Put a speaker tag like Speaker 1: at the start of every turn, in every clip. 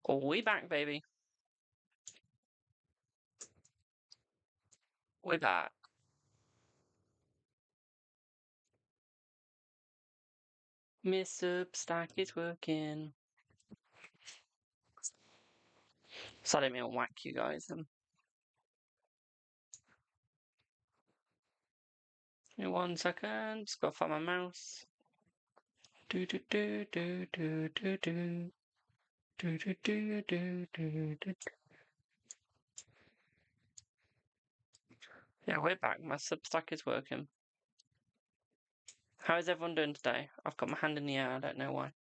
Speaker 1: We back, baby. We back. Miss Substack is working. So I didn't mean to whack you guys. Give me 1 second. Just gotta find my mouse. Do do do do do do do. Do do do do do do. Yeah, we're back. My Substack is working. How is everyone doing today? I've got my hand in the air. I don't know why.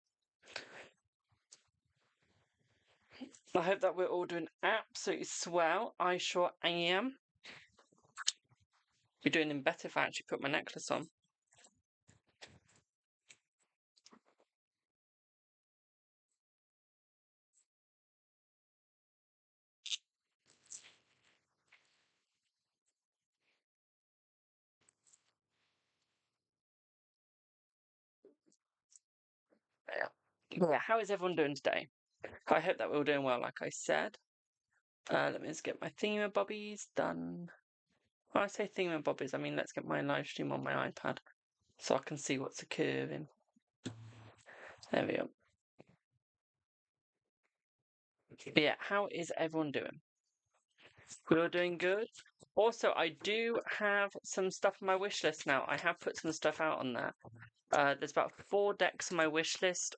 Speaker 1: I hope that we're all doing absolutely swell. I sure am. Be doing them better if I actually put my necklace on. Yeah, how is everyone doing today? I hope that we're all doing well, like I said. Let me just get my thingamabobbies done. When I say thingamabobbies, I mean let's get my live stream on my iPad so I can see what's occurring. There we go. But yeah, how is everyone doing? We're all doing good. Also, I do have some stuff on my wish list now. I have put some stuff out on there. There's about 4 decks on my wish list.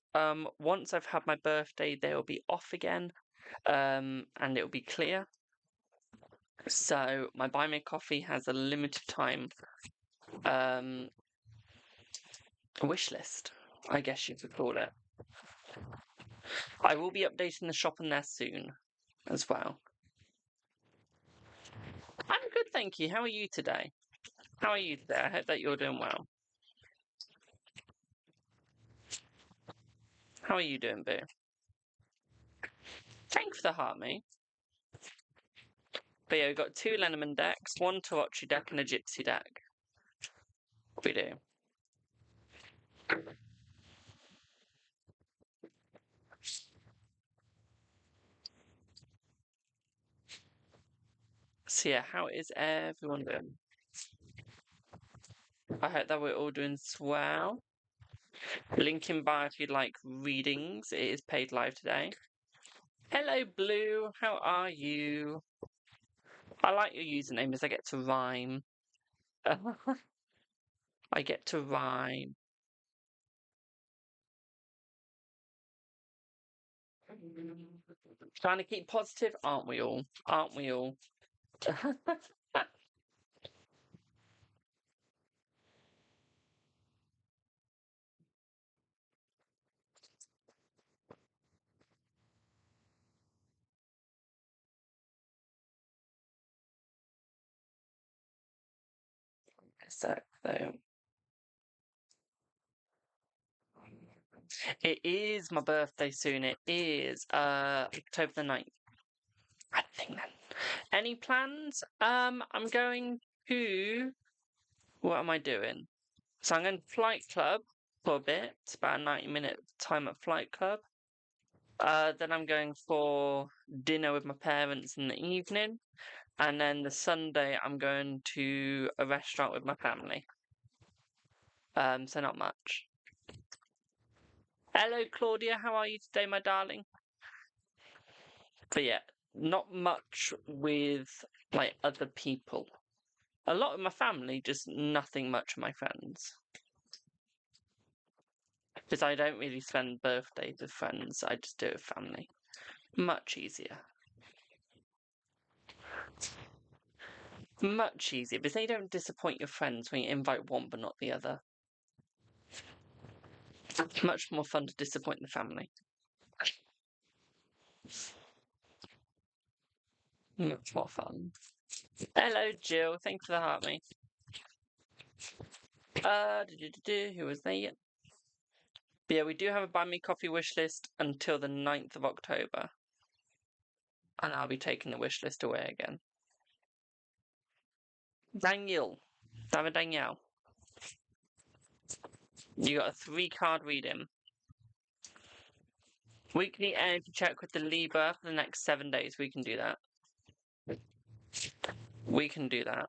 Speaker 1: Once I've had my birthday, they will be off again, and it will be clear. So my Buy Me a Coffee has a limited time wish list, I guess you could call it. I will be updating the shop on there soon as well. I'm good, thank you. How are you today? How are you today? I hope that you're doing well. How are you doing, Boo? Thanks for the heart, mate. But yeah, we've got 2 Lenormand decks, 1 Tarochi deck, and a Gypsy deck. We do. So yeah, how is everyone doing? I hope that we're all doing swell. Link in bio if you'd like readings. It is paid live today. Hello, Blue. How are you? I like your username as I get to rhyme. I get to rhyme. Trying to keep positive, aren't we all? Aren't we all? So, it is my birthday soon. It is October the 9th. I think then. Any plans? I'm going to. What am I doing? So I'm going to Flight Club for a bit. It's about a 90-minute time at Flight Club. Then I'm going for dinner with my parents in the evening. And then the Sunday, I'm going to a restaurant with my family. So not much. Hello, Claudia. How are you today, my darling? But yeah, not much with like other people. A lot of my family, just nothing much with my friends. Because I don't really spend birthdays with friends. I just do it with family. Much easier. Much easier, because they don't disappoint your friends when you invite one but not the other. It's much more fun to disappoint the family. Much more fun. Hello, Jill. Thanks for the heart, mate. Who was there? But yeah, we do have a Buy Me Coffee wish list until the 9th of October. And I'll be taking the wish list away again. Daniel. Daniel. You got a 3-card reading. Weekly energy check with the Libra for the next 7 days. We can do that. We can do that.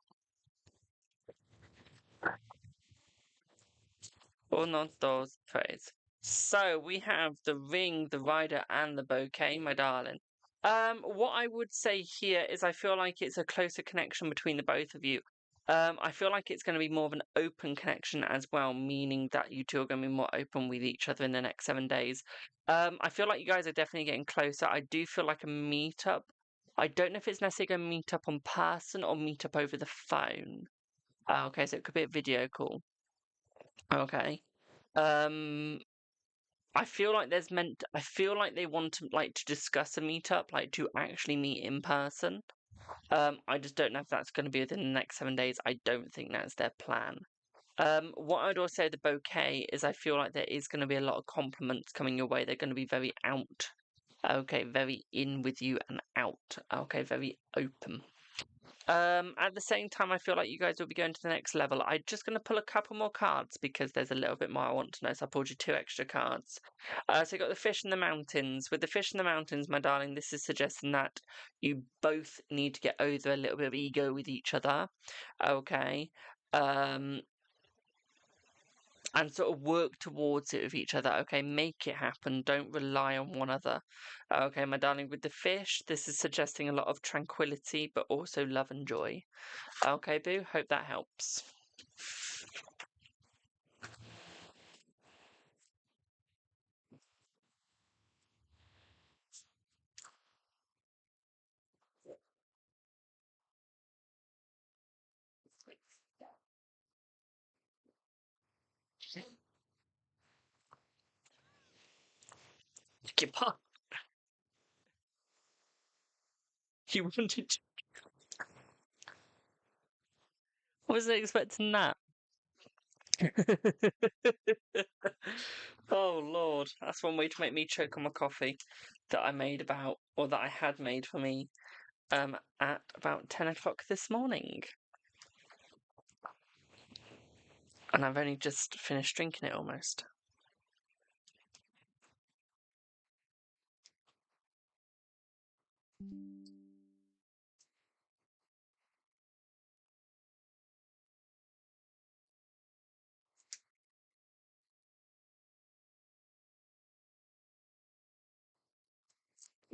Speaker 1: Or not those trades. So we have the ring, the rider, and the bouquet, my darling. What I would say here is I feel like it's a closer connection between the both of you. I feel like it's going to be more of an open connection as well, meaning that you two are going to be more open with each other in the next 7 days. I feel like you guys are definitely getting closer. I do feel like a meetup. I don't know if it's necessarily going to meet up on person or meet up over the phone. Okay, so it could be a video call. Okay. I feel like I feel like they want to discuss a meetup, like to actually meet in person. I just don't know if that's going to be within the next 7 days. I don't think that's their plan. What I'd also say the bouquet is I feel like there is going to be a lot of compliments coming your way. They're going to be very out. Okay, very in with you and out. Okay, very open. At the same time, I feel like you guys will be going to the next level. I'm just going to pull a couple more cards because there's a little bit more I want to know. So I pulled you 2 extra cards. So you got the fish in the mountains. With the fish in the mountains, my darling, this is suggesting that you both need to get over a little bit of ego with each other. Okay. And sort of work towards it with each other. Okay, make it happen. Don't rely on one another. Okay, my darling, with the fish, this is suggesting a lot of tranquility, but also love and joy. Okay, boo, hope that helps. Give up. You wanted to... Wasn't expecting that. Oh, Lord. That's one way to make me choke on my coffee that I made about, or that I had made for me at about 10 o'clock this morning. And I've only just finished drinking it almost.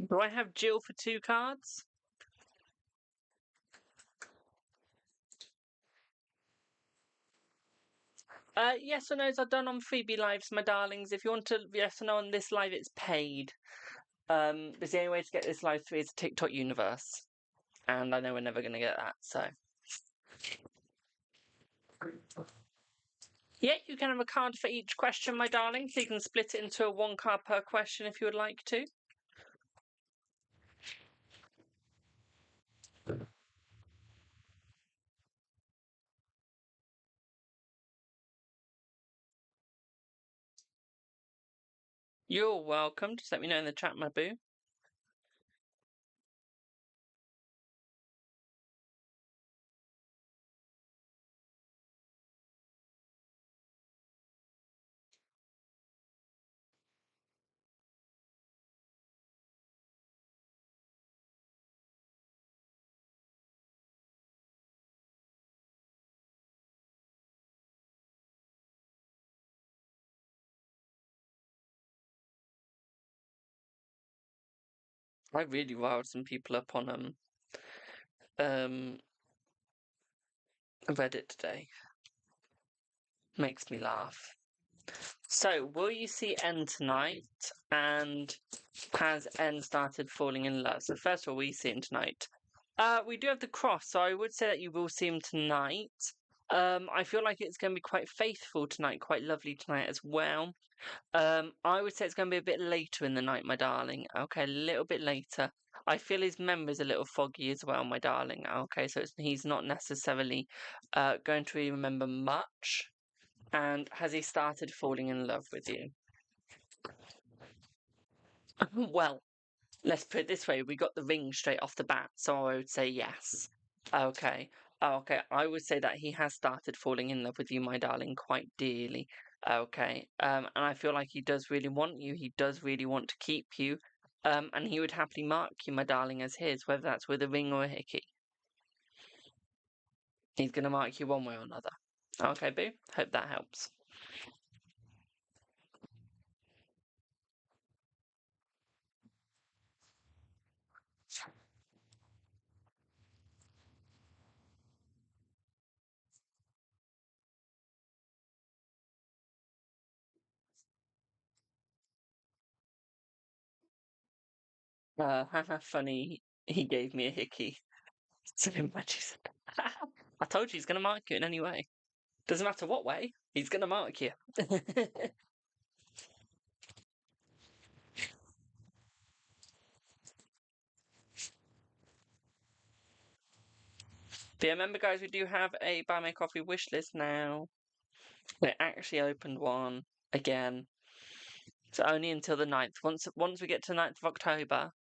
Speaker 1: Do I have Jill for 2 cards? Yes or no's are done on freebie lives, my darlings. If you want to yes or no on this live, it's paid. Because the only way to get this live through is TikTok universe. And I know we're never going to get that, so. Yeah, you can have a card for each question, my darling. So you can split it into a 1 card per question if you would like to. You're welcome. Just let me know in the chat, my boo. I really riled some people up on Reddit today. Makes me laugh. So, will you see N tonight? And has N started falling in love? So, first of all, will you see him tonight? We do have the cross, so I would say that you will see him tonight. I feel like it's going to be quite faithful tonight, quite lovely tonight as well. I would say it's going to be a bit later in the night, my darling. Okay, a little bit later. I feel his memory's a little foggy as well, my darling. Okay, so he's not necessarily going to remember much. And has he started falling in love with you? Well, let's put it this way. We got the ring straight off the bat, so I would say yes. Okay. Okay, I would say that he has started falling in love with you, my darling, quite dearly. Okay. And I feel like he does really want you. He does really want to keep you. And he would happily mark you, my darling, as his, whether that's with a ring or a hickey. He's going to mark you one way or another. Okay, boo. Hope that helps. Funny, he gave me a hickey. So imagine. I told you he's going to mark you in any way. Doesn't matter what way, he's going to mark you. But yeah, remember, guys, we do have a Buy Me Coffee wish list now. We actually opened one again. So only until the 9th. Once we get to the 9th of October,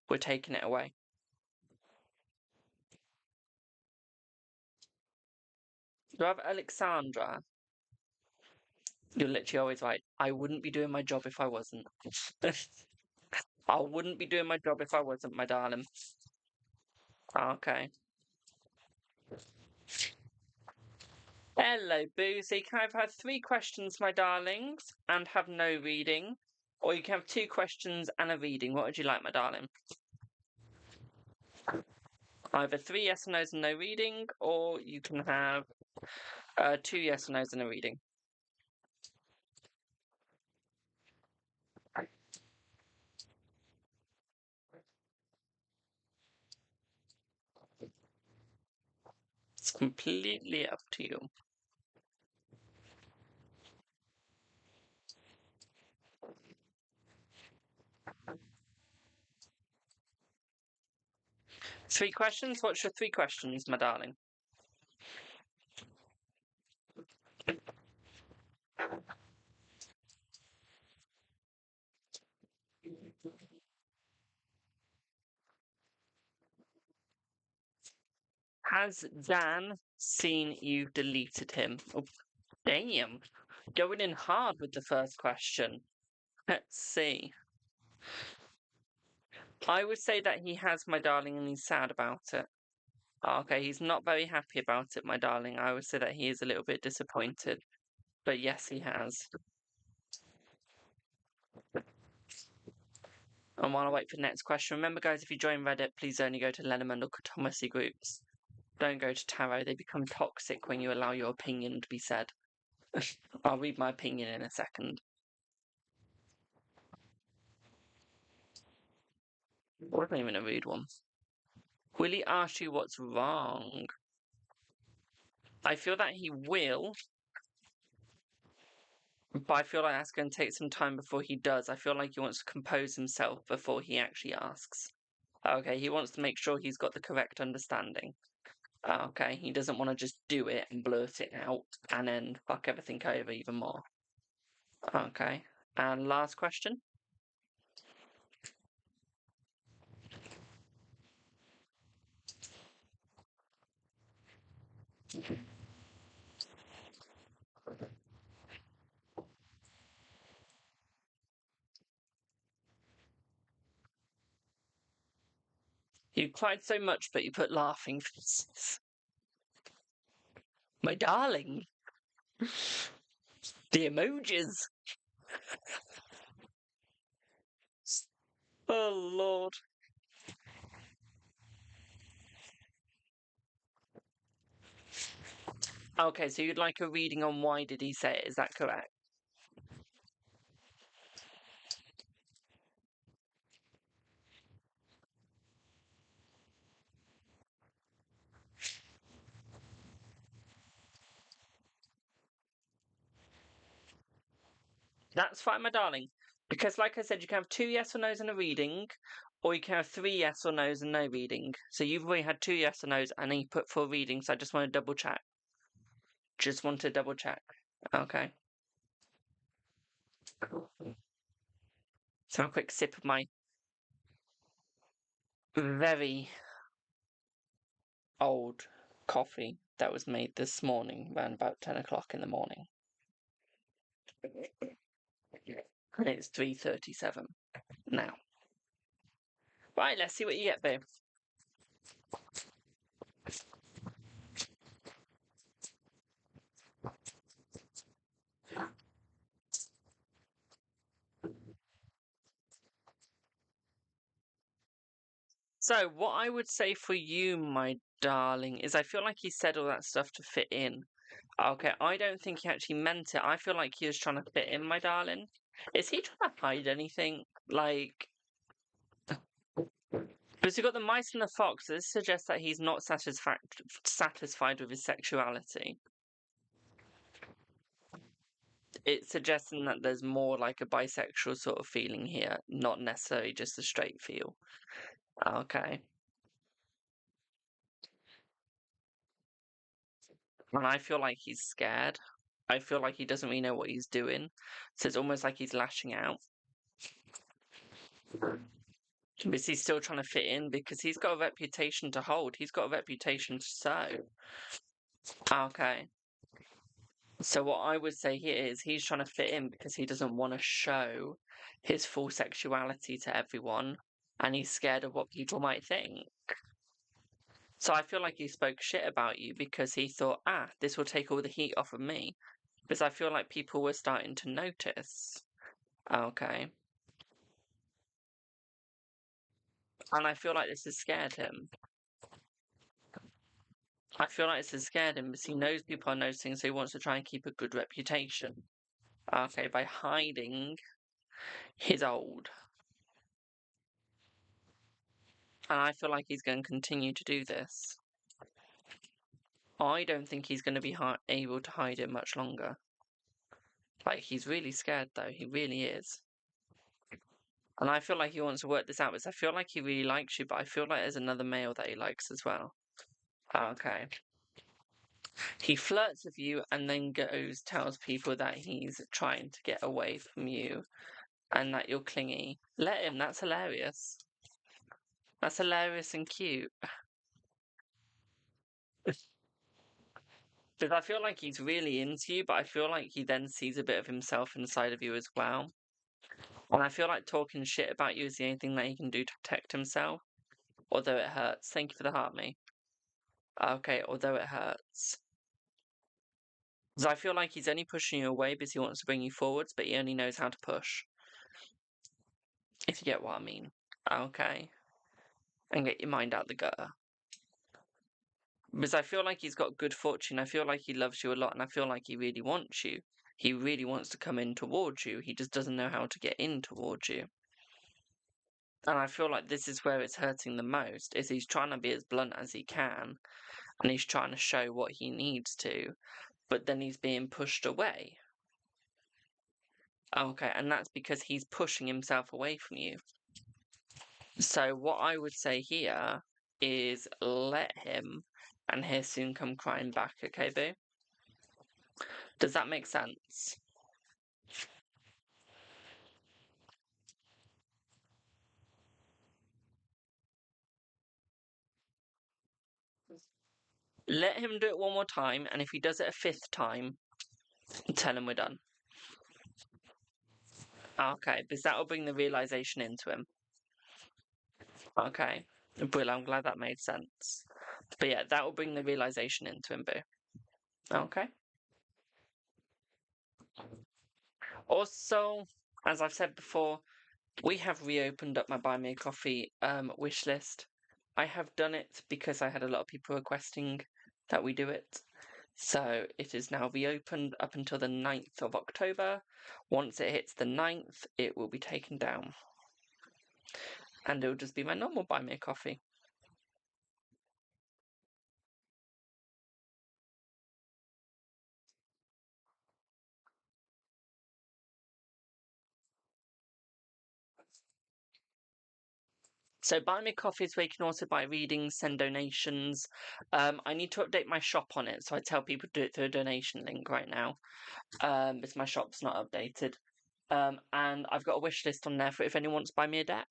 Speaker 1: we're taking it away. Do I have Alexandra? You're literally always right. I wouldn't be doing my job if I wasn't. I wouldn't be doing my job if I wasn't, my darling. Okay. Hello, Boozy. Can I have 3 questions, my darlings, and have no reading? Or you can have 2 questions and a reading. What would you like, my darling? Either 3 yes or no's and no reading, or you can have 2 yes or no's and a reading. It's completely up to you. Three questions? What's your 3 questions, my darling? Has Dan seen you've deleted him? Oh, damn. Going in hard with the first question. Let's see. I would say that he has, my darling, and he's sad about it. Okay, he's not very happy about it, my darling. I would say that he is a little bit disappointed. But yes, he has. And while I wait for the next question, remember, guys, if you join Reddit, please only go to Lenormand or Thomasy groups. Don't go to Tarot. They become toxic when you allow your opinion to be said. I'll read my opinion in a second. Wasn't even a rude one. Will he ask you what's wrong? I feel that he will, but I feel like that's going to take some time before he does. I feel like he wants to compose himself before he actually asks. Okay, he wants to make sure he's got the correct understanding. Okay, he doesn't want to just do it and blurt it out and then fuck everything over even more. Okay, and last question. You cried so much, but you put laughing faces. My darling. The emojis. Oh, Lord. Okay, so you'd like a reading on why did he say it, is that correct? That's fine, my darling. Because, like I said, you can have 2 yes or no's and a reading, or you can have 3 yes or no's and no reading. So you've already had 2 yes or no's, and then you put 4 readings. So I just want to double check. Just want to double check. Okay. So a quick sip of my very old coffee that was made this morning around about 10 o'clock in the morning. And it's 3:37 now. Right, let's see what you get, Boo. So, what I would say for you, my darling, is I feel like he said all that stuff to fit in. Okay, I don't think he actually meant it. I feel like he was trying to fit in, my darling. Is he trying to hide anything? Like, because you've got the mice and the fox. This suggests that he's not satisfied with his sexuality. It's suggesting that there's more like a bisexual sort of feeling here, not necessarily just a straight feel. Okay. And I feel like he's scared. I feel like he doesn't really know what he's doing. So it's almost like he's lashing out. But he's still trying to fit in because he's got a reputation to hold. He's got a reputation to sow. Okay. So what I would say here is he's trying to fit in because he doesn't want to show his full sexuality to everyone. And he's scared of what people might think. So I feel like he spoke shit about you because he thought, this will take all the heat off of me. Because I feel like people were starting to notice. Okay. And I feel like this has scared him. I feel like this has scared him because he knows people are noticing, so he wants to try and keep a good reputation. Okay, by hiding his old. And I feel like he's going to continue to do this. I don't think he's going to be able to hide it much longer. Like, he's really scared, though. He really is. And I feel like he wants to work this out because I feel like he really likes you, but I feel like there's another male that he likes as well. Okay. He flirts with you and then tells people that he's trying to get away from you and that you're clingy. Let him, that's hilarious. That's hilarious and cute. Because I feel like he's really into you, but I feel like he then sees a bit of himself inside of you as well. And I feel like talking shit about you is the only thing that he can do to protect himself. Although it hurts. Thank you for the heart, me. Okay, although it hurts. Because I feel like he's only pushing you away because he wants to bring you forwards, but he only knows how to push. If you get what I mean. Okay. And get your mind out the gutter. Because I feel like he's got good fortune. I feel like he loves you a lot, and I feel like he really wants you. He really wants to come in towards you. He just doesn't know how to get in towards you. And I feel like this is where it's hurting the most, is he's trying to be as blunt as he can, and he's trying to show what he needs to, but then he's being pushed away. Okay, and that's because he's pushing himself away from you. So what I would say here is let him, and he'll soon come crying back, okay, boo? Does that make sense? Let him do it one more time, and if he does it a fifth time, tell him we're done. Okay, because that will bring the realization into him. Okay, Brill, I'm glad that made sense. But yeah, that will bring the realization into him, boo. Okay. Also, as I've said before, we have reopened up my Buy Me a Coffee wish list. I have done it because I had a lot of people requesting that we do it. So it is now reopened up until the 9th of October. Once it hits the 9th, it will be taken down. And it will just be my normal Buy Me a Coffee. So Buy Me a Coffee is where you can also buy readings, send donations. I need to update my shop on it, so I tell people to do it through a donation link right now. Because my shop's not updated. And I've got a wish list on there for if anyone wants to buy me a deck.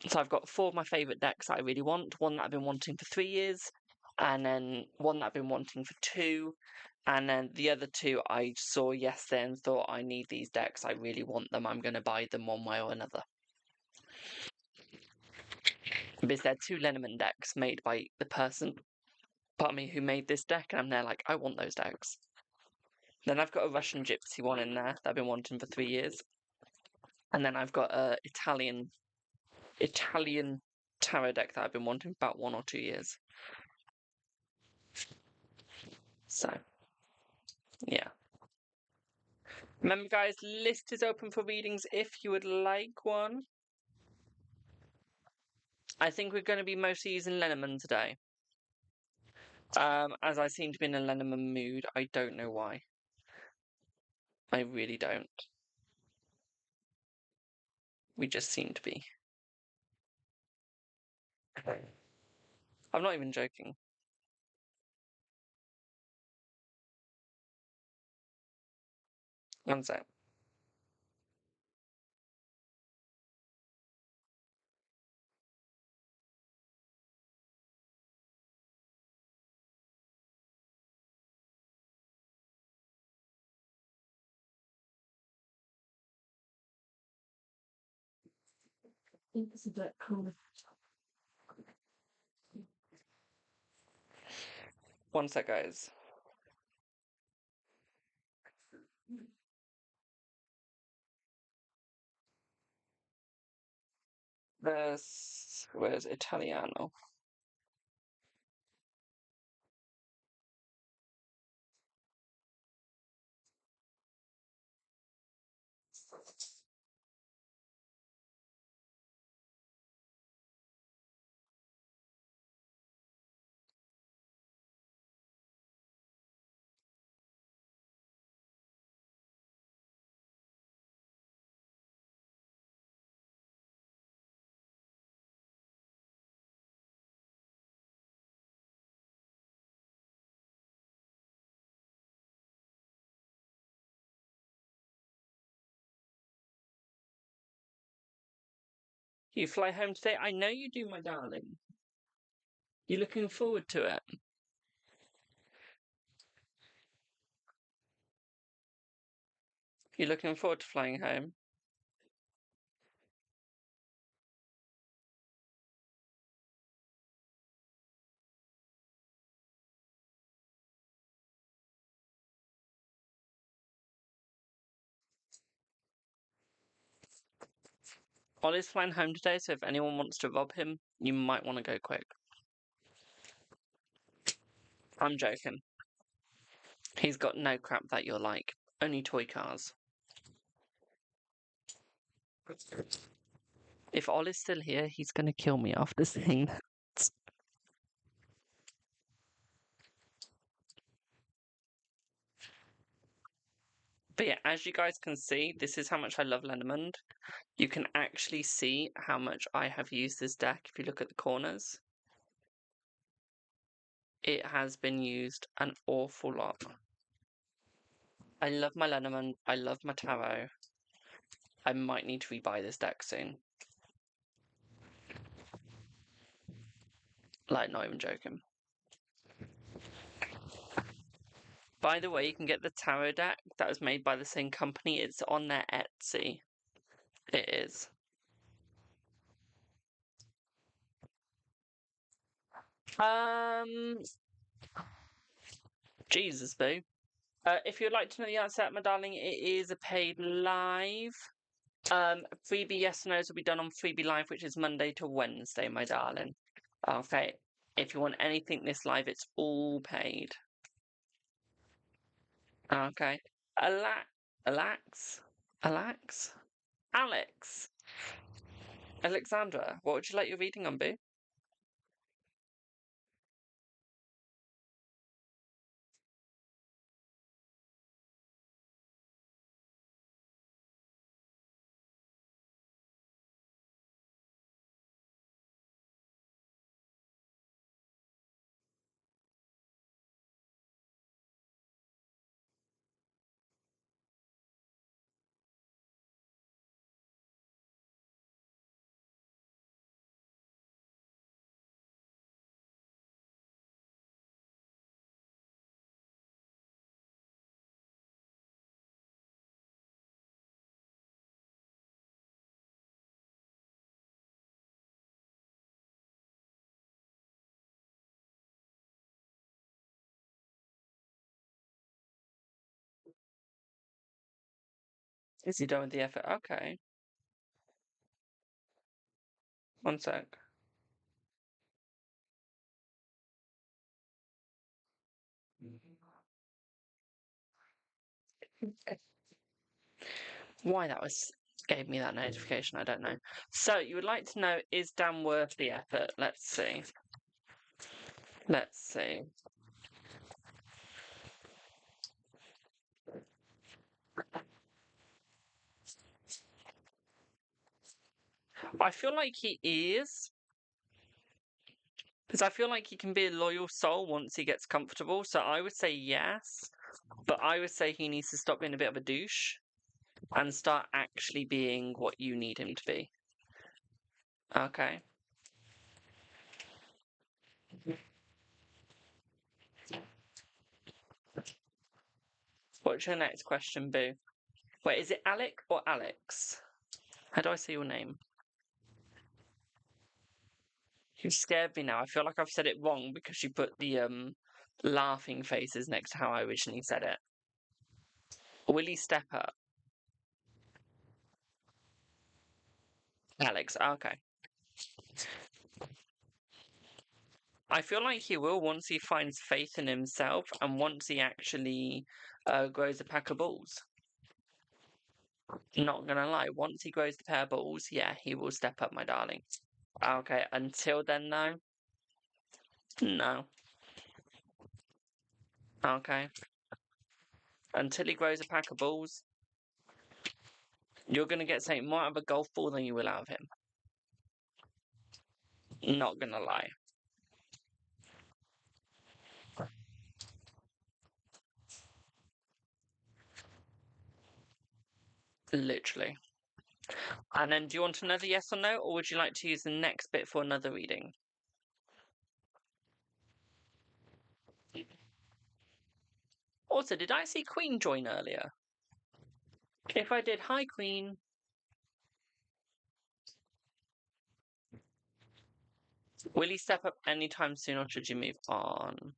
Speaker 1: So I've got 4 of my favourite decks that I really want. One that I've been wanting for 3 years, and then one that I've been wanting for 2, and then the other 2 I saw yesterday and thought, I need these decks, I really want them, I'm going to buy them one way or another. Because they're 2 Lenormand decks made by the person, pardon me, who made this deck, and I'm there like, I want those decks. Then I've got a Russian Gypsy one in there that I've been wanting for 3 years. And then I've got a Italian tarot deck that I've been wanting for about 1 or 2 years. So, yeah. Remember, guys, list is open for readings if you would like one. I think we're going to be mostly using Lenormand today. As I seem to be in a Lenormand mood. I don't know why. I really don't. We just seem to be. I'm not even joking. One sec. It's a bit cool. One sec, guys. Where's Italiano? You fly home today? I know you do, my darling. You're looking forward to it. You're looking forward to flying home. Ollie's flying home today, so if anyone wants to rob him, you might want to go quick. I'm joking. He's got no crap that you're like. Only toy cars. If Ollie's still here, he's going to kill me after saying that. But yeah, as you guys can see, this is how much I love Lenormand. You can actually see how much I have used this deck if you look at the corners. It has been used an awful lot. I love my Lenormand. I love my tarot. I might need to rebuy this deck soon. Like, not even joking. By the way, you can get the tarot deck that was made by the same company. It's on their Etsy. It is. Jesus, boo. If you'd like to know the answer, my darling, it is a paid live. Freebie yes or no's will be done on Freebie Live, which is Monday to Wednesday, my darling. Okay. If you want anything this live, it's all paid. Okay. Alex? Alex? Alexandra, what would you like your reading on, boo? Is he done with the effort? Okay. One sec. Why that was gave me that notification, I don't know. So you would like to know, is Dan worth the effort? Let's see. Let's see. I feel like he is. Because I feel like he can be a loyal soul once he gets comfortable. So I would say yes. But I would say he needs to stop being a bit of a douche and start actually being what you need him to be. Okay. What's your next question, Boo? Wait, is it Alec or Alex? How do I say your name? You scared me now. I feel like I've said it wrong because you put the laughing faces next to how I originally said it. Will he step up? Alex, okay. I feel like he will once he finds faith in himself and once he actually grows a pack of balls. Not gonna lie, once he grows the pair of balls, yeah, he will step up, my darling. Okay, until then, though, no. Okay. Until he grows a pack of balls, you're gonna get something more out of a golf ball than you will out of him. Not gonna lie. Literally. And then do you want another yes or no, or would you like to use the next bit for another reading? Also, did I see Queen join earlier? If I did, hi Queen. Will he step up anytime soon, or should you move on?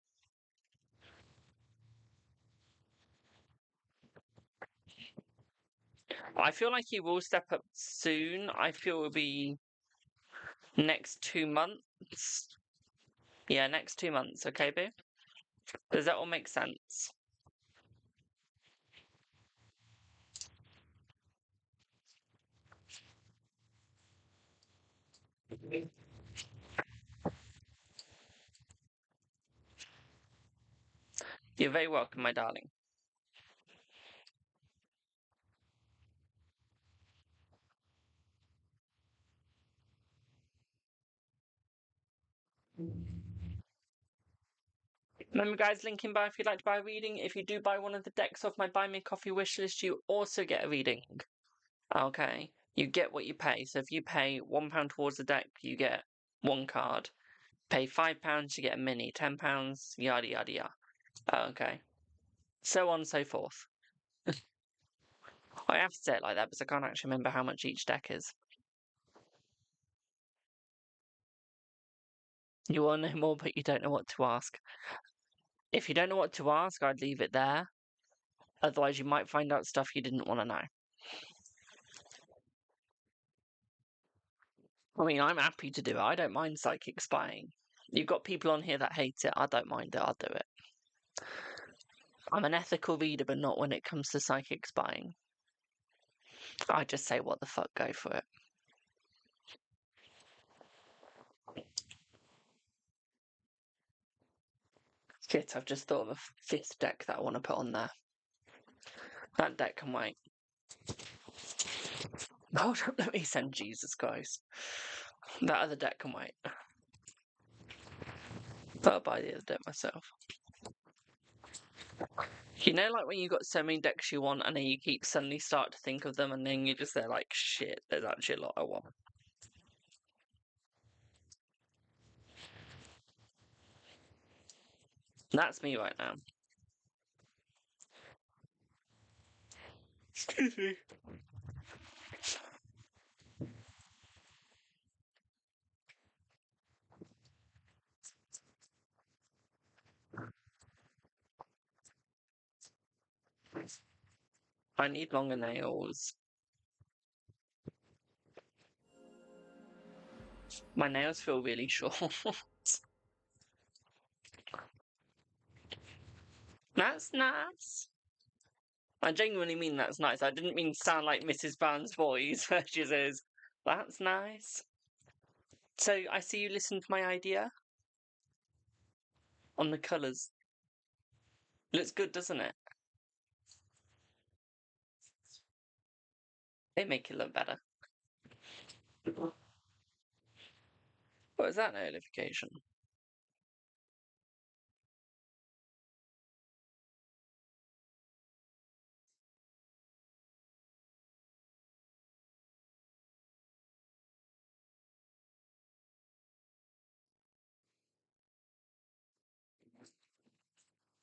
Speaker 1: I feel like he will step up soon. I feel it will be next 2 months. Yeah, next 2 months, okay, Boo? Does that all make sense? You're very welcome, my darling. Remember, guys, link in bio if you'd like to buy a reading. If you do buy one of the decks off my Buy Me a Coffee wishlist, you also get a reading. Okay? You get what you pay. So if you pay £1 towards the deck, you get one card. Pay £5, you get a mini. £10, yada yada yada. Okay. So on and so forth. I have to say it like that because I can't actually remember how much each deck is. You want to know more, but you don't know what to ask. If you don't know what to ask, I'd leave it there. Otherwise, you might find out stuff you didn't want to know. I mean, I'm happy to do it. I don't mind psychic spying. You've got people on here that hate it. I don't mind it. I'll do it. I'm an ethical reader, but not when it comes to psychic spying. I just say, what the fuck, go for it. Shit, I've just thought of a fifth deck that I want to put on there. That deck can wait. Hold up, let me send Jesus Christ. That other deck can wait. I'll buy the other deck myself. You know, like when you got so many decks you want, and then you keep suddenly start to think of them, and then you're just there like, shit, there's actually a lot I want. That's me right now. Excuse me. I need longer nails. My nails feel really short. That's nice. I genuinely mean that's nice. I didn't mean to sound like Mrs. Brown's voice where she says, that's nice. So I see you listened to my idea on the colours. Looks good, doesn't it? They make it look better. What is that notification?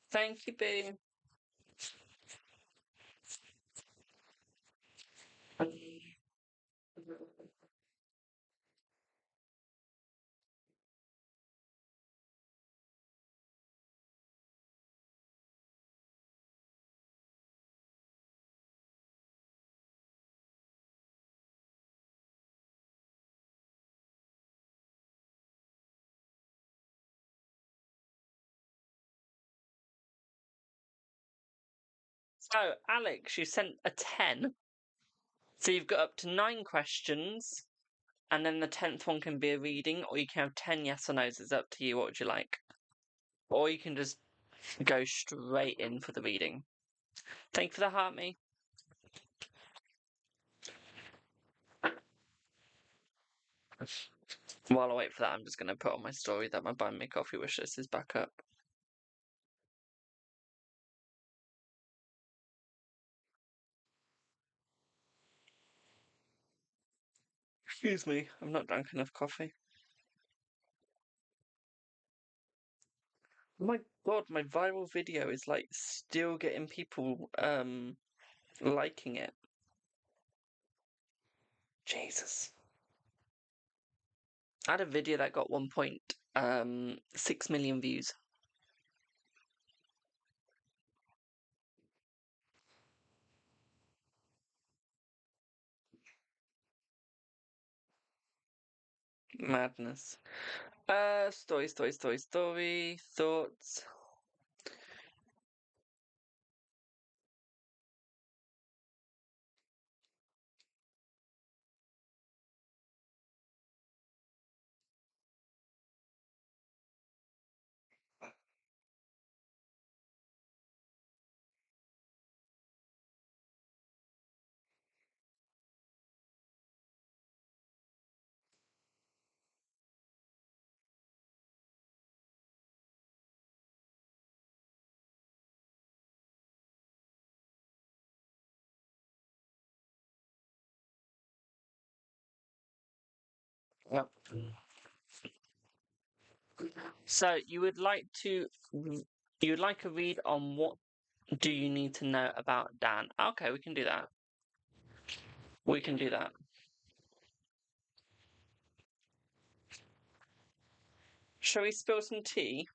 Speaker 1: Thank you, boo. So, Alex, you sent a 10. So you've got up to 9 questions, and then the 10th one can be a reading, or you can have 10 yes or no's. It's up to you. What would you like? Or you can just go straight in for the reading. Thank you for the heart, me. While I wait for that, I'm just going to put on my story that my buy me coffee wish list is back up. Excuse me, I've not drunk enough coffee. Oh my god, my viral video is like still getting people liking it. Jesus. I had a video that got 1.6 million views. Madness. Story. Thoughts. Yep. So you'd like a read on what do you need to know about Dan? Okay, we can do that. We can do that. Shall we spill some tea?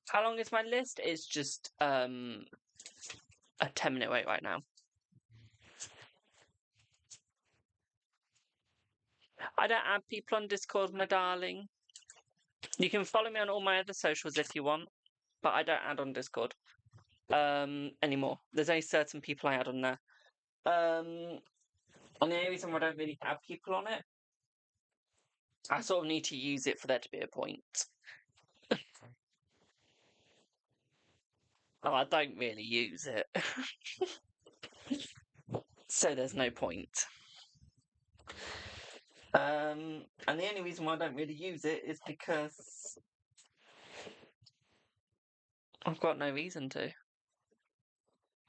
Speaker 1: How long is my list? It's just a 10-minute wait right now. I don't add people on Discord, my darling. You can follow me on all my other socials if you want, but I don't add on Discord anymore. There's only certain people I add on there. And the only reason why I don't really have people on it, I sort of need to use it for there to be a point. Oh, I don't really use it. So there's no point. And the only reason why I don't really use it is because I've got no reason to.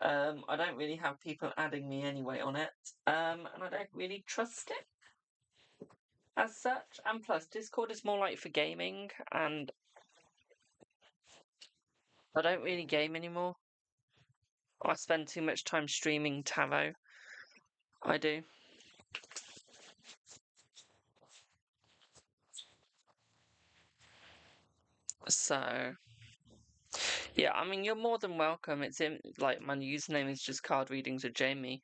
Speaker 1: I don't really have people adding me anyway on it. And I don't really trust it as such. And plus, Discord is more like for gaming, and I don't really game anymore. I spend too much time streaming tarot. I do. So Yeah, I mean, you're more than welcome. It's in, like, my username is just card readings with Jamie.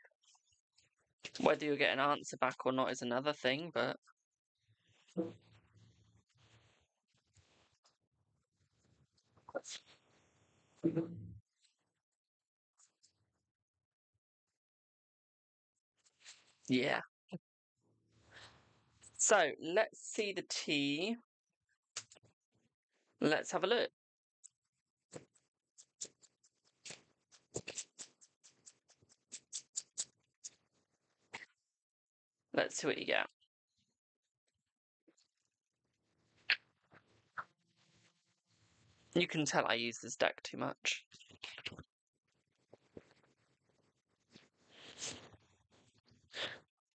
Speaker 1: Whether you'll get an answer back or not is another thing, but. Yeah. So, let's see the tea. Let's have a look. Let's see what you get. You can tell I use this deck too much.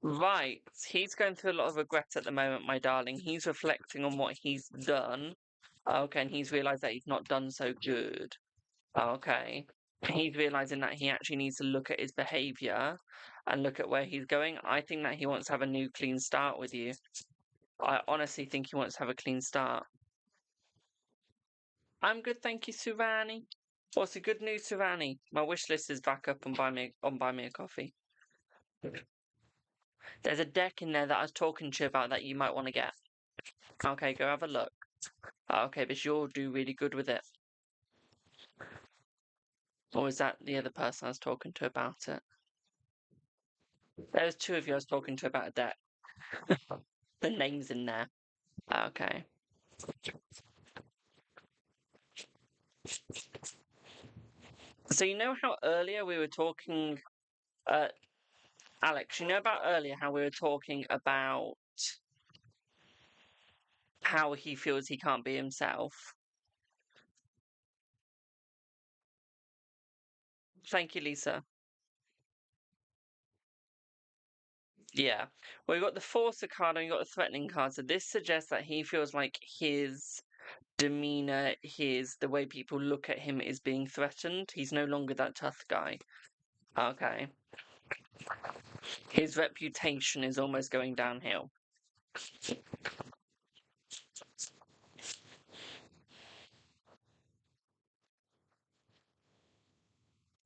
Speaker 1: Right, he's going through a lot of regret at the moment, my darling. He's reflecting on what he's done. Okay, and he's realised that he's not done so good. Okay. He's realising that he actually needs to look at his behaviour and look at where he's going. I think that he wants to have a new clean start with you. I honestly think he wants to have a clean start. I'm good, thank you, Surani. What's the good news, Surani? My wish list is back up on buy me a coffee. There's a deck in there that I was talking to you about that you might want to get. Okay, go have a look. Okay, but you'll do really good with it. Or is that the other person I was talking to about it? There's two of you I was talking to about a deck. The name's in there. Okay. So you know how earlier we were talking, Alex, you know about earlier how we were talking about how he feels he can't be himself? Thank you, Lisa. Yeah. Well, we got the Forcer card and we got the Threatening card. So this suggests that he feels like his demeanor, the way people look at him is being threatened. He's no longer that tough guy. Okay. His reputation is almost going downhill.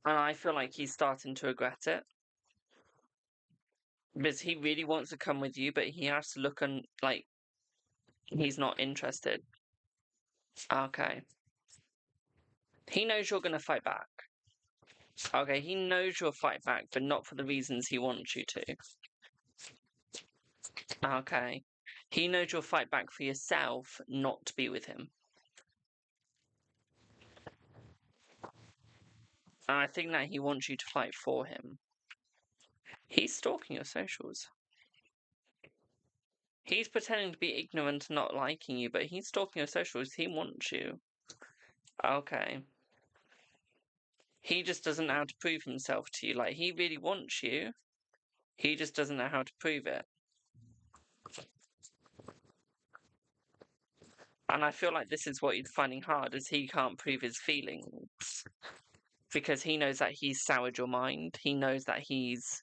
Speaker 1: And I feel like he's starting to regret it. Because he really wants to come with you, but he has to look and, like, he's not interested. Okay. He knows you're going to fight back. Okay, he knows you'll fight back, but not for the reasons he wants you to. Okay. He knows you'll fight back for yourself, not to be with him. And I think that he wants you to fight for him. He's stalking your socials. He's pretending to be ignorant and not liking you, but he's stalking your socials. He wants you. Okay. He just doesn't know how to prove himself to you. Like, he really wants you. He just doesn't know how to prove it. And I feel like this is what he's finding hard, is he can't prove his feelings. Because he knows that he's soured your mind. He knows that he's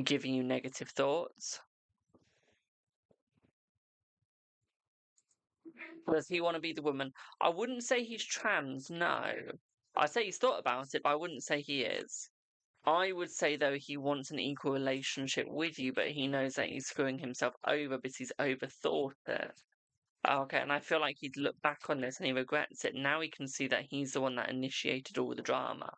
Speaker 1: giving you negative thoughts. Does he want to be the woman? I wouldn't say he's trans, no. I say he's thought about it, but I wouldn't say he is. I would say, though, he wants an equal relationship with you, but he knows that he's screwing himself over because he's overthought it. Okay, and I feel like he'd look back on this and he regrets it. Now he can see that he's the one that initiated all the drama.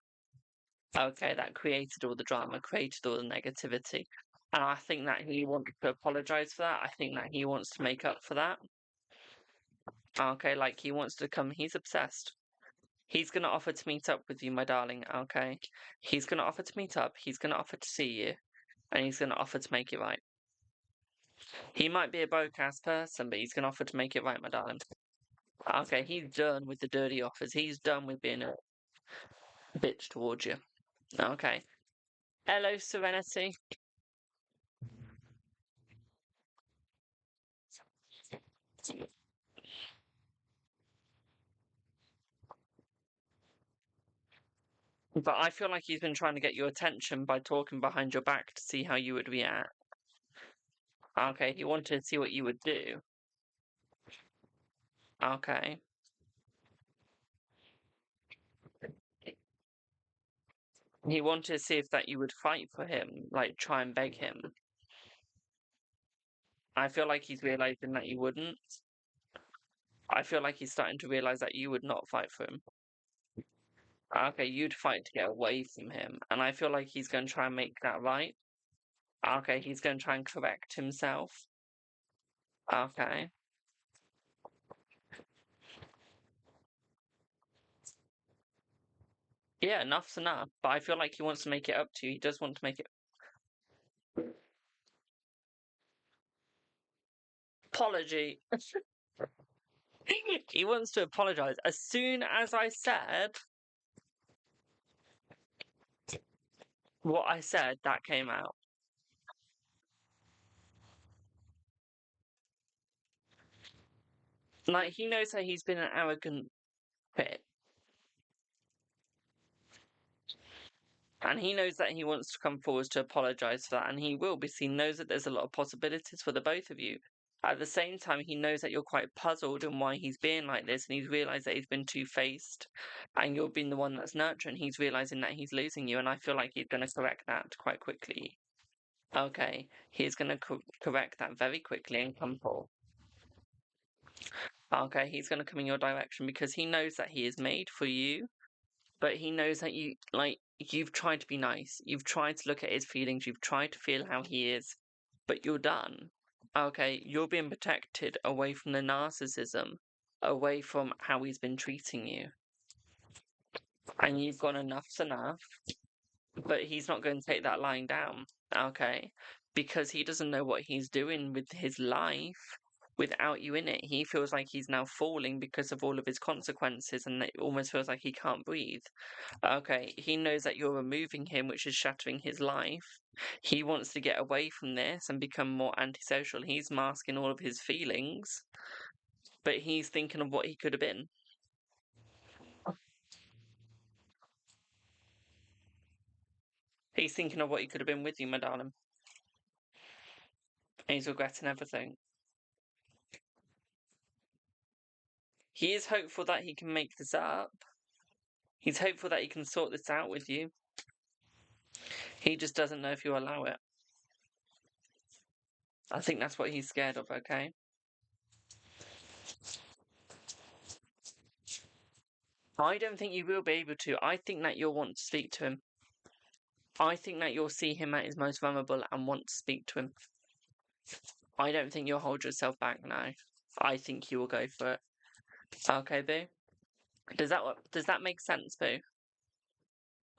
Speaker 1: Okay, that created all the drama, created all the negativity. And I think that he wants to apologise for that. I think that he wants to make up for that. Okay, like he wants to come, he's obsessed. He's going to offer to meet up with you, my darling, okay? He's going to offer to meet up, he's going to offer to see you, and he's going to offer to make it right. He might be a broke-ass person, but he's going to offer to make it right, my darling. Okay, he's done with the dirty offers. He's done with being a bitch towards you. Okay. Hello, Serenity. But I feel like he's been trying to get your attention by talking behind your back to see how you would react. Okay, he wanted to see what you would do. Okay. He wanted to see if that you would fight for him, like try and beg him. I feel like he's realizing that you wouldn't. I feel like he's starting to realize that you would not fight for him. Okay, you'd fight to get away from him, and I feel like he's going to try and make that right. Okay, he's going to try and correct himself. Okay. Yeah, enough's enough, but I feel like he wants to make it up to you. He does want to make it. Apology. He wants to apologize. As soon as I said what I said, that came out. Like, he knows that he's been an arrogant bit. And he knows that he wants to come forward to apologise for that, and he will, because he knows that there's a lot of possibilities for the both of you. At the same time, he knows that you're quite puzzled in why he's being like this, and he's realised that he's been two-faced, and you're being the one that's nurturing. He's realising that he's losing you, and I feel like he's going to correct that quite quickly. Okay, he's going to correct that very quickly and come forward. Okay, he's going to come in your direction because he knows that he is made for you, but he knows that you've tried to be nice. You've tried to look at his feelings. You've tried to feel how he is, but you're done. Okay, you're being protected away from the narcissism, away from how he's been treating you. And you've gone enough's enough, but he's not going to take that lying down, okay? Because he doesn't know what he's doing with his life without you in it. He feels like he's now falling because of all of his consequences, and it almost feels like he can't breathe. Okay, he knows that you're removing him, which is shattering his life. He wants to get away from this and become more antisocial. He's masking all of his feelings, but he's thinking of what he could have been. He's thinking of what he could have been with you, my darling. And he's regretting everything. He is hopeful that he can make this up. He's hopeful that he can sort this out with you. He just doesn't know if you allow it. I think that's what he's scared of, okay? I don't think you will be able to. I think that you'll want to speak to him. I think that you'll see him at his most vulnerable and want to speak to him. I don't think you'll hold yourself back now. I think you will go for it. Okay, Boo? Does that make sense, Boo?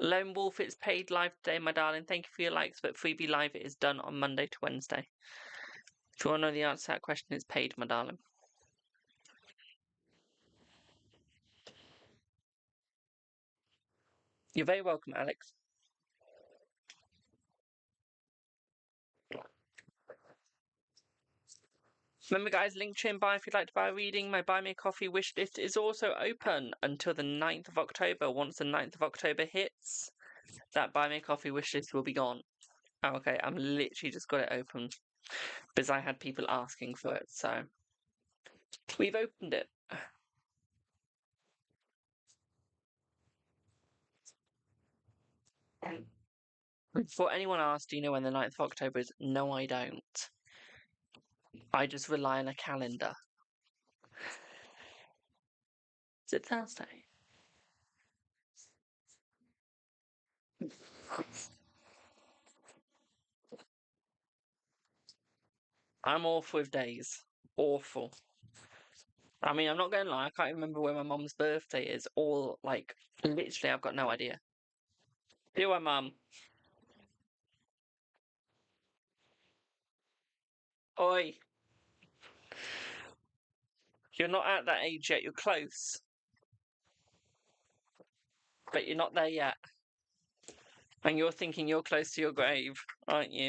Speaker 1: Lone Wolf, it's paid live today, my darling. Thank you for your likes, but Freebie Live is done on Monday to Wednesday. If you want to know the answer to that question, it's paid, my darling. You're very welcome, Alex. Remember, guys, link to in bio if you'd like to buy a reading. My Buy Me a Coffee wish list is also open until the 9th of October. Once the 9th of October hits, that Buy Me a Coffee wish list will be gone. Oh, okay, I'm literally just got it open because I had people asking for it, so we've opened it. Before anyone asks, do you know when the 9th of October is? No, I don't. I just rely on a calendar. Is it Thursday? I'm awful with days. Awful. I mean, I'm not going to lie, I can't remember when my mum's birthday is, or, like, literally, I've got no idea. Do I, Mum? Oi! You're not at that age yet, you're close. But you're not there yet. And you're thinking you're close to your grave, aren't you?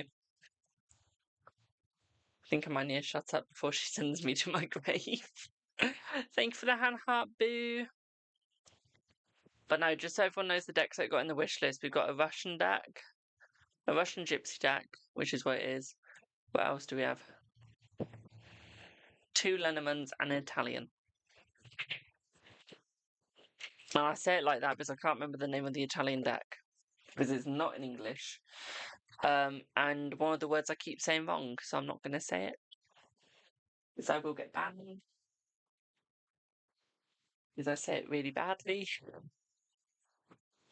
Speaker 1: I think I might need to shut up before she sends me to my grave. Thank you for the hand heart, Boo. But no, just so everyone knows the decks I got in the wish list, we've got a Russian deck, a Russian Gypsy deck, which is what it is. What else do we have? 2 Lenormands and an Italian. And I say it like that because I can't remember the name of the Italian deck. because it's not in English. And one of the words I keep saying wrong, so I'm not going to say it. Because I will get banned. Because I say it really badly.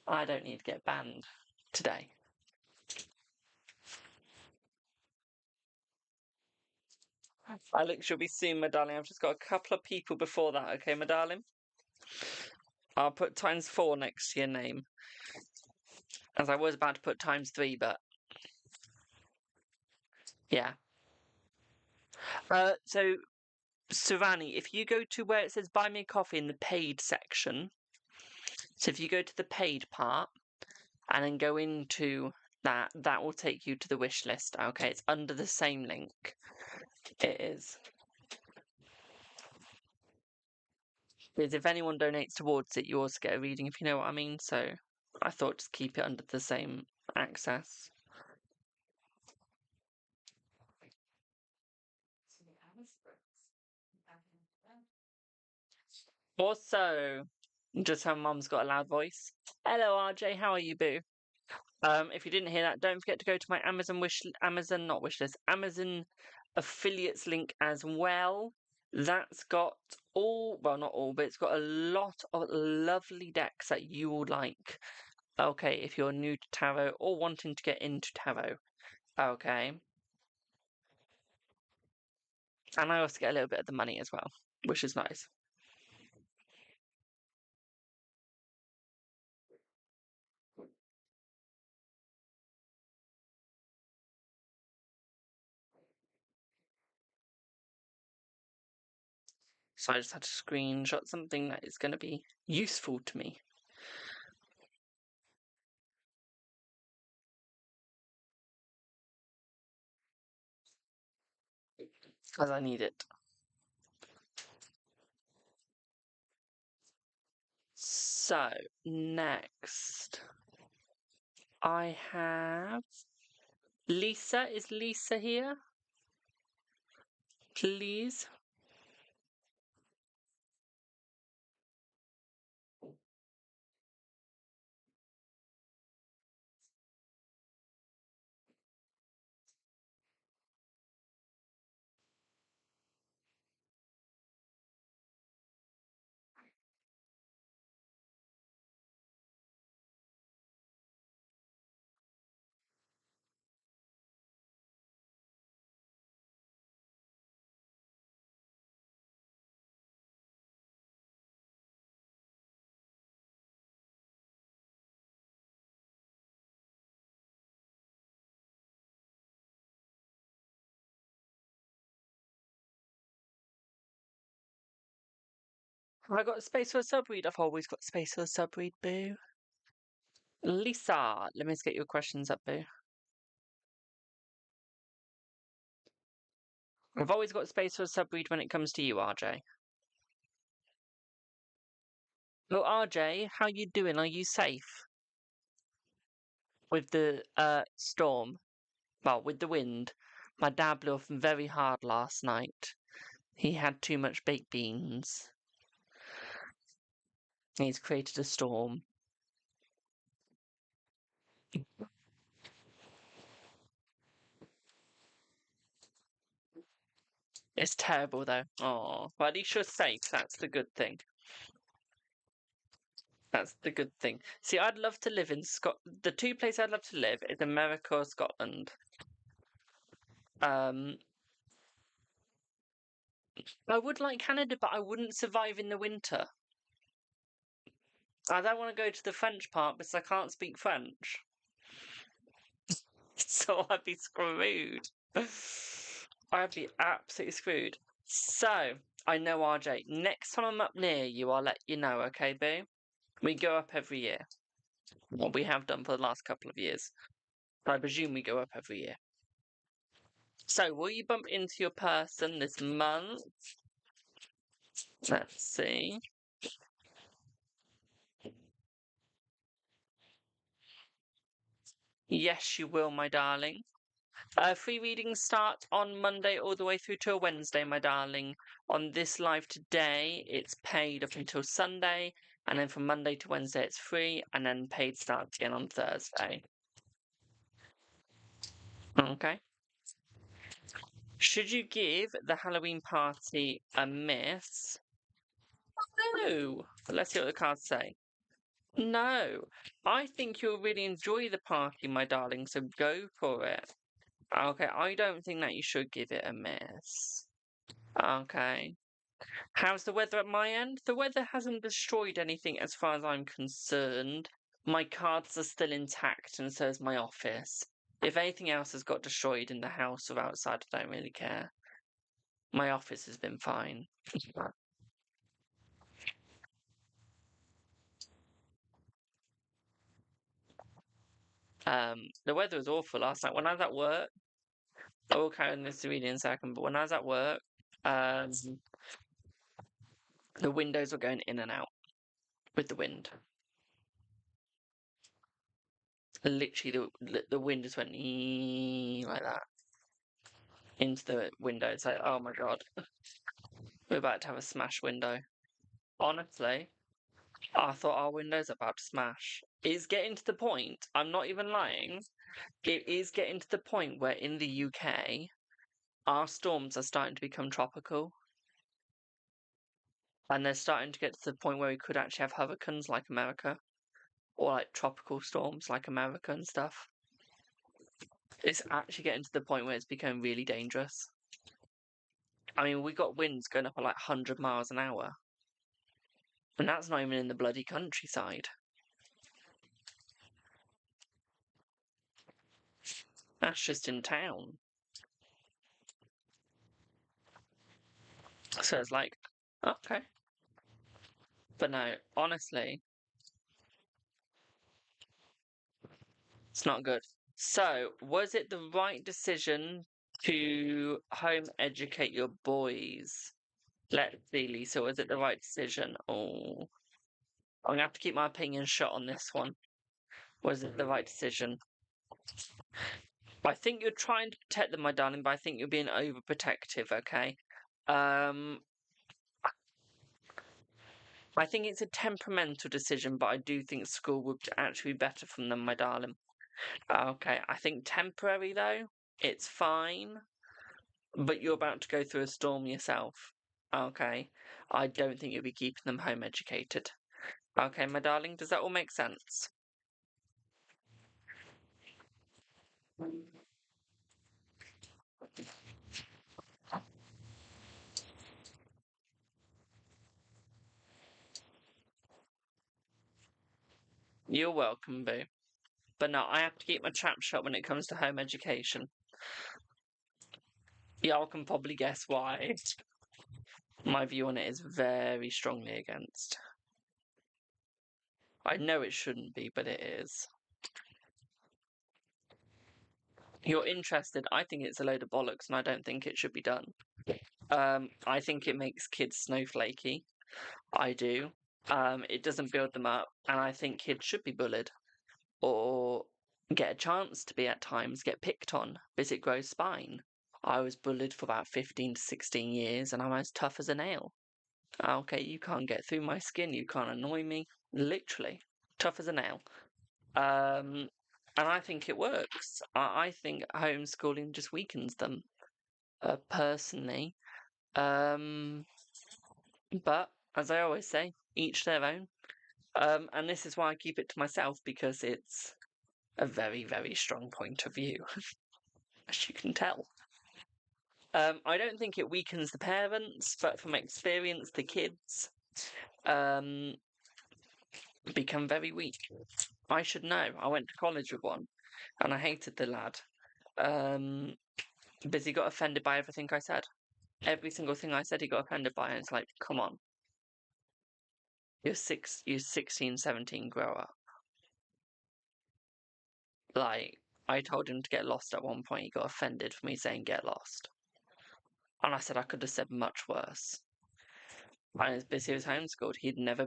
Speaker 1: I don't need to get banned today. I look, she'll be soon, my darling. I've just got a couple of people before that, okay, my darling? I'll put ×4 next to your name. As I was about to put ×3, but yeah. So, Savani, if you go to where it says buy me a coffee in the paid section, so if you go to the paid part and then go into that will take you to the wish list. Okay, it's under the same link. It is. Because if anyone donates towards it, you also get a reading, if you know what I mean. So I thought just keep it under the same access. Also, just how Mum's got a loud voice. Hello, RJ. How are you, boo? If you didn't hear that, don't forget to go to my Amazon Amazon affiliates link as well. That's got well, not all, but it's got a lot of lovely decks that you will like. Okay, if you're new to tarot or wanting to get into tarot. Okay. And I also get a little bit of the money as well, which is nice. So I just had to screenshot something that is going to be useful to me. Because I need it. So, next, I have Lisa. Is Lisa here? Please. Have I got space for a subread? I've always got space for a subread, boo. Lisa, let me just get your questions up, boo. I've always got space for a subread when it comes to you, RJ. Oh, RJ, how you doing? Are you safe? With the storm? Well, with the wind. My dad blew off very hard last night. He had too much baked beans. He's created a storm. It's terrible though. Oh, but at least you're safe. That's the good thing. That's the good thing. See, I'd love to live in The two places I'd love to live is America or Scotland. I would like Canada, but I wouldn't survive in the winter. I don't want to go to the French part because I can't speak French. So I'd be screwed. I'd be absolutely screwed. So, I know RJ, next time I'm up near you, I'll let you know, okay, boo? We go up every year. Well, we have done for the last couple of years. I presume we go up every year. So, will you bump into your person this month? Let's see. Yes, you will, my darling. Free readings start on Monday all the way through till Wednesday, my darling. On this live today, it's paid up until Sunday. And then from Monday to Wednesday it's free, and then paid starts again on Thursday. Okay. Should you give the Halloween party a miss? No. Let's see what the cards say. No. I think you'll really enjoy the party, my darling, so go for it. Okay, I don't think that you should give it a miss. Okay. How's the weather at my end? The weather hasn't destroyed anything as far as I'm concerned. My cards are still intact, and so is my office. If anything else has got destroyed in the house or outside, I don't really care. My office has been fine. The weather was awful last night. When I was at work, I will carry on this reading in a second, but when I was at work, the windows were going in and out with the wind. Literally, the wind just went like that into the window. It's like, oh my god, we're about to have a smash window. Honestly, I thought our window's about to smash. It's getting to the point, I'm not even lying, it is getting to the point where in the UK, our storms are starting to become tropical. And they're starting to get to the point where we could actually have hurricanes like America. Or like tropical storms like America and stuff. It's actually getting to the point where it's becoming really dangerous. I mean, we got winds going up at like 100 miles an hour. And that's not even in the bloody countryside. That's just in town. So it's like, okay. But no, honestly, it's not good. So, was it the right decision to home educate your boys? Let's see, Lisa, was it the right decision? Oh, I'm going to have to keep my opinion shut on this one. Was it the right decision? I think you're trying to protect them, my darling, but I think you're being overprotective, okay? I think it's a temperamental decision, but I do think school would actually be better from them, my darling. Okay, I think temporary, though, it's fine, but you're about to go through a storm yourself. Okay, I don't think you'll be keeping them home educated. Okay, my darling, does that all make sense? You're welcome, boo. But no, I have to keep my trap shut when it comes to home education. Y'all can probably guess why. My view on it is very strongly against. I know it shouldn't be, but it is. You're interested. I think it's a load of bollocks, and I don't think it should be done. I think it makes kids snowflakey. I do. It doesn't build them up, and I think kids should be bullied or get a chance to be at times get picked on because it grows spine. I was bullied for about 15 to 16 years, and I'm as tough as a nail. Okay, you can't get through my skin, you can't annoy me. Literally, tough as a nail. And I think it works. I think homeschooling just weakens them, personally. But as I always say, each their own. And this is why I keep it to myself, because it's a very, very strong point of view, as you can tell. I don't think it weakens the parents, but from experience, the kids become very weak. I should know. I went to college with one, and I hated the lad. Because he got offended by everything I said. Every single thing I said, he got offended by, and it's like, come on. You're 16, 17, grow up. Like, I told him to get lost at one point. He got offended for me saying get lost. And I said I could have said much worse. And it's because he was homeschooled. He'd never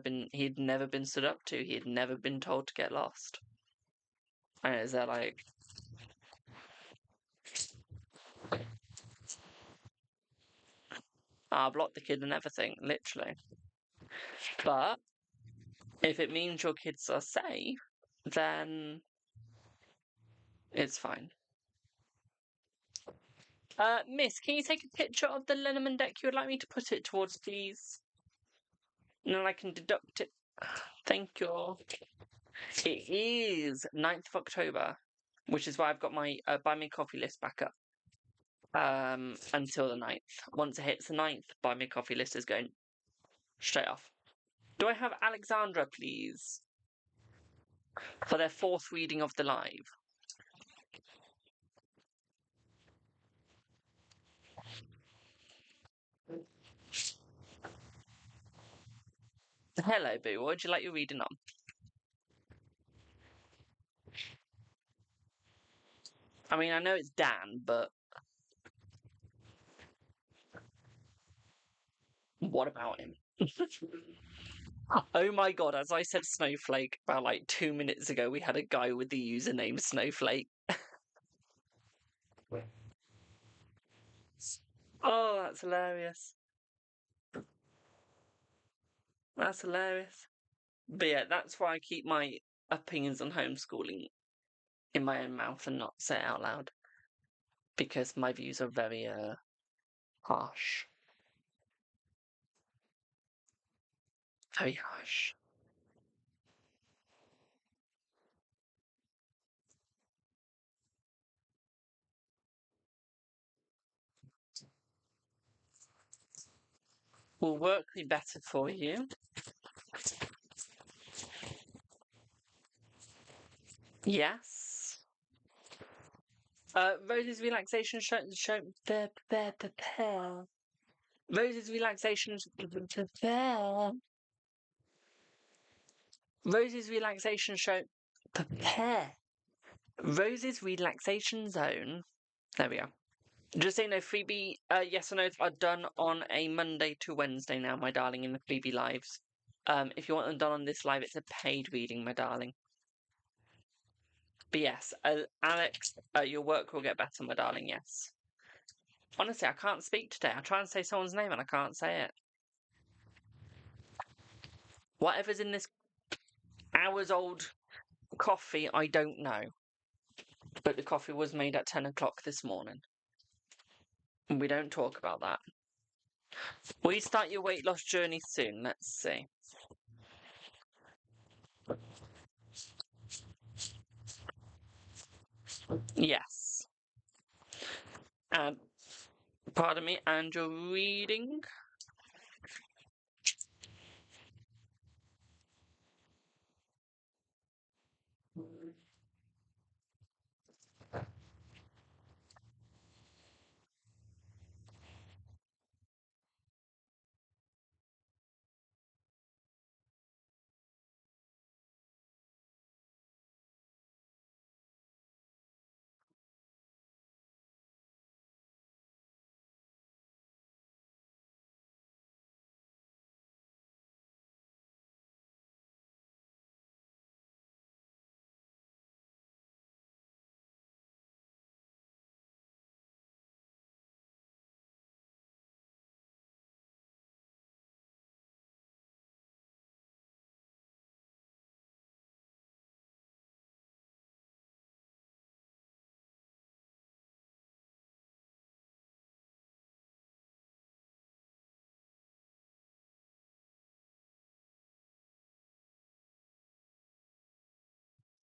Speaker 1: been stood up to. He had never been told to get lost. And it's like, I blocked the kid and everything, literally. But If it means your kids are safe, then it's fine. Miss, can you take a picture of the liniment deck you would like me to put it towards, please? And then I can deduct it. Thank you. It is 9th of October, which is why I've got my buy me coffee list back up. Until the 9th. Once it hits the 9th, buy me coffee list is going straight off. Do I have Alexandra, please? For their 4th reading of the live. Hello, Boo. What would you like your reading on? I mean, I know it's Dan, but what about him? Oh my god, as I said Snowflake about like 2 minutes ago, we had a guy with the username Snowflake. Oh, that's hilarious. That's hilarious. But yeah, that's why I keep my opinions on homeschooling in my own mouth and not say it out loud. Because my views are very, harsh. Very harsh. Will work be better for you? Yes. Rose's relaxation Rose's relaxation Rose's relaxation show prepare. Rose's relaxation zone. There we go. Just so you know, freebie yes or no's are done on a Monday to Wednesday now, my darling, in the freebie lives. If you want them done on this live, it's a paid reading, my darling. But yes, Alex, your work will get better, my darling, yes. Honestly, I can't speak today. I try and say someone's name and I can't say it. Whatever's in this hours old coffee, I don't know. But the coffee was made at 10 o'clock this morning. And we don't talk about that. Will you start your weight loss journey soon? Let's see. Yes. Pardon me, and you're reading?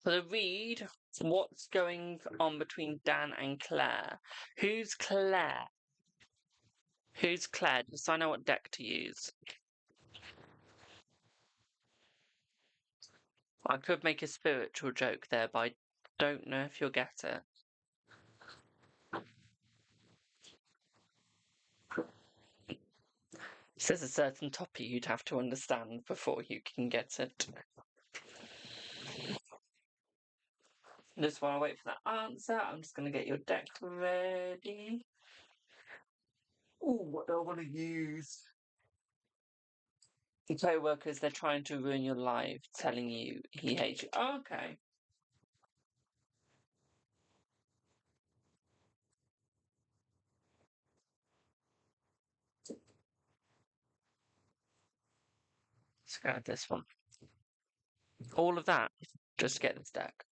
Speaker 1: For the read, what's going on between Dan and Claire? Who's Claire? Who's Claire? Just so I know what deck to use. I could make a spiritual joke there, but I don't know if you'll get it. There's a certain topic you'd have to understand before you can get it. Just while I wait for that answer, I'm just going to get your deck ready. Ooh, what do I want to use? The co-workers, they're trying to ruin your life, telling you he hates you. Oh, okay. Let's grab this one. All of that just to get this deck.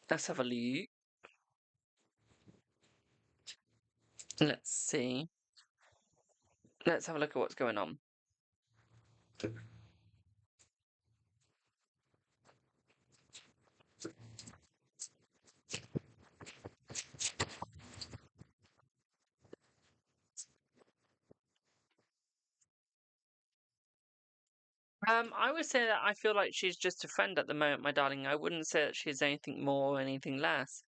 Speaker 1: Let's have a look. Let's see. Let's have a look at what's going on. I would say that I feel like she's just a friend at the moment, my darling. I wouldn't say that she's anything more or anything less.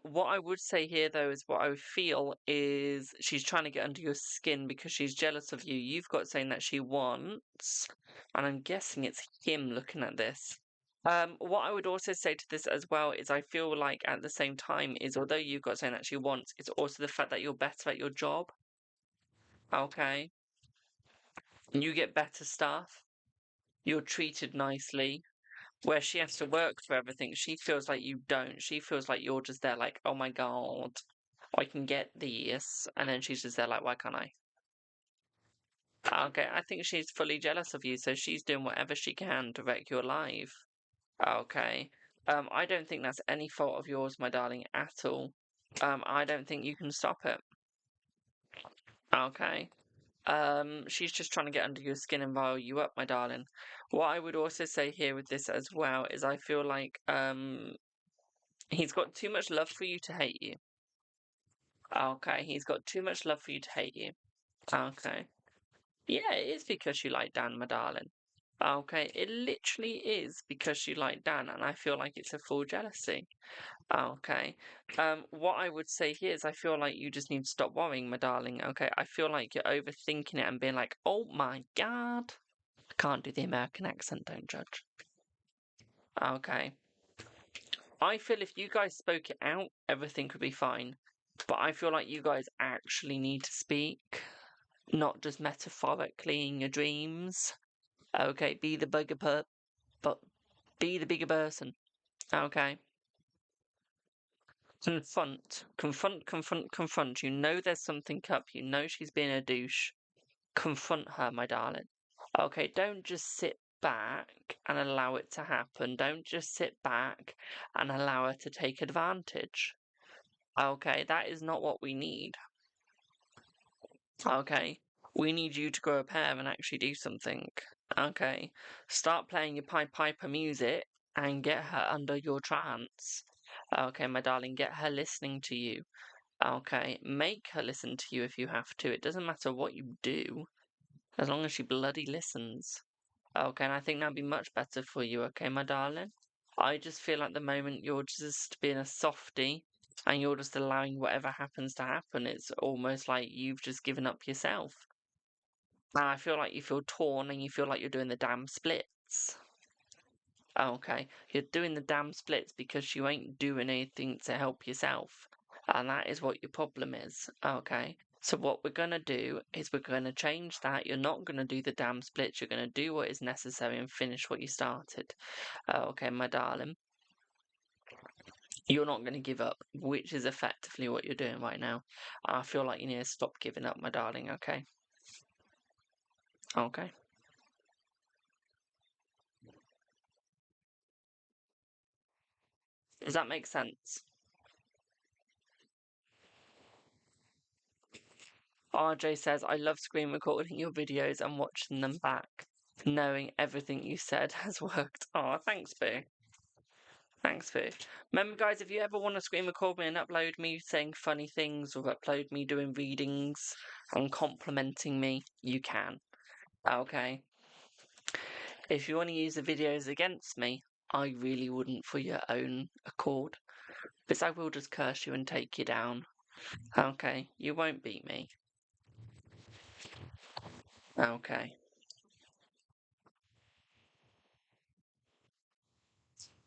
Speaker 1: What I would say here, though, is what I feel is she's trying to get under your skin because she's jealous of you. You've got saying that she wants, and I'm guessing it's him looking at this. What I would also say to this as well is I feel like at the same time is although you've got saying that she wants, it's also the fact that you're better at your job. Okay. You get better stuff. You're treated nicely. Where she has to work for everything, she feels like you don't. She feels like you're just there like, oh my god, I can get this. And then she's just there like, why can't I? Okay, I think she's fully jealous of you, so she's doing whatever she can to wreck your life. Okay. I don't think that's any fault of yours, my darling, at all. I don't think you can stop it. Okay. She's just trying to get under your skin and rile you up, my darling. What I would also say here with this as well is I feel like, he's got too much love for you to hate you. Okay, he's got too much love for you to hate you. Okay. Yeah, it is because you like Dan, my darling. Okay, it literally is because you like Dan, and I feel like it's a full jealousy. Okay. What I would say here is I feel like you just need to stop worrying, my darling. Okay, I feel like you're overthinking it and being like, oh my god. I can't do the American accent, don't judge. Okay. I feel if you guys spoke it out, everything could be fine. But I feel like you guys actually need to speak, not just metaphorically in your dreams. Okay, be the but be the bigger person. Okay. Confront. You know there's something up. You know she's being a douche. Confront her, my darling. Okay, don't just sit back and allow it to happen. Don't just sit back and allow her to take advantage. Okay, that is not what we need. Okay, we need you to grow a pair and actually do something. Okay, start playing your Pied Piper music and get her under your trance. Okay, my darling, get her listening to you. Okay, make her listen to you if you have to. It doesn't matter what you do, as long as she bloody listens. Okay, and I think that'd be much better for you, okay, my darling? I just feel at the moment you're just being a softie and you're just allowing whatever happens to happen. It's almost like you've just given up yourself. And I feel like you feel torn and you feel like you're doing the damn splits. Okay, you're doing the damn splits because you ain't doing anything to help yourself. And that is what your problem is. Okay, so what we're going to do is we're going to change that. You're not going to do the damn splits. You're going to do what is necessary and finish what you started. Okay, my darling. You're not going to give up, which is effectively what you're doing right now. I feel like you need to stop giving up, my darling, okay? Okay. Does that make sense? RJ says, I love screen recording your videos and watching them back, knowing everything you said has worked. Oh, thanks, Boo. Thanks, Boo. Remember, guys, if you ever want to screen record me and upload me saying funny things or upload me doing readings and complimenting me, you can. Okay. If you want to use the videos against me, I really wouldn't for your own accord. Because I will just curse you and take you down. Okay, you won't beat me. Okay.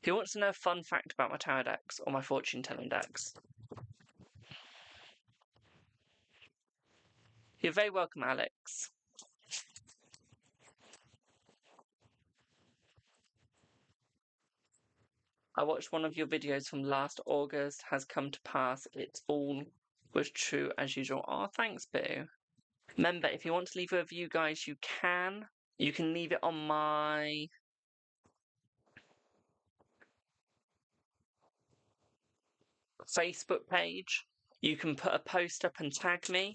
Speaker 1: Who wants to know a fun fact about my tarot decks or my fortune telling decks? You're very welcome, Alex. I watched one of your videos from last August, has come to pass. It all was true as usual. Oh, thanks, Boo. Remember, if you want to leave a review, guys, you can. You can leave it on my Facebook page. You can put a post up and tag me.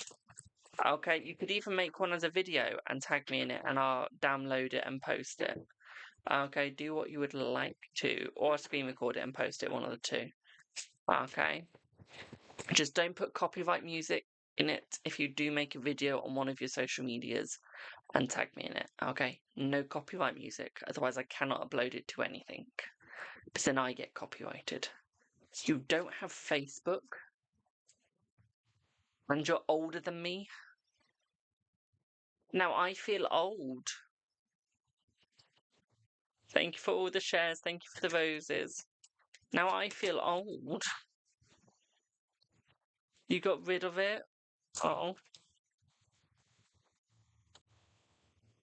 Speaker 1: Okay, you could even make one as a video and tag me in it, and I'll download it and post it. Okay, do what you would like to, or screen record it and post it, one of the two. Okay. Just don't put copyright music in it if you do make a video on one of your social medias and tag me in it. Okay, no copyright music, otherwise I cannot upload it to anything. Because then I get copyrighted. You don't have Facebook, and you're older than me. Now I feel old. Thank you for all the shares. Thank you for the roses. Now I feel old. You got rid of it? Oh.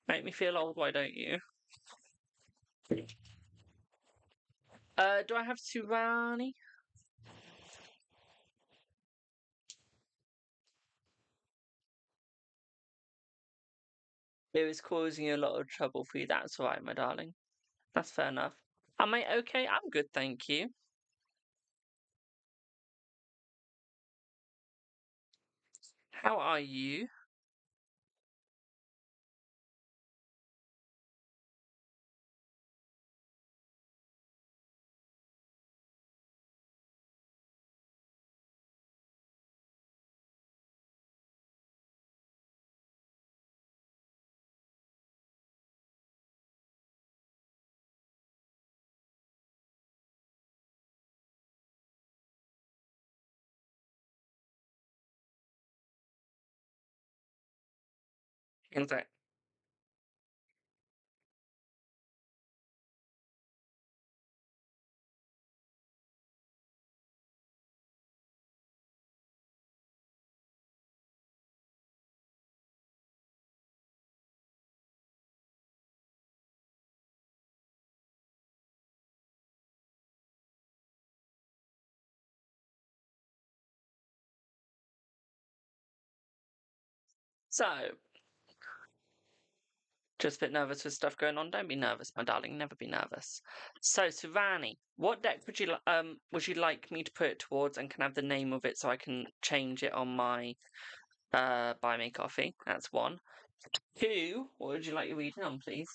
Speaker 1: Make me feel old, why don't you? Do I have Surani? It was causing a lot of trouble for you. That's right, my darling. That's fair enough. Am I okay? I'm good, thank you. How are you? Okay. So, just a bit nervous with stuff going on. Don't be nervous, my darling. Never be nervous. So, Suvani, what deck would you like me to put it towards, and can I have the name of it so I can change it on my buy me coffee? That's one. Two, what would you like your reading on, please?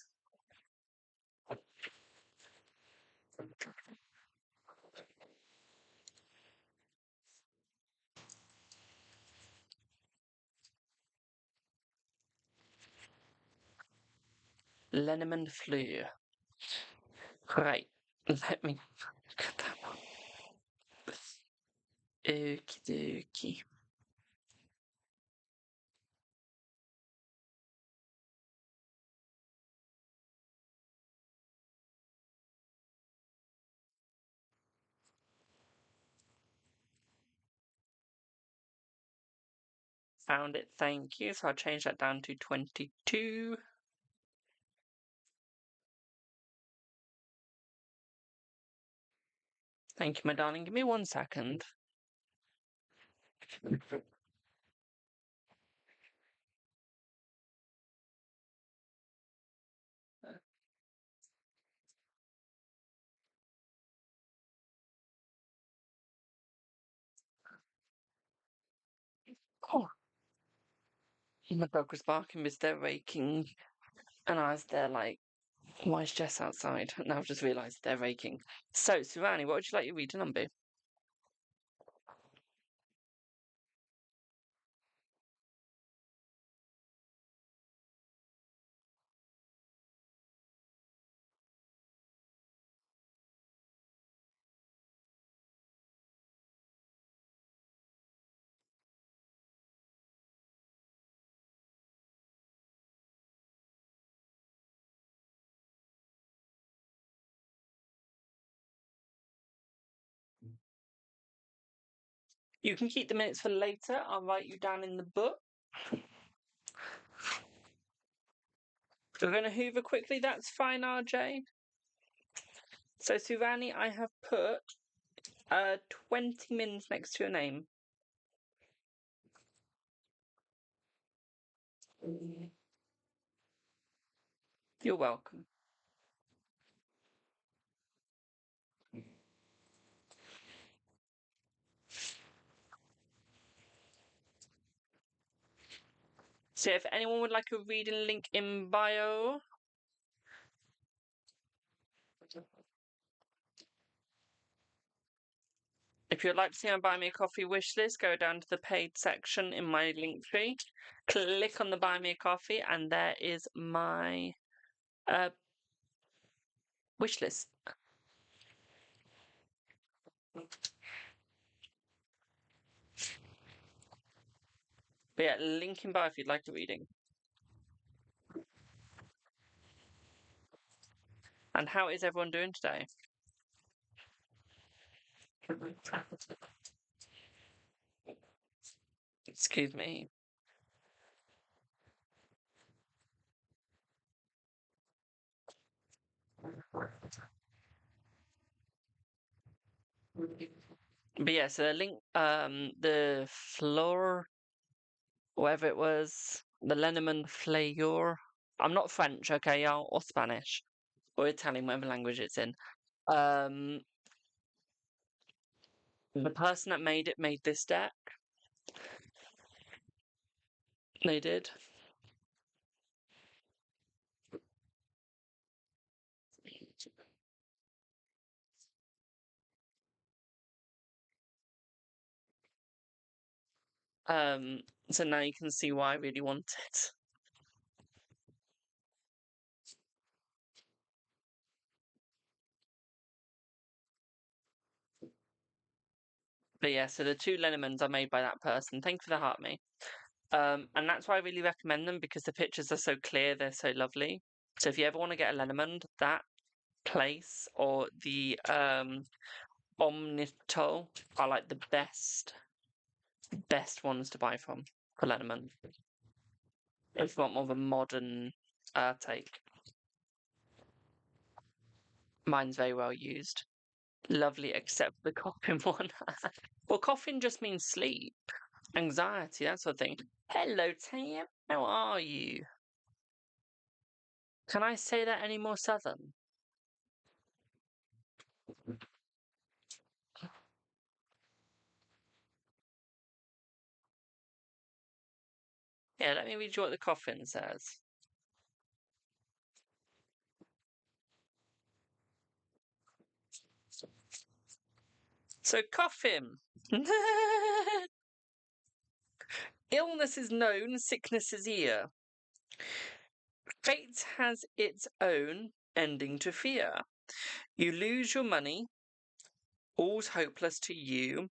Speaker 1: Lenormand Fleur. Great. Let me look at that one. Okie dokie. Found it, thank you. So I'll change that down to 22. Thank you, my darling. Give me 1 second. Oh, my dog was barking because they're raking. And I was there like, why is Jess outside? And I've just realised they're raking. So, Surani, what would you like your reading on, boo? You can keep the minutes for later. I'll write you down in the book. We're going to hoover quickly. That's fine, RJ. So, Surani, I have put 20 mins next to your name. You're welcome. So if anyone would like a reading, link in bio. If you'd like to see my Buy Me a Coffee wish list, go down to the paid section in my link tree, click on the Buy Me a Coffee, and there is my wish list. But yeah, link in bio if you'd like a reading. And how is everyone doing today? Excuse me. But yeah, so the link, the floor, whatever it was, the Lenormand Fleur. I'm not French, okay, y'all, or Spanish, or Italian, whatever language it's in. The person that made it made this deck. They did. So now you can see why I really want it. But yeah, so the two Lenormands are made by that person. Thank you for the heart, me. And that's why I really recommend them, because the pictures are so clear, they're so lovely. So if you ever want to get a Lenormand, that place or the Omnitol are like the best ones to buy from for Lenormand. If you want more of a modern take. Mine's very well used. Lovely, except the coffin one. Well, coffin just means sleep, anxiety, that sort of thing. Hello, Tam. How are you? Can I say that any more southern? Yeah, let me read you what the coffin says. So, coffin. Illness is known, sickness is here. Fate has its own ending to fear. You lose your money, all's hopeless to you,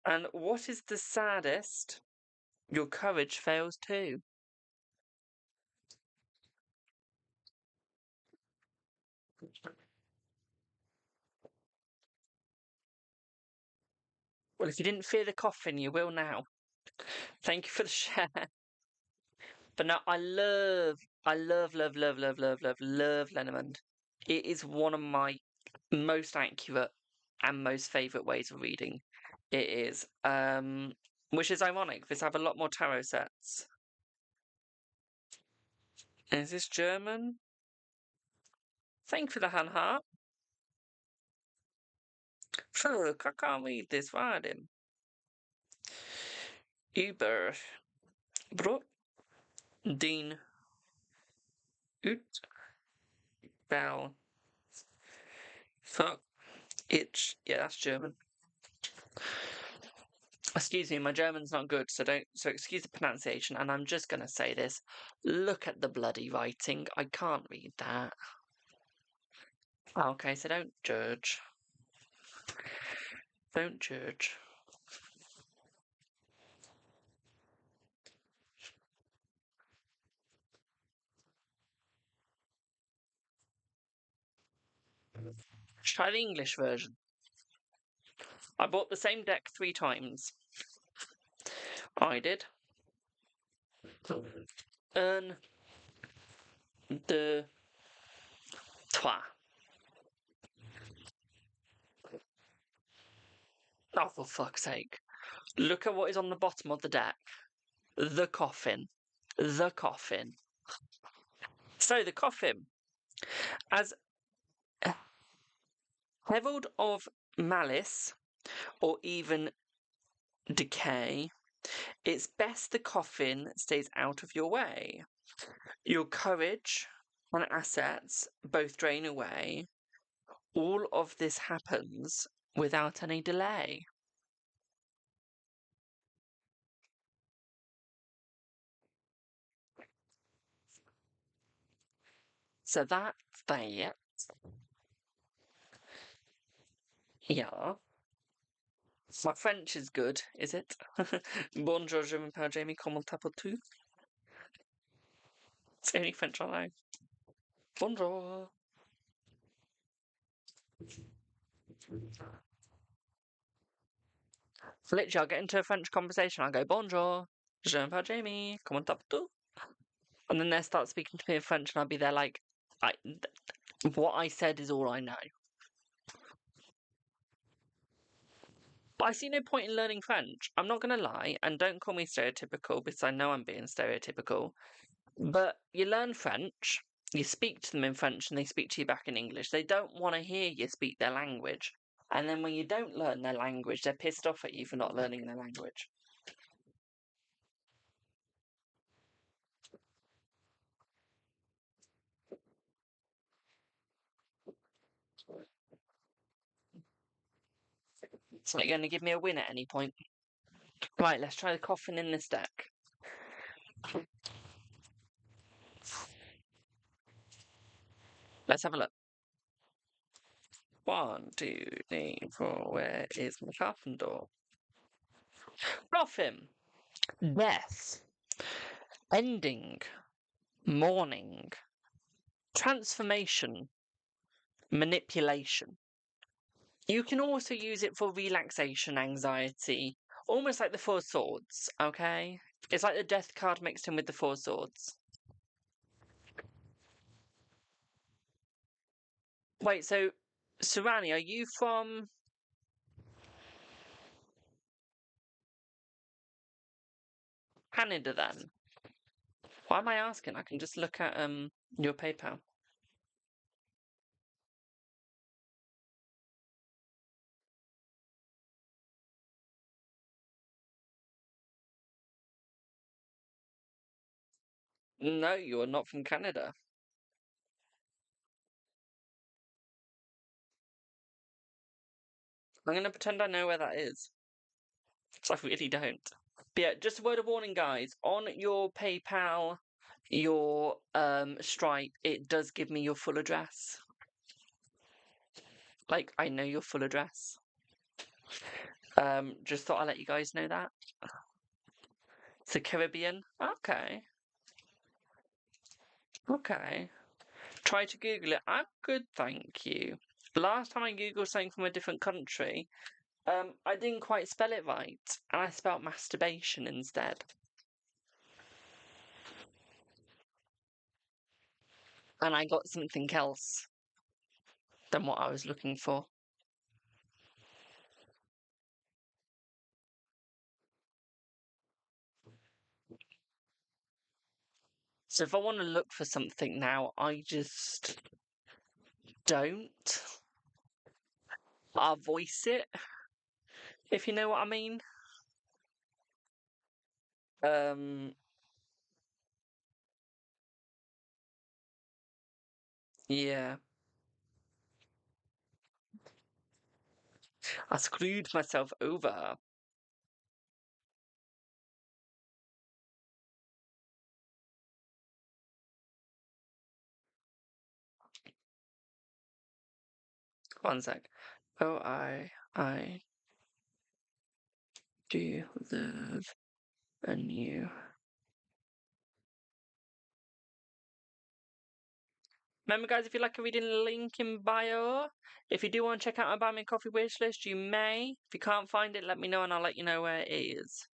Speaker 1: and what is the saddest? Your courage fails too. Well, if you didn't fear the coffin, you will now. Thank you for the share. But no, I love Lenormand. It is one of my most accurate and most favourite ways of reading. It is. Which is ironic, because I have a lot more tarot sets. Is this German? Thank you for the hand heart. Fuck, I can't read this writing. Über. Brot. Dean. Ut. Bell. Fuck. Itch. Yeah, that's German. Excuse me, my German's not good, so excuse the pronunciation, and I'm just gonna say this. Look at the bloody writing. I can't read that. Okay, so don't judge. Don't judge. Try the English version. I bought the same deck 3 times. I did. Un, deux, trois. Oh, for fuck's sake. Look at what is on the bottom of the deck. The coffin. The coffin. So, the coffin. As herald of malice, or even decay, It's best the coffin stays out of your way. Your courage and assets both drain away. All of this happens without any delay. So that's that. Yeah. My French is good, is it? Bonjour, je m'appelle Jamie, comment t'appelles-tu? It's the only French I know. Bonjour. Literally, I'll get into a French conversation. I'll go, Bonjour, je m'appelle Jamie, comment t'appelles-tu? And then they'll start speaking to me in French, and I'll be there like, what I said is all I know. But I see no point in learning French. I'm not going to lie, and don't call me stereotypical because I know I'm being stereotypical. But you learn French, you speak to them in French, and they speak to you back in English. They don't want to hear you speak their language. And then when you don't learn their language, they're pissed off at you for not learning their language. So you're going to give me a win at any point. Right, let's try the coffin in this deck. Let's have a look. 1, 2, 3, 4. Where is my coffin door? Coffin. Death. Ending. Mourning. Transformation. Manipulation. You can also use it for relaxation, anxiety, almost like the Four Swords, okay? It's like the Death card mixed in with the Four Swords. Wait, so, Surani, are you from... Canada then? Why am I asking? I can just look at your PayPal. No, you're not from Canada. I'm going to pretend I know where that is. I really don't. But yeah, just a word of warning, guys. On your PayPal, your Stripe, it does give me your full address. Like, I know your full address. Just thought I'd let you guys know that. It's the Caribbean. Okay. Okay. Try to Google it. I'm good, thank you. Last time I Googled something from a different country, I didn't quite spell it right, and I spelt masturbation instead. And I got something else than what I was looking for. So if I want to look for something now, I just don't. I'll voice it, if you know what I mean. Yeah. I screwed myself over. One sec. Oh, I do love a new. Remember, guys, if you'd like a reading, link in bio. If you do want to check out my Buy Me a Coffee wish list, you may. If you can't find it, let me know and I'll let you know where it is.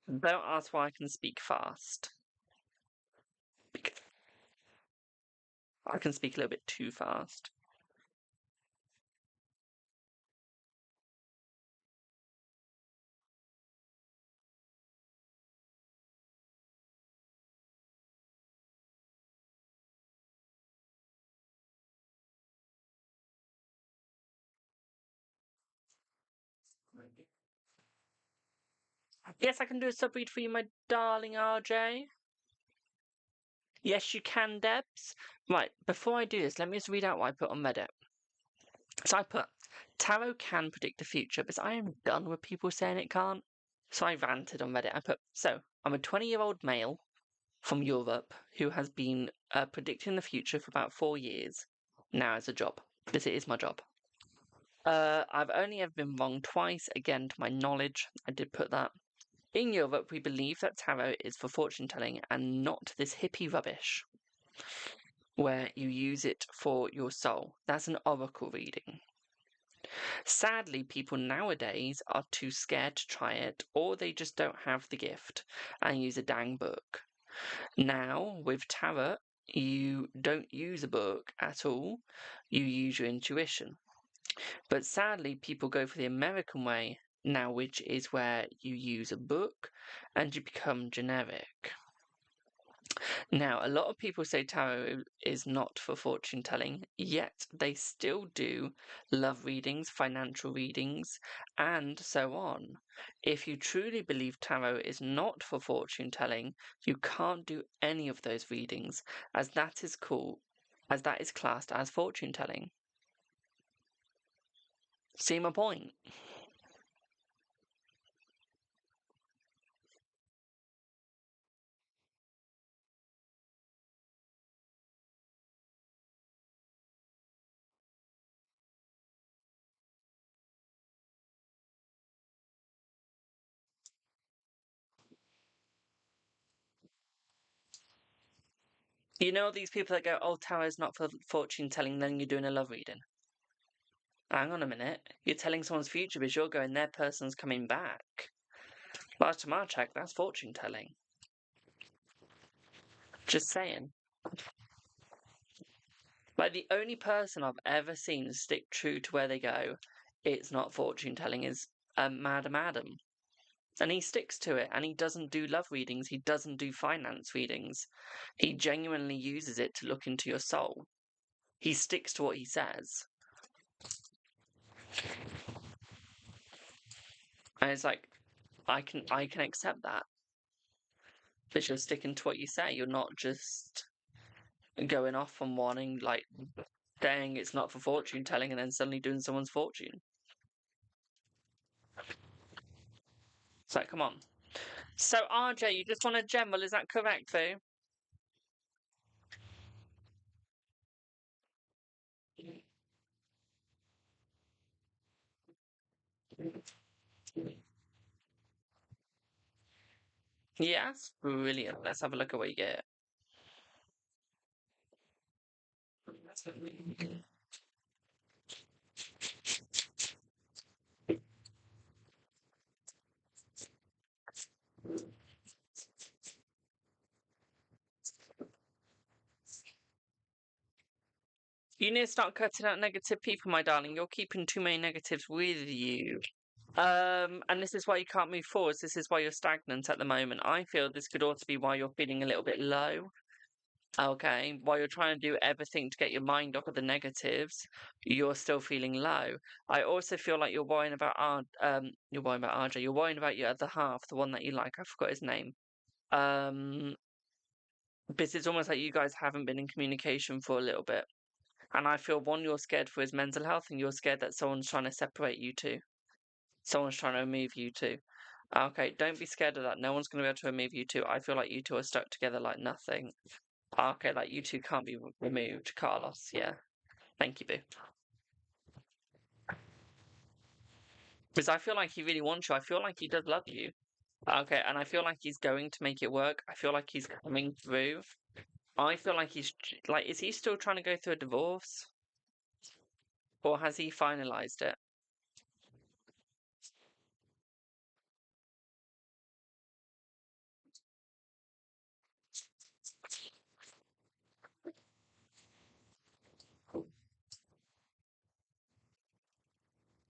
Speaker 1: Don't ask why I can speak fast. Because I can speak a little bit too fast. Yes, I can do a sub-read for you, my darling RJ. Yes, you can, Debs. Right, before I do this, let me just read out what I put on Reddit. So I put, tarot can predict the future, but I am done with people saying it can't. So I ranted on Reddit. I put, so I'm a 20-year-old male from Europe who has been predicting the future for about 4 years now as a job, because it is my job. I've only ever been wrong twice, again, to my knowledge. I did put that. In Europe, we believe that tarot is for fortune telling and not this hippie rubbish where you use it for your soul. That's an oracle reading. Sadly, people nowadays are too scared to try it, or they just don't have the gift and use a dang book. Now, with tarot, you don't use a book at all, you use your intuition. But sadly, people go for the American way now, which is where you use a book and you become generic. Now, a lot of people say tarot is not for fortune telling, yet they still do love readings, financial readings, and so on. If you truly believe tarot is not for fortune telling, you can't do any of those readings, as that is classed as fortune telling. See my point? You know these people that go, oh, tarot is not for fortune telling, then you're doing a love reading. Hang on a minute. You're telling someone's future because you're going, their person's coming back. Last time I checked, that's fortune telling. Just saying. Like, the only person I've ever seen stick true to where they go, it's not fortune telling, is Madam Adam. And he sticks to it, and he doesn't do love readings, he doesn't do finance readings. He genuinely uses it to look into your soul. He sticks to what he says. And it's like, I can accept that. But you're sticking to what you say. You're not just going off on one and like saying it's not for fortune telling and then suddenly doing someone's fortune. It's like, come on. So RJ, you just want a general, is that correct, Boo? Yes, brilliant. Let's have a look at what you get. You need to start cutting out negative people, my darling. You're keeping too many negatives with you. And this is why you can't move forwards. This is why you're stagnant at the moment. I feel this could also be why you're feeling a little bit low. Okay, while you're trying to do everything to get your mind off of the negatives, you're still feeling low. I also feel like you're worrying about you're worrying about RJ. You're worrying about your other half, the one that you like. I forgot his name. Because it's almost like you guys haven't been in communication for a little bit. And I feel one, you're scared for his mental health, and you're scared that someone's trying to separate you two. Someone's trying to remove you two. Okay, don't be scared of that. No one's going to be able to remove you two. I feel like you two are stuck together like nothing. Okay, like you two can't be removed, Carlos. Yeah. Thank you, Boo. Because I feel like he really wants you. I feel like he does love you. Okay, and I feel like he's going to make it work. I feel like he's coming through. I feel like he's like, is he still trying to go through a divorce? Or has he finalized it?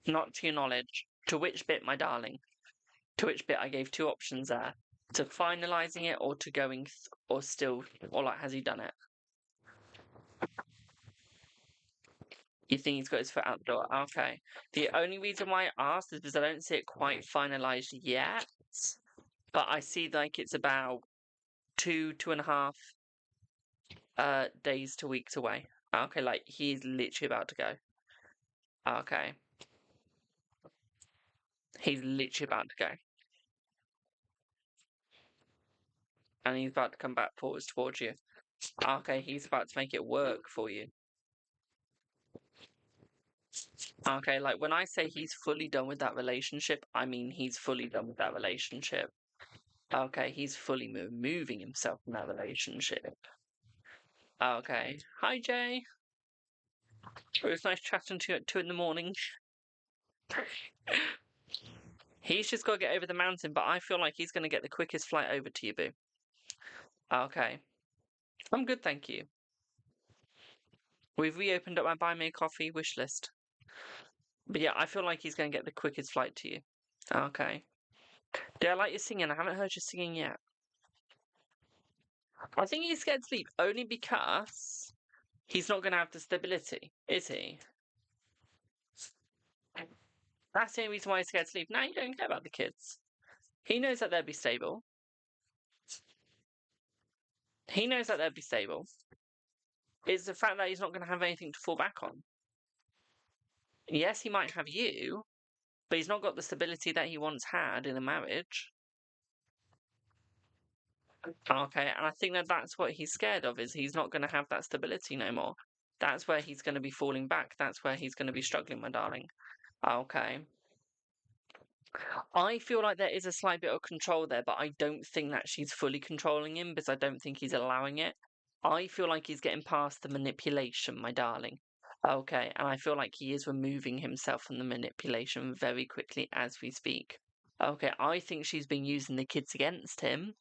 Speaker 1: Not to your knowledge. To which bit, my darling? To which bit I gave two options there. To finalizing it or to going, or still, or like, has he done it? You think he's got his foot out the door? Okay. The only reason why I asked is because I don't see it quite finalized yet. But I see like it's about 2.5 days to weeks away. Okay, like he's literally about to go. Okay. He's literally about to go. And he's about to come back forwards towards you. Okay, he's about to make it work for you. Okay, like when I say he's fully done with that relationship, I mean he's fully done with that relationship. Okay, he's fully removing himself from that relationship. Okay. Hi, Jay. It was nice chatting to you at 2 in the morning. He's just got to get over the mountain, but I feel like he's going to get the quickest flight over to you, boo. Okay. I'm good, thank you. We've reopened up my buy me a coffee wish list. But yeah, I feel like he's going to get the quickest flight to you. Okay. Do I like your singing? I haven't heard you singing yet. I think he's scared to sleep only because he's not going to have the stability, is he? That's the only reason why he's scared to sleep. Now you don't care about the kids. He knows that they'll be stable. He knows that they'll be stable. It's the fact that he's not going to have anything to fall back on. Yes, he might have you, but he's not got the stability that he once had in a marriage. Okay, and I think that that's what he's scared of, is he's not going to have that stability no more. That's where he's going to be falling back. That's where he's going to be struggling, my darling. Okay. I feel like there is a slight bit of control there, but I don't think that she's fully controlling him because I don't think he's allowing it. I feel like he's getting past the manipulation, my darling. Okay, and I feel like he is removing himself from the manipulation very quickly as we speak. Okay, I think she's been using the kids against him,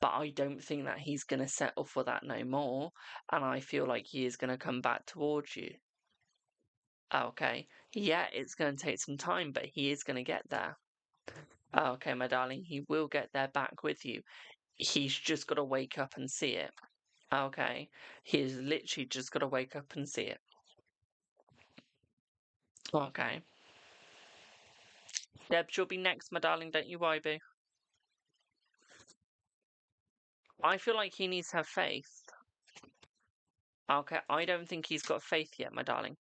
Speaker 1: but I don't think that he's going to settle for that no more, and I feel like he is going to come back towards you. Okay, yeah, it's going to take some time, but he is going to get there. Okay, my darling, he will get there back with you. He's just got to wake up and see it. Okay, he's literally just got to wake up and see it. Okay. Deb, she'll be next, my darling, don't you worry, boo. I feel like he needs to have faith. Okay, I don't think he's got faith yet, my darling.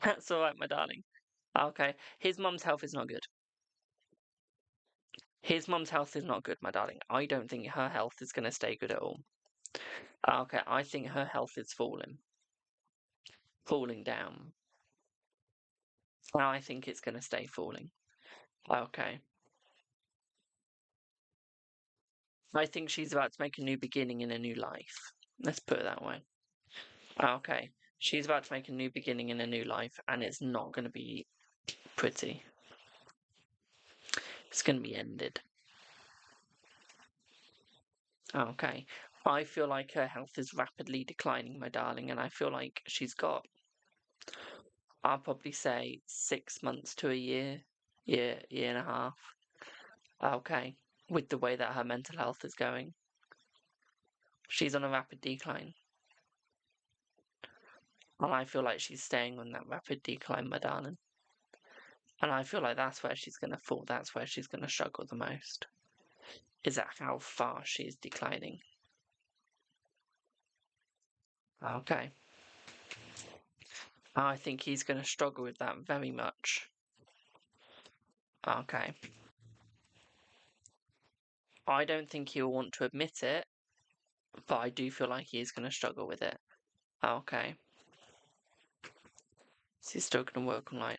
Speaker 1: That's alright, my darling. Okay, his mum's health is not good. His mum's health is not good, my darling. I don't think her health is going to stay good at all. Okay, I think her health is falling. Falling down. And I think it's going to stay falling. Okay. I think she's about to make a new beginning in a new life. Let's put it that way. Okay. She's about to make a new beginning in a new life, and it's not going to be pretty. It's going to be ended. Okay. I feel like her health is rapidly declining, my darling, and I feel like she's got, I'll probably say 6 months to a year, year and a half. Okay. With the way that her mental health is going. She's on a rapid decline. And I feel like she's staying on that rapid decline, my darling. And I feel like that's where she's going to fall. That's where she's going to struggle the most. Is at how far she's declining. Okay. I think he's going to struggle with that very much. Okay. I don't think he'll want to admit it, but I do feel like he is going to struggle with it. Okay. So he's still going to work online.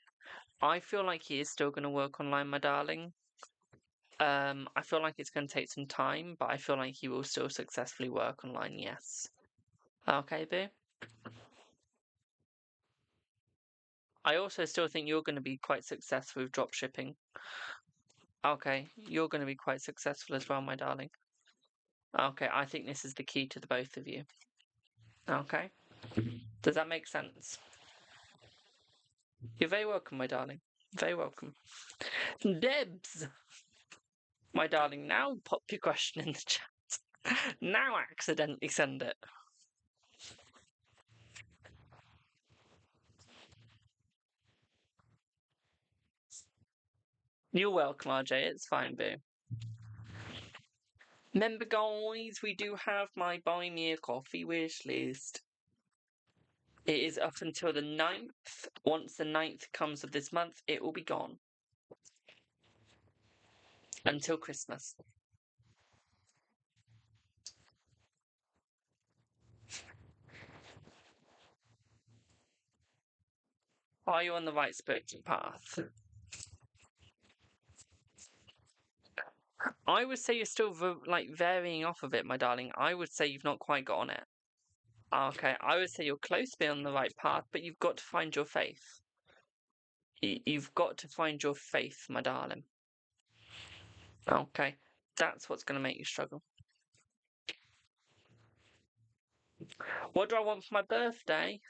Speaker 1: I feel like he is still going to work online, my darling. I feel like it's going to take some time, but I feel like he will still successfully work online, yes. Okay, boo? I also still think you're going to be quite successful with dropshipping. Okay, you're going to be quite successful as well, my darling. Okay, I think this is the key to the both of you. Okay? Does that make sense? You're very welcome, my darling. Very welcome. Debs! My darling, now pop your question in the chat. Now accidentally send it. You're welcome, RJ. It's fine, boo. Remember, guys, we do have my Buy Me a Coffee wish list. It is up until the 9th. Once the 9th comes of this month, it will be gone. Until Christmas. Are you on the right spiritual path? I would say you're still varying off of it, my darling. I would say you've not quite got on it. Okay, I would say you're close to being on the right path, but you've got to find your faith. You've got to find your faith, my darling. Okay, that's what's going to make you struggle. What do I want for my birthday?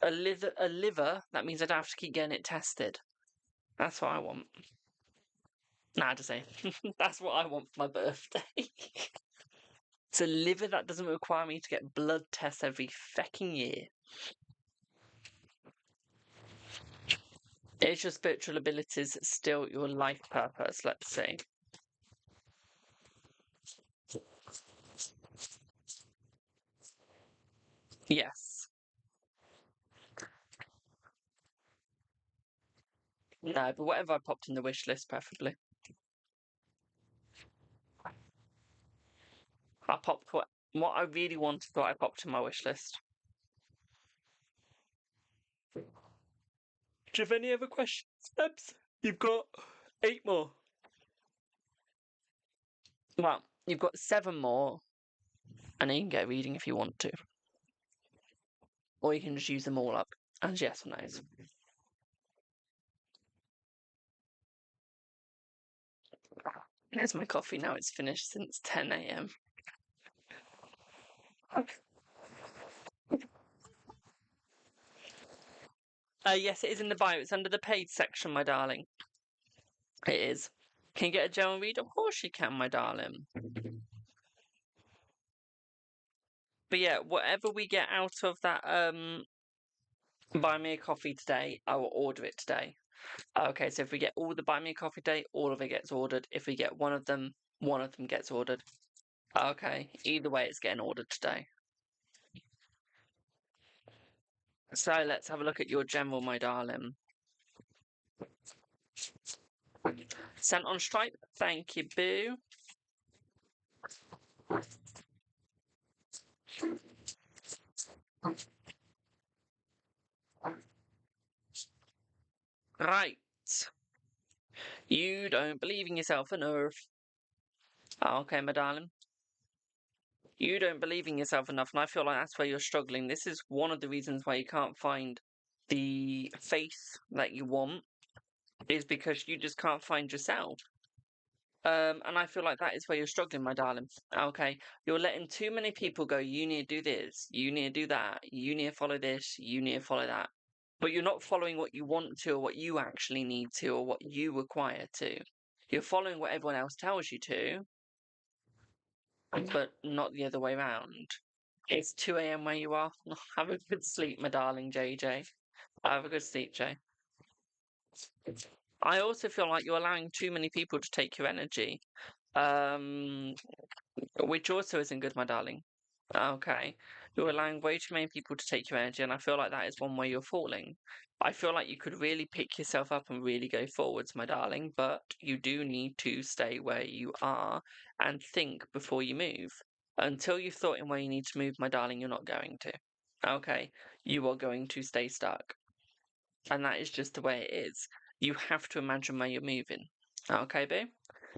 Speaker 1: A liver. That means I'd have to keep getting it tested. That's what I want. Nah, to say. That's what I want for my birthday. It's a liver that doesn't require me to get blood tests every fecking year. Is your spiritual abilities still your life purpose? Let's see. Yes. No, but whatever I popped in the wish list, preferably. I popped what I really wanted, what I popped in my wish list. Do you have any other questions, Ebs? You've got 8 more. Well, you've got 7 more, and then you can get a reading if you want to. Or you can just use them all up as yes or no's. There's my coffee now. It's finished since 10 a.m. Yes, it is in the bio. It's under the paid section, my darling. It is. Can you get a general read? Of course you can, my darling. But yeah, whatever we get out of that buy me a coffee today, I will order it today. Okay, so if we get all the buy me a coffee today, all of it gets ordered. If we get one of them gets ordered. Okay, either way, it's getting ordered today. So let's have a look at your general, my darling. Sent on Stripe. Thank you, boo. Right. You don't believe in yourself enough. Okay, my darling. You don't believe in yourself enough, and I feel like that's where you're struggling. This is one of the reasons why you can't find the faith that you want, is because you just can't find yourself. And I feel like that is where you're struggling, my darling. Okay, you're letting too many people go, you need to do this, you need to do that, you need to follow this, you need to follow that. But you're not following what you want to, or what you actually need to, or what you require to. You're following what everyone else tells you to, but not the other way around. It's 2 a.m. where you are. Have a good sleep, my darling JJ. Have a good sleep, Jay. I also feel like you're allowing too many people to take your energy, which also isn't good, my darling. Okay, you're allowing way too many people to take your energy, and I feel like that is one way you're falling. I feel like you could really pick yourself up and really go forwards, my darling, but you do need to stay where you are and think before you move. Until you've thought in where you need to move, my darling, you're not going to. Okay, you are going to stay stuck. And that is just the way it is. You have to imagine where you're moving. Okay, babe?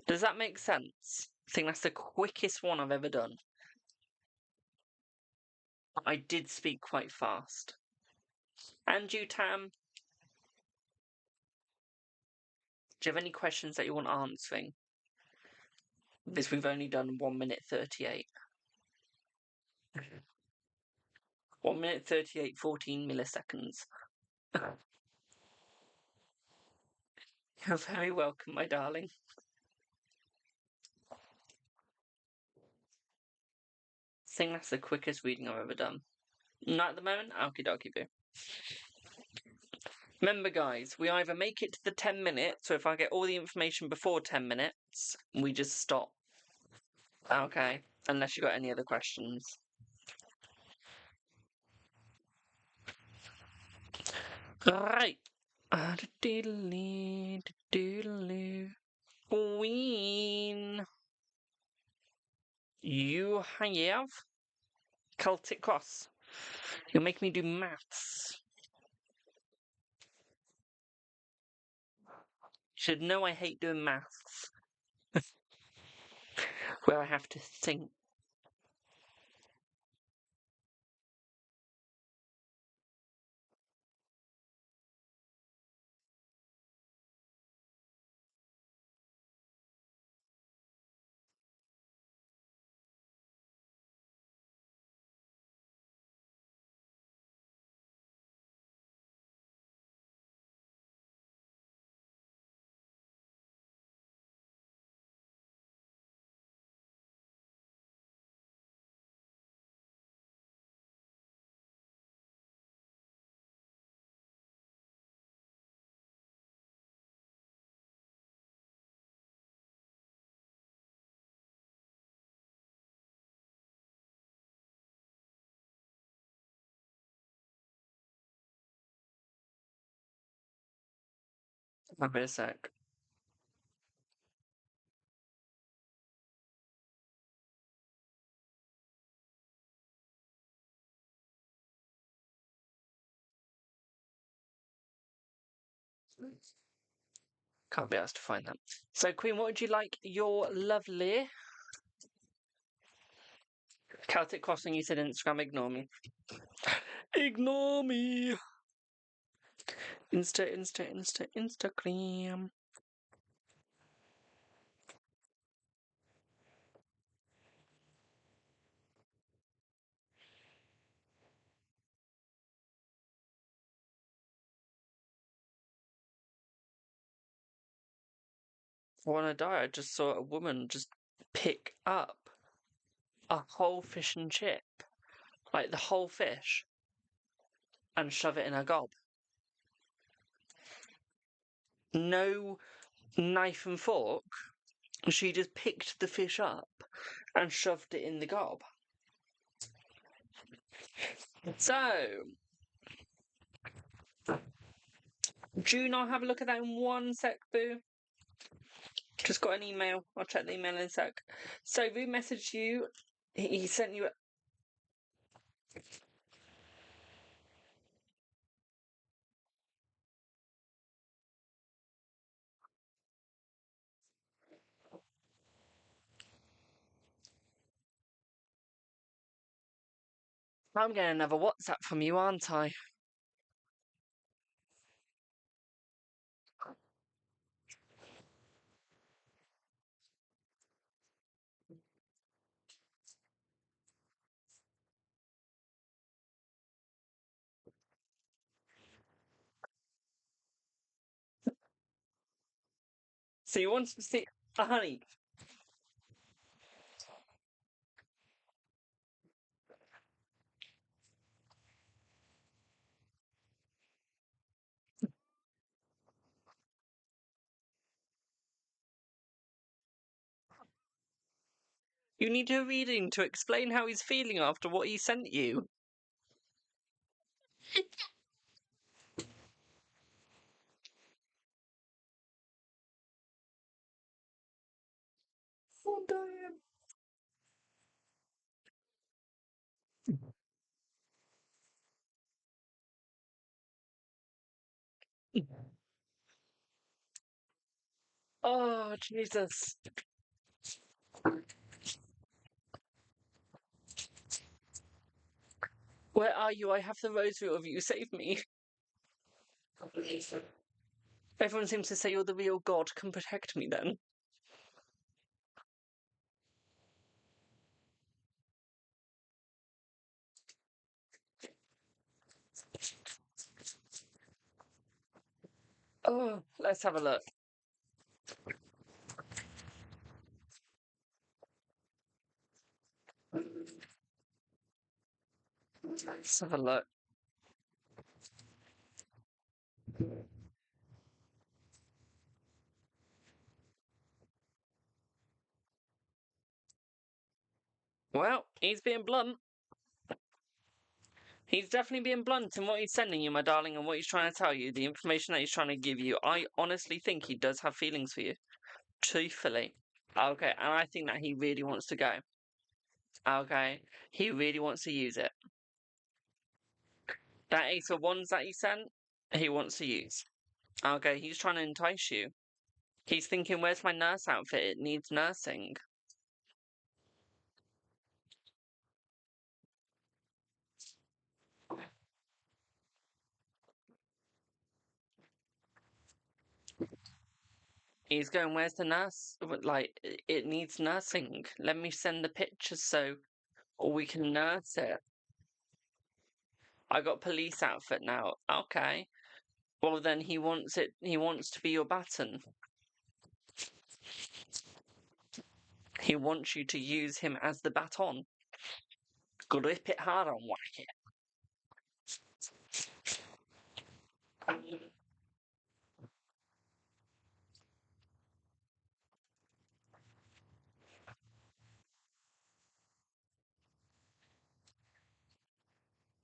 Speaker 1: Does that make sense? I think that's the quickest one I've ever done. I did speak quite fast. And you, Tam? Do you have any questions that you want answering? Because we've only done 1 minute 38. 1 minute 38, 14 milliseconds. You're very welcome, my darling. I think that's the quickest reading I've ever done. Not at the moment? Okie dokie, boo. Remember, guys, we either make it to the 10 minutes, or if I get all the information before 10 minutes, we just stop. Okay, unless you got any other questions. Right. Queen. You have Celtic Cross. You'll make me do maths. You should know I hate doing maths. Where I have to think. I'll be a sec. Can't be asked to find that. So, Queen, what would you like your lovely Celtic Crossing? You said Instagram, ignore me. Ignore me! Instagram. When I die, I just saw a woman just pick up a whole fish and chip, like the whole fish, and shove it in her gob. No knife and fork. She just picked the fish up and shoved it in the gob. So, do you not have a look at that in one sec, boo? Just got an email. I'll check the email in a sec. So, Vu messaged you. He sent you. I'm getting another WhatsApp from you, aren't I? So you want to see, honey? You need a reading to explain how he's feeling after what he sent you. Oh, damn. Oh, Jesus. Where are you? I have the rosary of you. Save me. Everyone seems to say you're the real God. Can protect me then. Oh, let's have a look. Let's have a look. Well, he's being blunt. He's definitely being blunt in what he's sending you, my darling, and what he's trying to tell you, the information that he's trying to give you. I honestly think he does have feelings for you. Truthfully. Okay, and I think that he really wants to go. Okay, he really wants to use it. That Ace of Wands that he sent, he wants to use. Okay, he's trying to entice you. He's thinking, where's my nurse outfit? It needs nursing. He's going, where's the nurse? Like, it needs nursing. Let me send the pictures so we can nurse it. I got police outfit now. Okay. Well, then he wants it. He wants to be your baton. He wants you to use him as the baton. Grip it hard and whack it.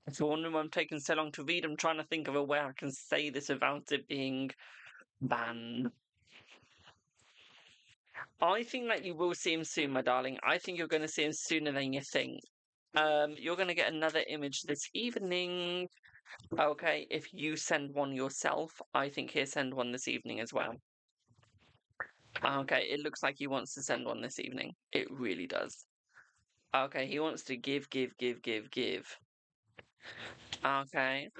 Speaker 1: If you're wondering why I'm taking so long to read, I'm trying to think of a way I can say this without it being banned. I think that you will see him soon, my darling. I think you're going to see him sooner than you think. You're going to get another image this evening. Okay, if you send one yourself, I think he'll send one this evening as well. Okay, it looks like he wants to send one this evening. It really does. Okay, he wants to give. Okay.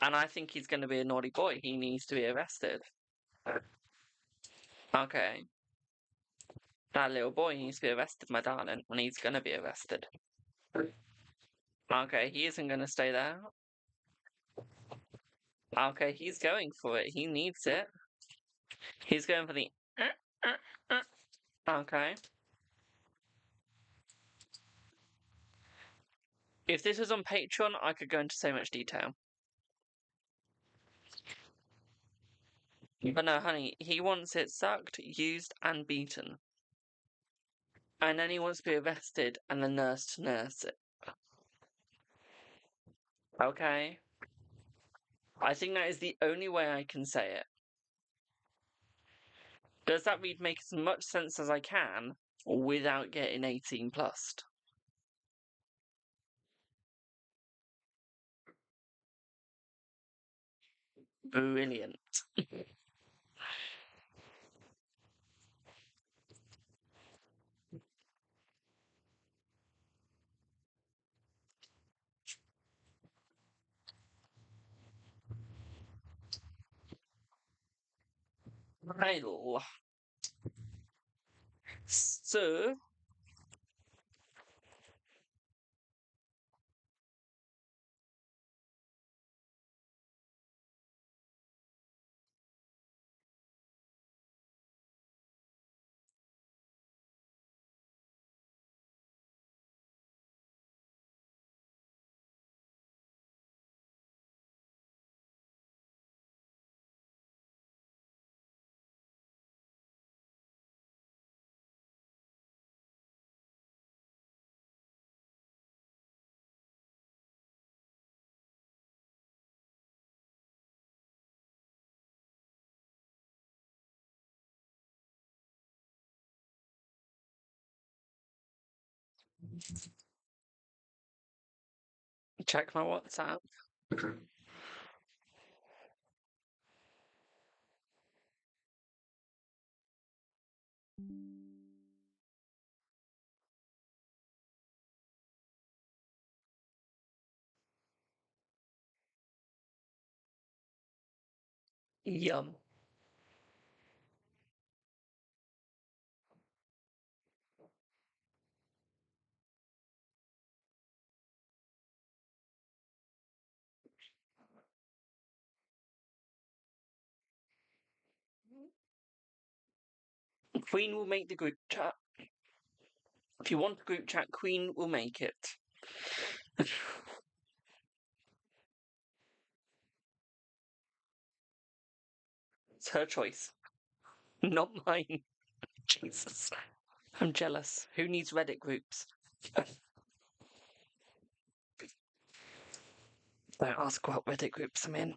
Speaker 1: And I think he's going to be a naughty boy. He needs to be arrested. Okay. That little boy needs to be arrested, my darling, and he's going to be arrested. Okay, he isn't going to stay there. Okay, he's going for it. He needs it. He's going for the... Okay. If this was on Patreon, I could go into so much detail. But no, honey, he wants it sucked, used, and beaten. And then he wants to be arrested and the nurse to nurse it. Okay? I think that is the only way I can say it. Does that read make as much sense as I can without getting 18 plus? Brilliant. Well, so check my WhatsApp. Yum. Queen will make the group chat. If you want the group chat, Queen will make it. It's her choice, not mine. Jesus. I'm jealous. Who needs Reddit groups? Don't ask what Reddit groups I'm in.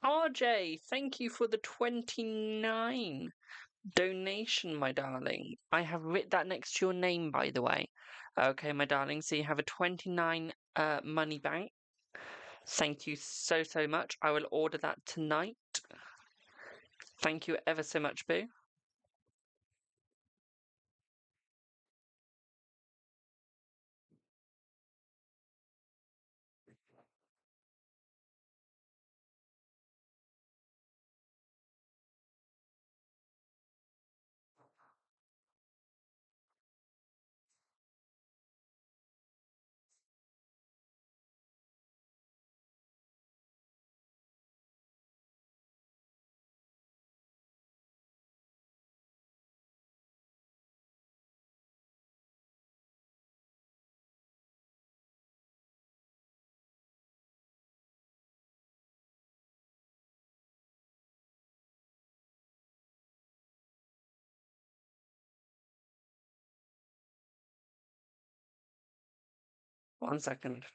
Speaker 1: RJ, thank you for the 29 donation, my darling. I have written that next to your name, by the way. Okay, my darling, so you have a 29 money bank. Thank you so much. I will order that tonight. Thank you ever so much, Boo. One second.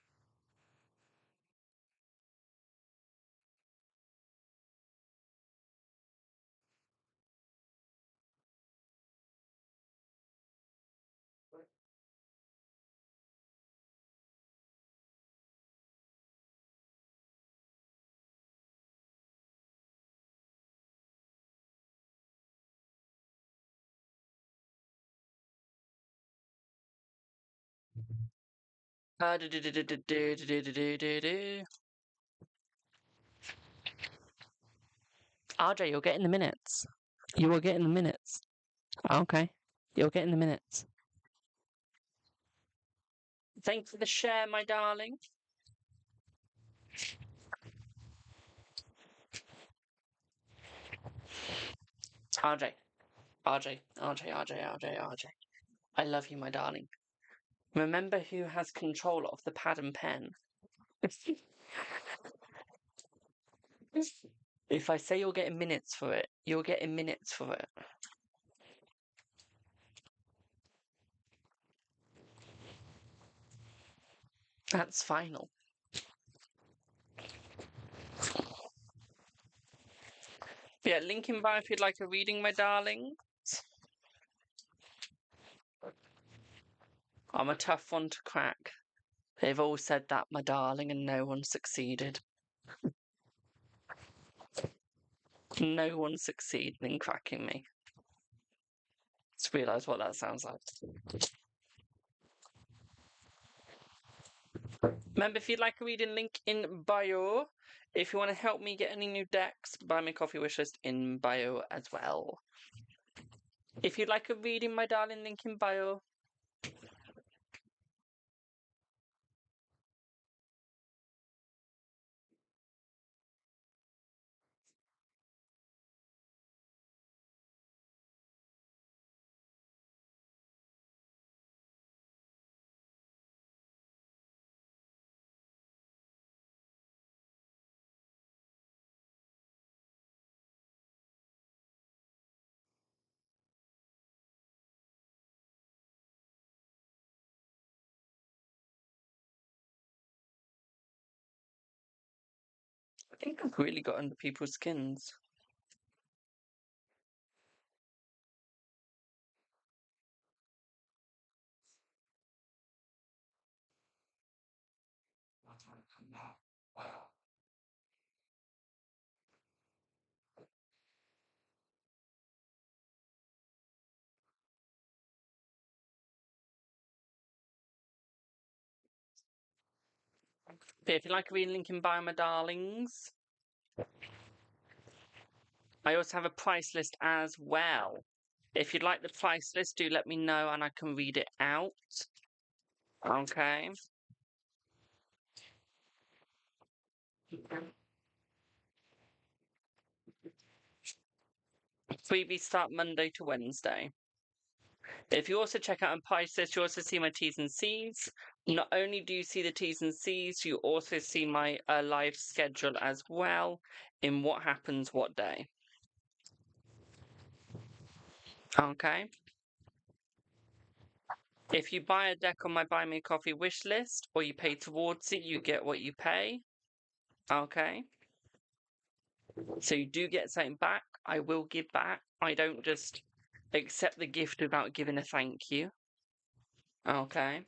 Speaker 1: RJ, you're getting the minutes. You are getting the minutes. Okay. You're getting the minutes. Thanks for the share, my darling. RJ. RJ. I love you, my darling. Remember who has control of the pad and pen. If I say you're getting minutes for it, you're getting minutes for it. That's final. Yeah, link in bio if you'd like a reading, my darling. I'm a tough one to crack. They've all said that, my darling, and no one succeeded. No one succeeded in cracking me. Just realise what that sounds like. Remember, if you'd like a reading, link in bio. If you want to help me get any new decks, buy me a coffee wish list in bio as well. If you'd like a reading, my darling, link in bio. I think I've really got under people's skins. But if you'd like a reading, link in bio, my darlings. I also have a price list as well. If you'd like the price list, do let me know and I can read it out. Okay. Freebies start Monday to Wednesday. If you also check out on Pisces, you also see my T's and C's. Not only do you see the T's and C's, you also see my live schedule as well in what happens what day. Okay. If you buy a deck on my Buy Me a Coffee wish list or you pay towards it, you get what you pay. Okay. So you do get something back. I will give back. I don't just accept the gift without giving a thank you. Okay.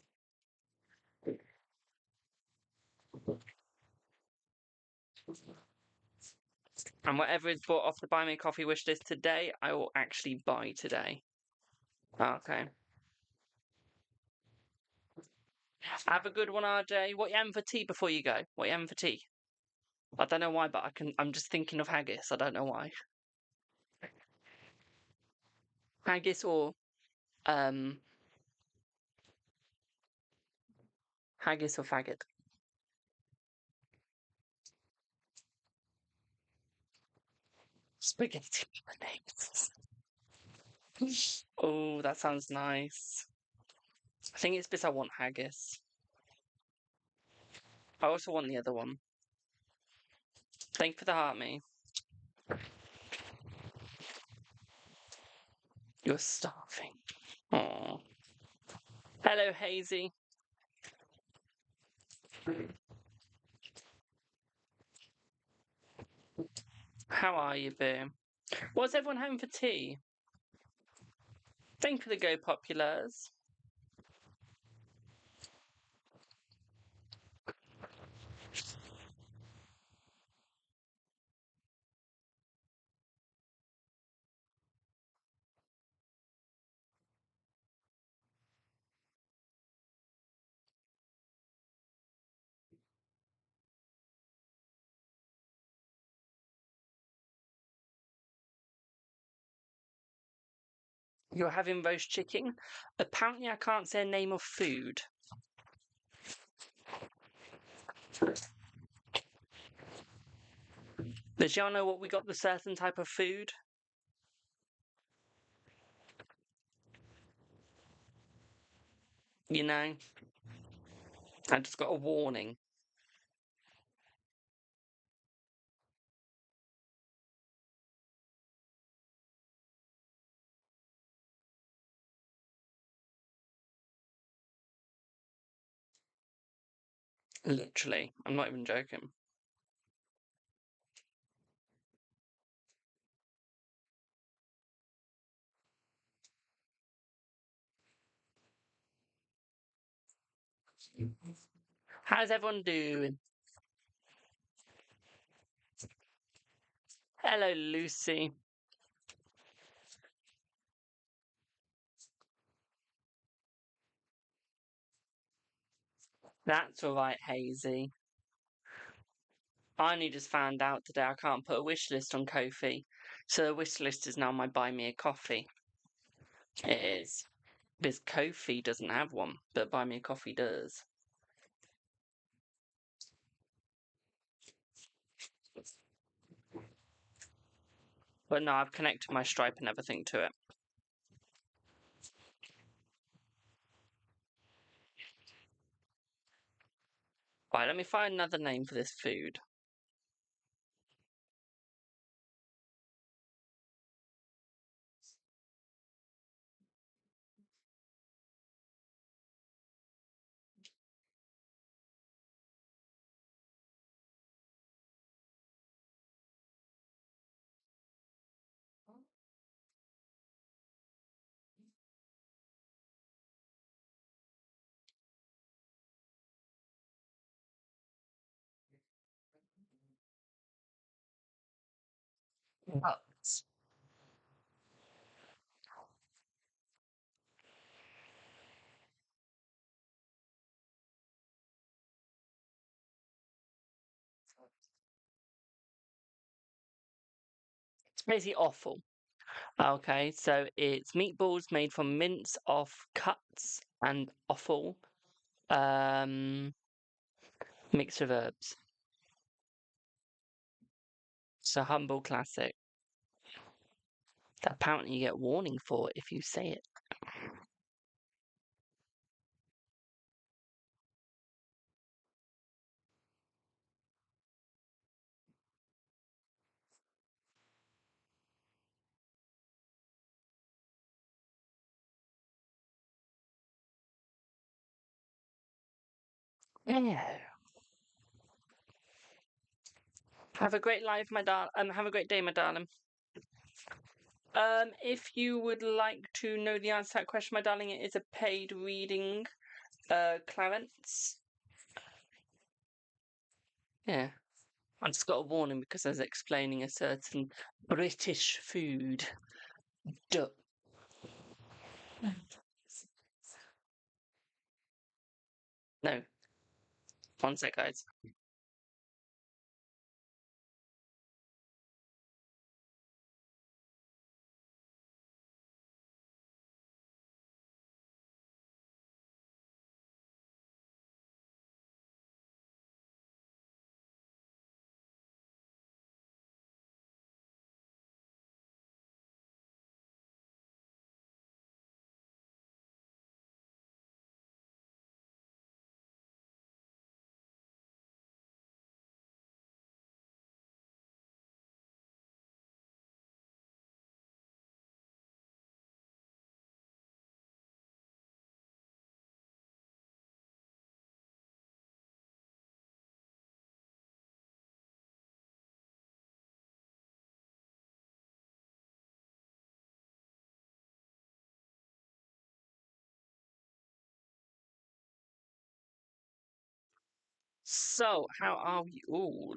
Speaker 1: And whatever is bought off the Buy Me a Coffee wish list today, I will actually buy today. Okay. Have a good one, RJ. What you having for tea before you go? What you having for tea? I don't know why, but I'm just thinking of haggis. I don't know why. Haggis or um haggis or faggot. Spaghetti bolognese. Oh, that sounds nice. I think it's because I want haggis. I also want the other one. Thank you for the heart, me. You're starving. Oh. Hello, Hazy. How are you, Boo? What's everyone having for tea? Thank you for the Go Populars. You're having roast chicken? Apparently, I can't say a name of food. Does y'all know what we got the certain type of food? You know? I just got a warning. Literally. I'm not even joking. How's everyone doing? Hello, Lucy. That's alright, Hazy. I only just found out today I can't put a wish list on Ko-fi. So the wish list is now my Buy Me a Coffee. It is. Because Ko-fi doesn't have one, but Buy Me a Coffee does. But no, I've connected my Stripe and everything to it. Right, let me find another name for this food. Nuts. It's basically awful. Okay, so it's meatballs made from mince off cuts and offal. Mix of herbs. It's a humble classic that apparently you get warning for if you say it. Yeah. Have a great life, my have a great day, my darling. If you would like to know the answer to that question, my darling, it is a paid reading, Clarence. Yeah. I just got a warning because I was explaining a certain British food. Duh. No. One sec, guys. So, how are we all?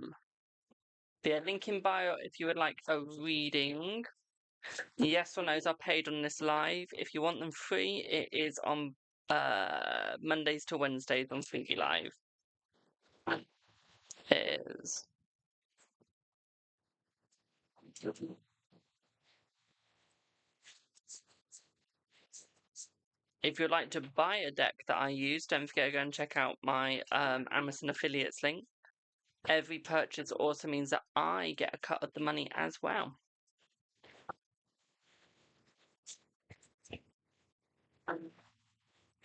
Speaker 1: Yeah, link in bio if you would like a reading. Yes or no's are paid on this live. If you want them free, it is on Mondays to Wednesdays on Freaky Live. It is. If you'd like to buy a deck that I use, don't forget to go and check out my Amazon affiliates link. Every purchase also means that I get a cut of the money as well.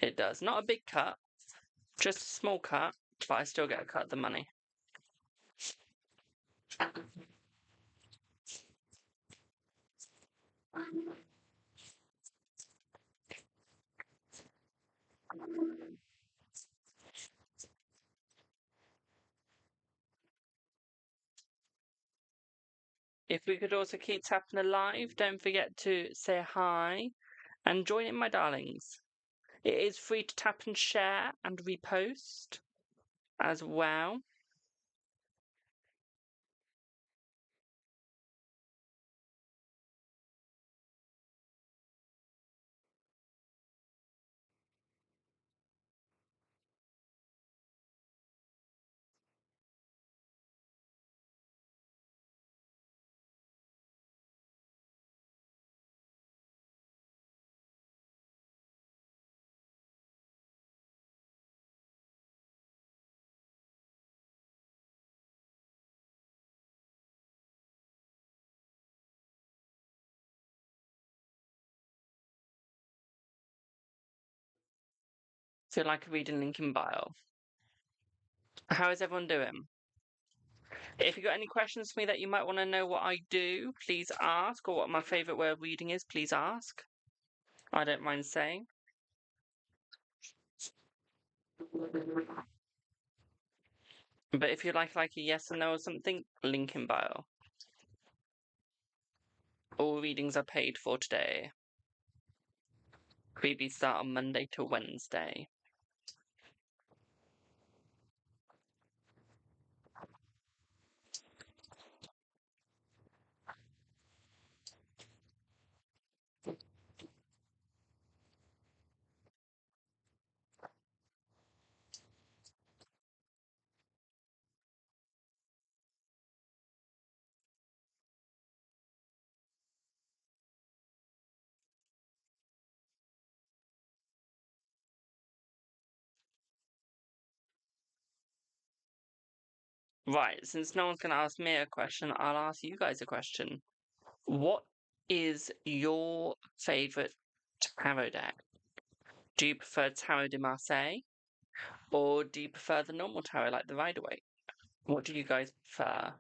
Speaker 1: It does. Not a big cut, just a small cut, but I still get a cut of the money. If we could also keep tapping alive, don't forget to say hi and join in, my darlings. It is free to tap and share and repost as well. So, like a reading link in bio. How is everyone doing? If you got any questions for me that you might want to know what I do, please ask, or what my favourite way of reading is, please ask. I don't mind saying. But if you'd like a yes or no or something, link in bio. All readings are paid for today. Freebies start on Monday to Wednesday. Right, since no one's going to ask me a question, I'll ask you guys a question. What is your favourite tarot deck? Do you prefer Tarot de Marseille? Or do you prefer the normal tarot, like the Rider-Waite? What do you guys prefer?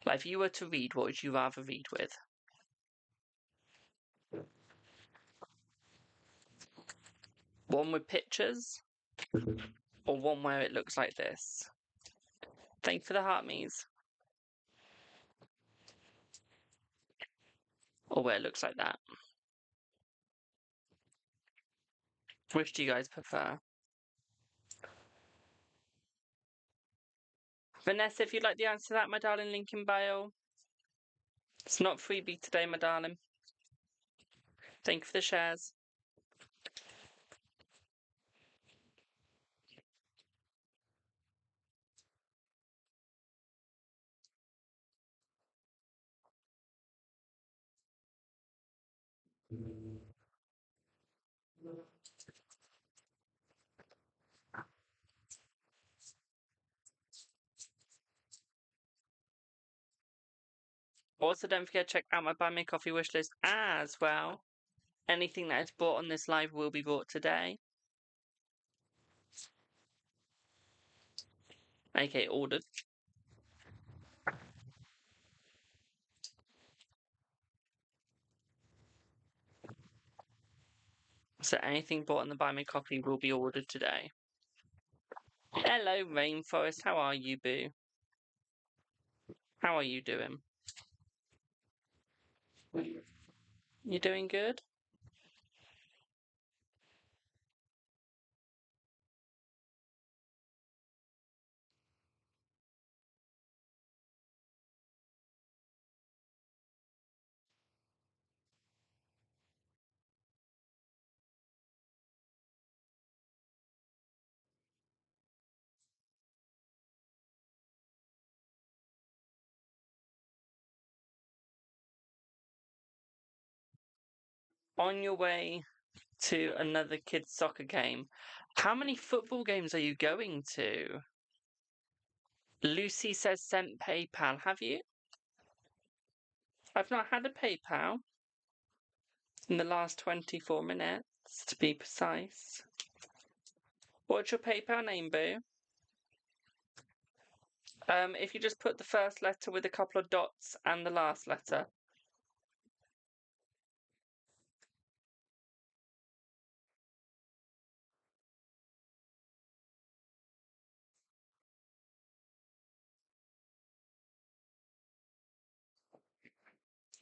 Speaker 1: Like, if you were to read, what would you rather read with? One with pictures? Or one where it looks like this. Thank you for the heart me's. Or where it looks like that. Which do you guys prefer? Vanessa, if you'd like the answer to that, my darling, link in bio. It's not freebie today, my darling. Thank you for the shares. Also, don't forget to check out my Buy Me Coffee wishlist as well. Anything that is bought on this live will be bought today. Okay, ordered. So anything bought on the Buy Me Coffee will be ordered today. Hello, Rainforest. How are you, boo? How are you doing? You doing good? On your way to another kids' soccer game. How many football games are you going to? Lucy says sent PayPal. Have you? I've not had a PayPal in the last 24 minutes, to be precise. What's your PayPal name, boo? If you just put the first letter with a couple of dots and the last letter.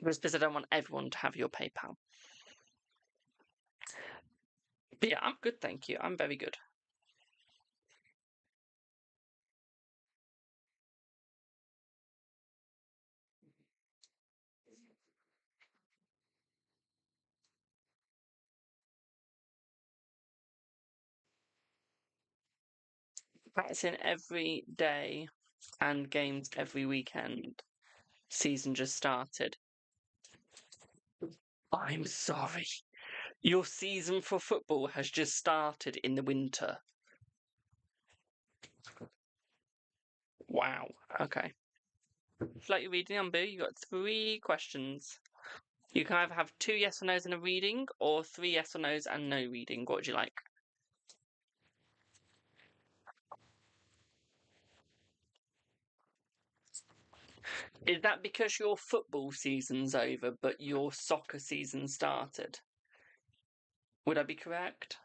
Speaker 1: Because I don't want everyone to have your PayPal. But yeah, I'm good, thank you. I'm very good. Practicing every day and games every weekend. Season just started. I'm sorry. Your season for football has just started in the winter. Wow. Okay. Like you're reading on Boo, you got 3 questions. You can either have 2 yes or no's and a reading, or 3 yes or no's and no reading. What would you like? Is that because your football season's over, but your soccer season started? Would I be correct?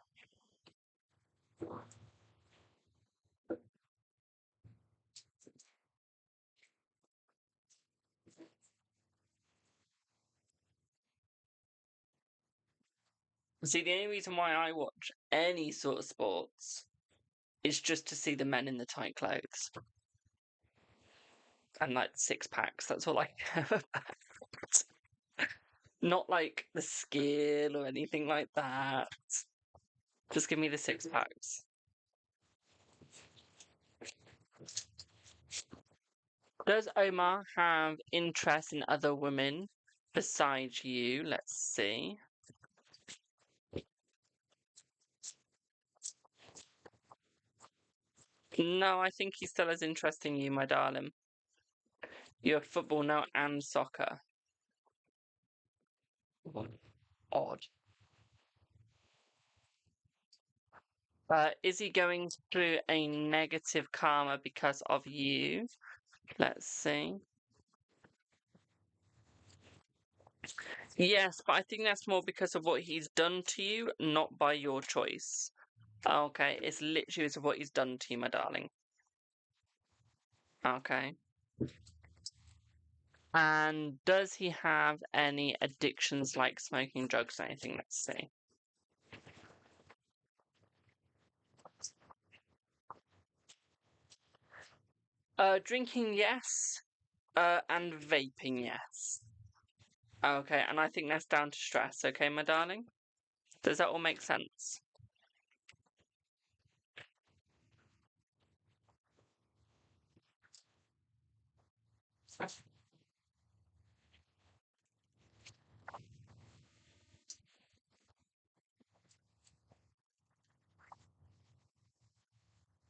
Speaker 1: See, the only reason why I watch any sort of sports is just to see the men in the tight clothes. And like 6-packs, that's all I care about. Not like the skill or anything like that. Just give me the 6-packs. Does Omar have interest in other women besides you? Let's see. No, I think he still has interest in you, my darling. You have football now and soccer. Odd. Is he going through a negative karma because of you? Let's see. Yes, but I think that's more because of what he's done to you, not by your choice. Okay, it's literally what he's done to you, my darling. Okay. And does he have any addictions like smoking, drugs, or anything? Let's see. Drinking, yes. And vaping, yes. Okay, and I think that's down to stress, okay, my darling? Does that all make sense?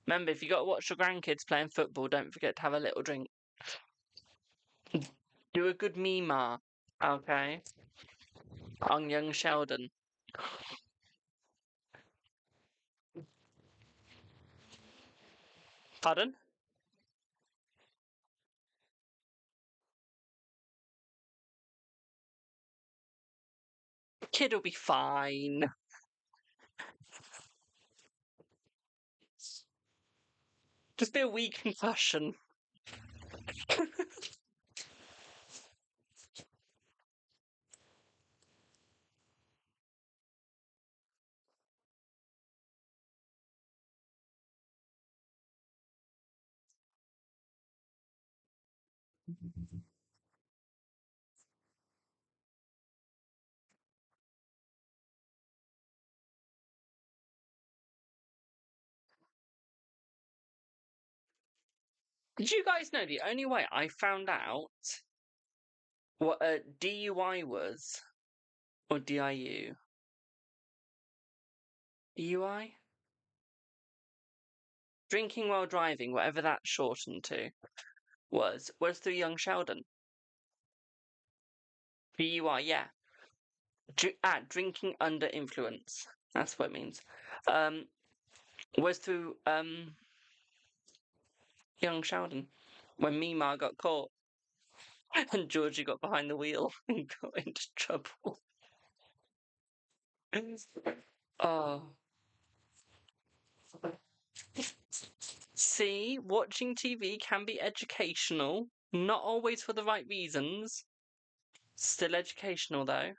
Speaker 1: Remember, if you got to watch your grandkids playing football, don't forget to have a little drink. Do a good mima, okay? On young Sheldon. Pardon? Kid will be fine. Just be a wee concussion. Did you guys know the only way I found out what a DUI was, or DIU? DUI? Drinking while driving, whatever that's shortened to, was through young Sheldon. DUI, yeah. Drinking under influence. That's what it means. Was through young Sheldon when Mima got caught and Georgie got behind the wheel and got into trouble. Oh. See, watching TV can be educational, not always for the right reasons. Still educational though.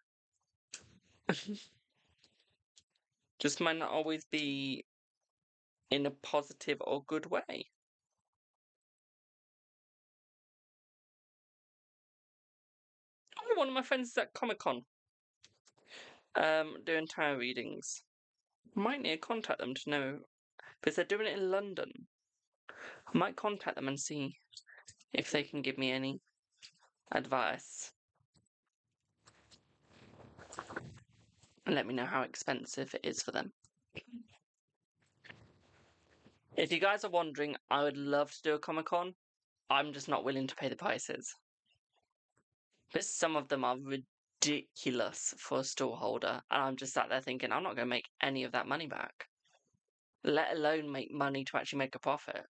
Speaker 1: Just might not always be in a positive or good way. Oh, one of my friends is at Comic-Con. Doing tarot readings. Might need to contact them to know, because they're doing it in London. I might contact them and see if they can give me any advice. And let me know how expensive it is for them. If you guys are wondering, I would love to do a Comic-Con. I'm just not willing to pay the prices. But some of them are ridiculous for a store holder. And I'm just sat there thinking, I'm not going to make any of that money back. Let alone make money to actually make a profit.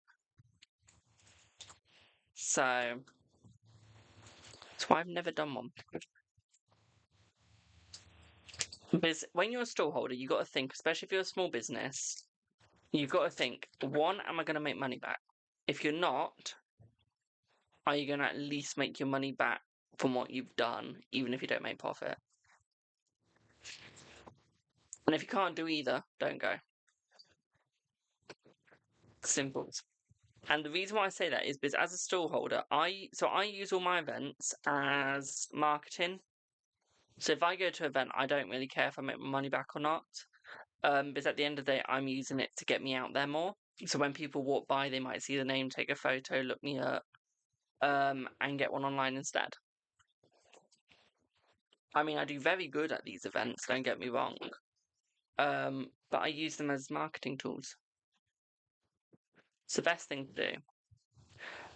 Speaker 1: So, that's why I've never done one. Because when you're a store holder, you've got to think, especially if you're a small business, you've got to think, one, am I going to make money back? If you're not, are you going to at least make your money back from what you've done, even if you don't make profit? And if you can't do either, don't go. Simple. And the reason why I say that is because as a stallholder, I use all my events as marketing. So if I go to an event, I don't really care if I make my money back or not. Because at the end of the day, I'm using it to get me out there more. So when people walk by, they might see the name, take a photo, look me up, and get one online instead. I mean, I do very good at these events, don't get me wrong. But I use them as marketing tools. It's the best thing to do.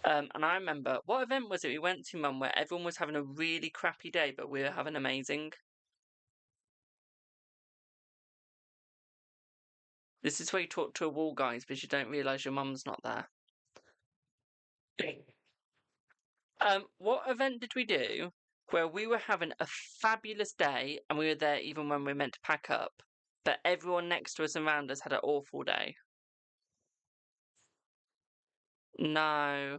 Speaker 1: And I remember, what event was it we went to, Mum, where everyone was having a really crappy day, but we were having amazing? This is where you talk to a wall, guys, because you don't realise your mum's not there. What event did we do where we were having a fabulous day and we were there even when we were meant to pack up? but everyone next to us and around us had an awful day. No.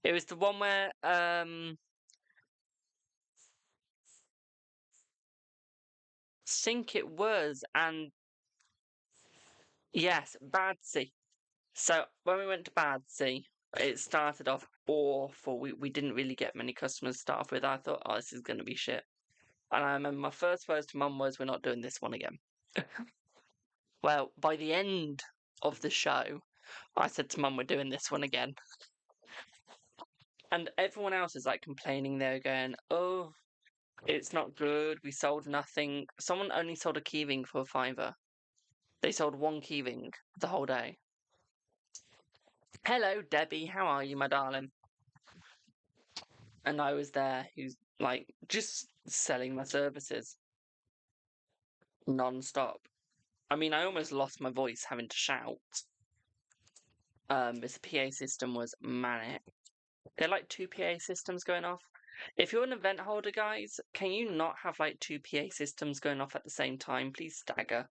Speaker 1: It was the one where, think it was, and yes, Badsy. So when we went to Badsy, it started off awful. We didn't really get many customers to start off with. I thought, oh, this is going to be shit. And I remember my first words to Mum was, we're not doing this one again. Well, by the end of the show, I said to Mum, we're doing this one again. And everyone else is like complaining. They're going, oh, it's not good. We sold nothing. Someone only sold a keyring for £5. They sold one keyring the whole day. Hello, Debbie. How are you, my darling? And I was there, who's like just selling my services non-stop. I mean, I almost lost my voice having to shout. This PA system was manic. There are like 2 PA systems going off. If you're an event holder, guys, can you not have like 2 PA systems going off at the same time? Please stagger.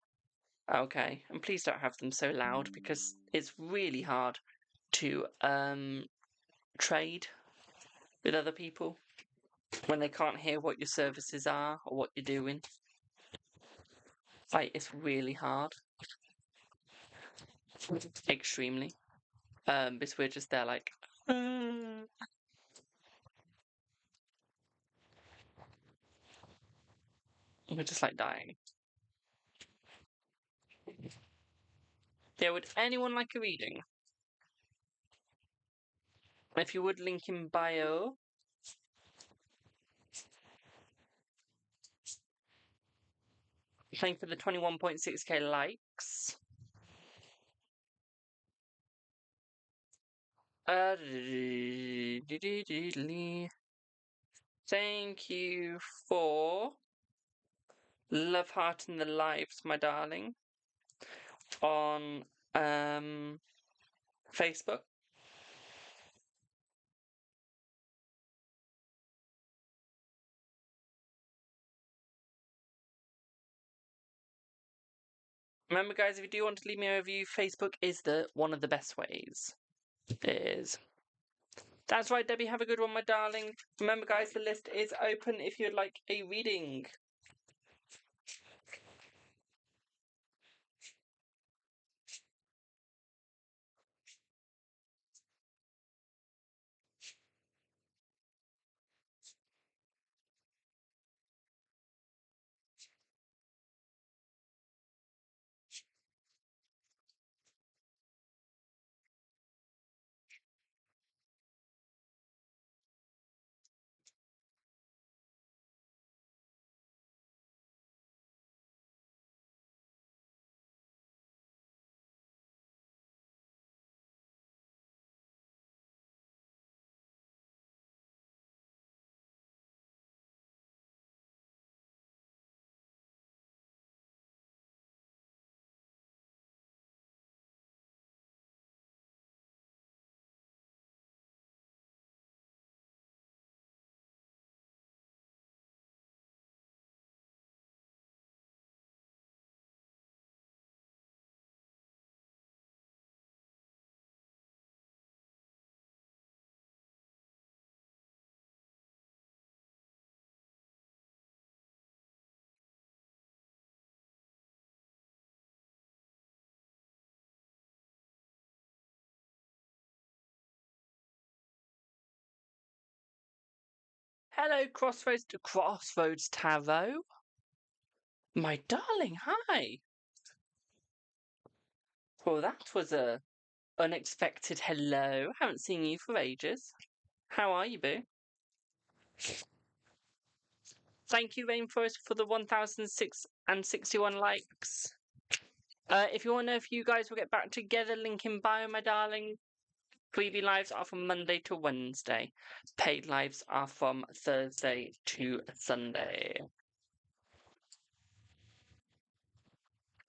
Speaker 1: Okay, and please don't have them so loud because it's really hard to trade with other people when they can't hear what your services are or what you're doing. Like, it's really hard. Extremely. Because we're just there like, we're just like dying. Yeah, would anyone like a reading? If you would, link in bio. Thank you for the 21.6k likes. Thank you for love heart in the lives, my darling, on Facebook. Remember, guys, if you do want to leave me a review, Facebook is one of the best ways. It is. That's right, Debbie. Have a good one, my darling. Remember, guys, the list is open if you'd like a reading. Hello, Crossroads Tarot. My darling, hi. Well, that was a unexpected hello. Haven't seen you for ages. How are you, boo? Thank you, Rainforest, for the 1,061 likes. If you want to know if you guys will get back together, link in bio, my darling. Freebie lives are from Monday to Wednesday. Paid lives are from Thursday to Sunday.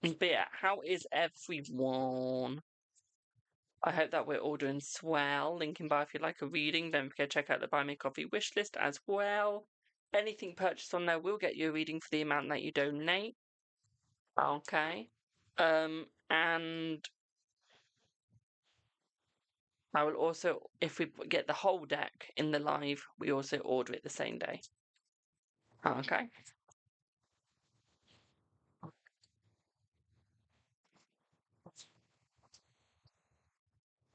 Speaker 1: But yeah, how is everyone? I hope that we're all doing swell. Link in bio if you'd like a reading. Don't forget to check out the Buy Me Coffee wish list as well. Anything purchased on there will get you a reading for the amount that you donate. Okay. And I will also, if we get the whole deck in the live, we also order it the same day. Okay.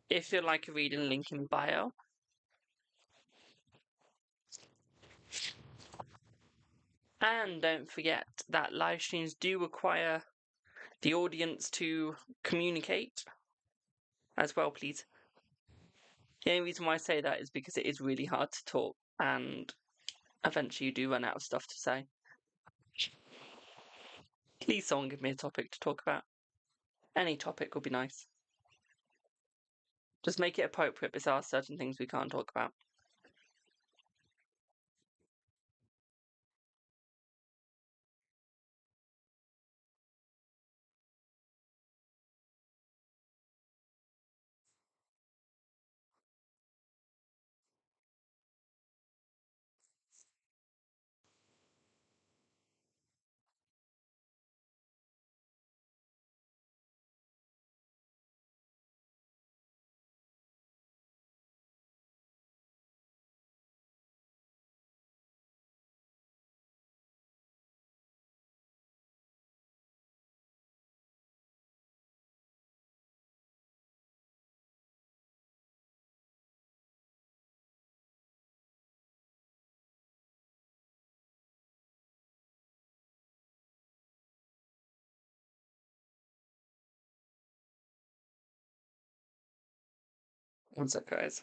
Speaker 1: If you'd like a reading, link in bio. And don't forget that live streams do require the audience to communicate as well, please. The only reason why I say that is because it is really hard to talk, and eventually you do run out of stuff to say. Please, someone give me a topic to talk about. Any topic would be nice. Just make it appropriate, because there are certain things we can't talk about. One sec, guys.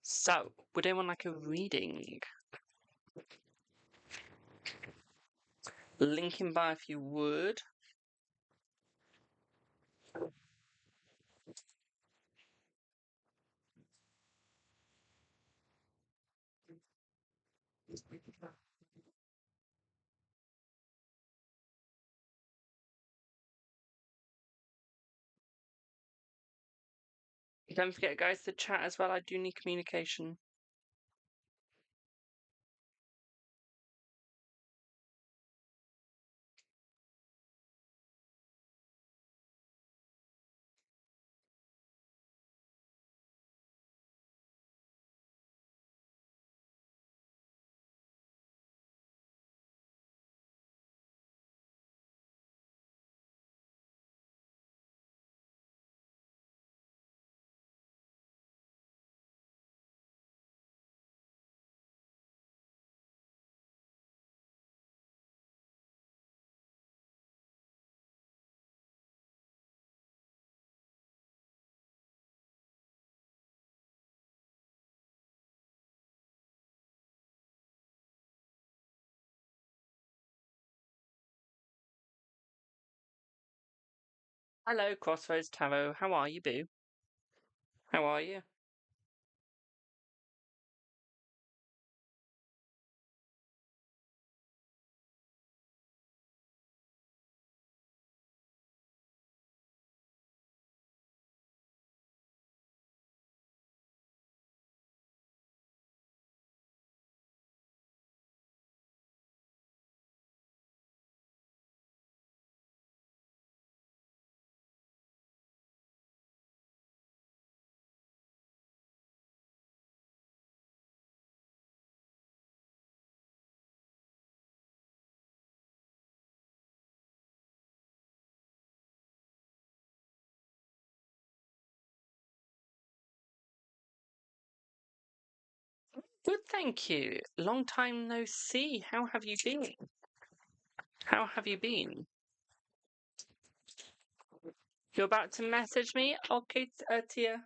Speaker 1: So, would anyone like a reading? Link in bio if you would. Don't forget, guys, to chat as well. I do need communication. Hello, Crossroads Tarot. How are you, boo? How are you? Good, thank you. Long time no see. How have you been? How have you been? You're about to message me? Okay, Tia.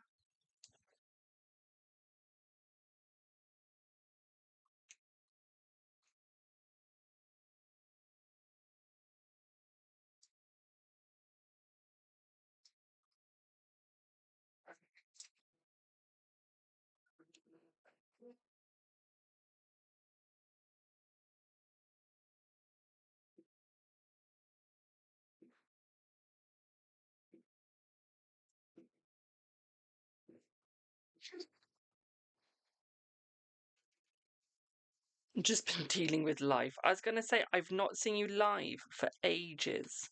Speaker 1: Just been dealing with life. I was going to say, I've not seen you live for ages.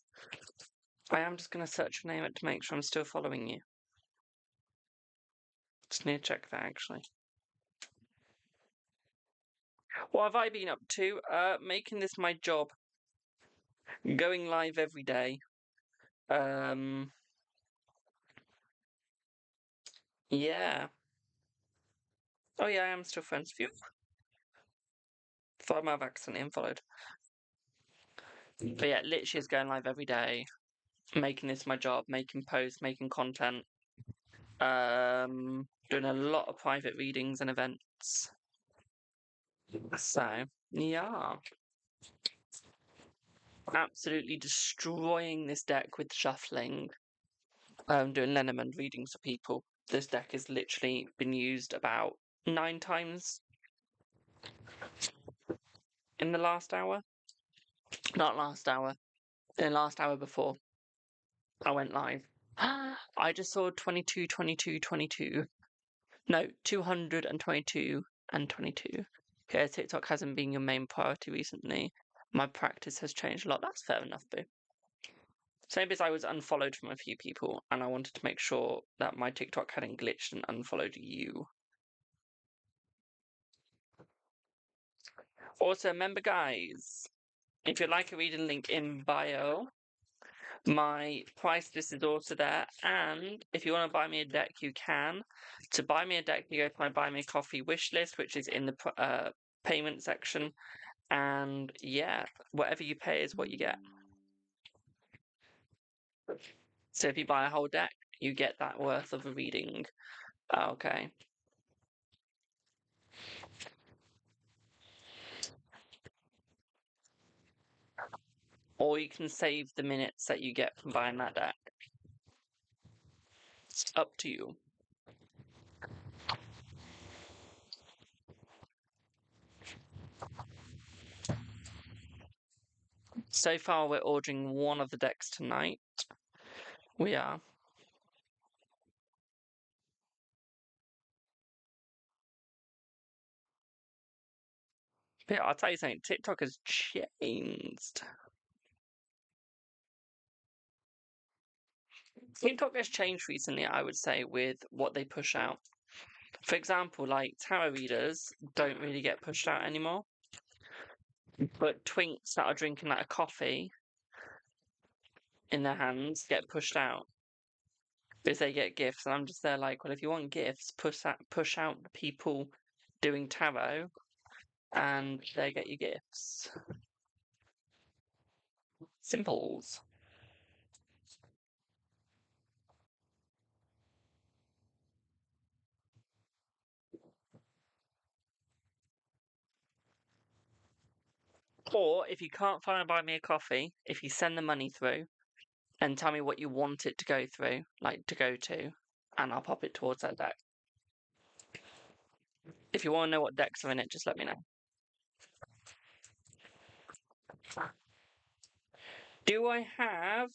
Speaker 1: I am just going to search your name to make sure I'm still following you. Just need to check that, actually. What have I been up to? Making this my job. Going live every day. Yeah. Oh yeah, I am still friends with you. Thought I might have accidentally unfollowed. But yeah, literally is going live every day. Making this my job, making posts, making content. Doing a lot of private readings and events. So, yeah. Absolutely destroying this deck with shuffling. Doing Lenormand readings for people. This deck has literally been used about 9 times in the last hour. Not last hour. In the last hour before I went live. I just saw 22, 22, 22. No, 222 and 22. Yeah, TikTok hasn't been your main priority recently. My practice has changed a lot. That's fair enough, boo. Same as I was unfollowed from a few people, and I wanted to make sure that my TikTok hadn't glitched and unfollowed you. Also, remember, guys, if you'd like a reading, link in bio. My price list is also there, and if you want to buy me a deck, you can. To buy me a deck, you go to my Buy Me a Coffee wish list, which is in the payment section, and yeah, whatever you pay is what you get. So if you buy a whole deck, you get that worth of a reading. Okay. Or you can save the minutes that you get from buying that deck. It's up to you. So far, we're ordering one of the decks tonight. We are. But yeah, I'll tell you something, TikTok has changed. TikTok has changed recently, I would say, with what they push out. For example, like tarot readers don't really get pushed out anymore. But twinks that are drinking like a coffee in their hands get pushed out because they get gifts. And I'm just there like, well, if you want gifts, push out the people doing tarot and they get you gifts. Simples. Or if you can't find Buy Me a Coffee, if you send the money through and tell me what you want it to go through, like to go to, and I'll pop it towards that deck. If you want to know what decks are in it, just let me know. Do I have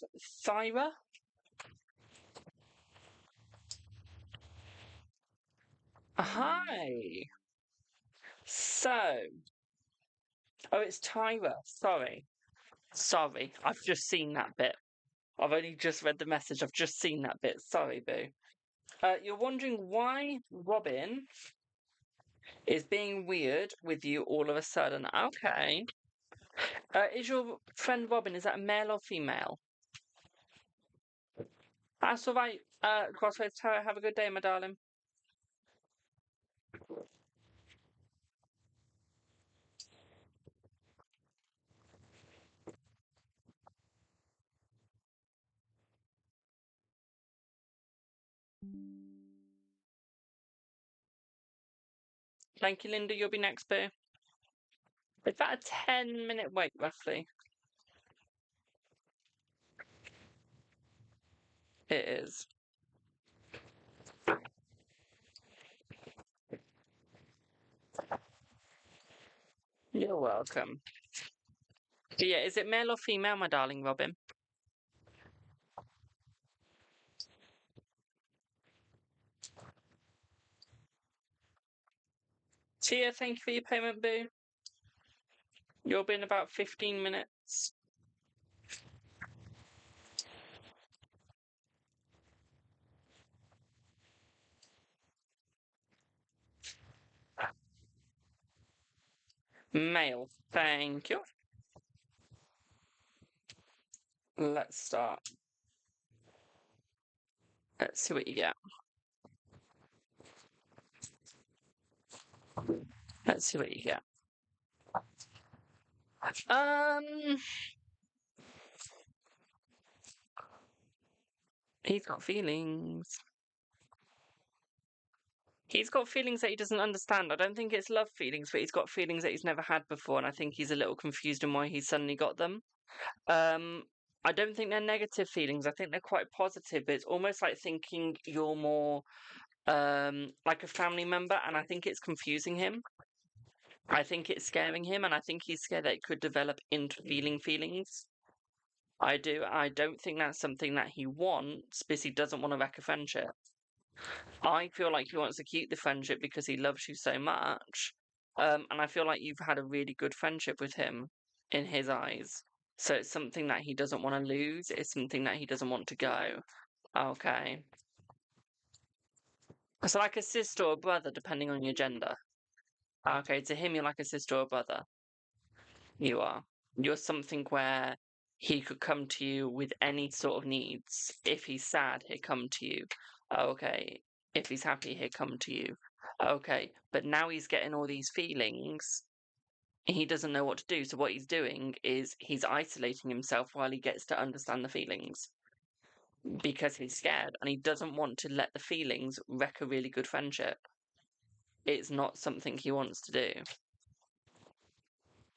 Speaker 1: Thyra? Hi. So, oh, it's Tyra. Sorry. I've just seen that bit. I've only just read the message. I've just seen that bit. Sorry, boo. You're wondering why Robin is being weird with you all of a sudden. Okay. Is your friend Robin, is that a male or female? That's all right. Crossroads Tarot, have a good day, my darling. Thank you, Linda. You'll be next, boo. Is that a 10-minute wait, roughly? It is. You're welcome. But yeah, is it male or female, my darling Robin? Tia, thank you for your payment, boo. You'll be in about 15 minutes. Male, thank you. Let's start. Let's see what you get. Let's see what you get. He's got feelings. He's got feelings that he doesn't understand. I don't think it's love feelings, but he's got feelings that he's never had before, and I think he's a little confused in why he's suddenly got them. I don't think they're negative feelings. I think they're quite positive, but it's almost like thinking you're more like a family member, and I think it's confusing him. I think it's scaring him, and I think he's scared that it could develop into feelings. I do. I don't think that's something that he wants, because he doesn't want to wreck a friendship. I feel like he wants to keep the friendship because he loves you so much. And I feel like you've had a really good friendship with him in his eyes. So it's something that he doesn't want to lose. It's something that he doesn't want to go. Okay. So like a sister or a brother, depending on your gender. Okay, to him you're like a sister or a brother. You are. You're something where he could come to you with any sort of needs. If he's sad, he'll come to you. Okay. If he's happy, he'll come to you. Okay. But now he's getting all these feelings. He doesn't know what to do. So what he's doing is he's isolating himself while he gets to understand the feelings. Because he's scared and he doesn't want to let the feelings wreck a really good friendship. It's not something he wants to do.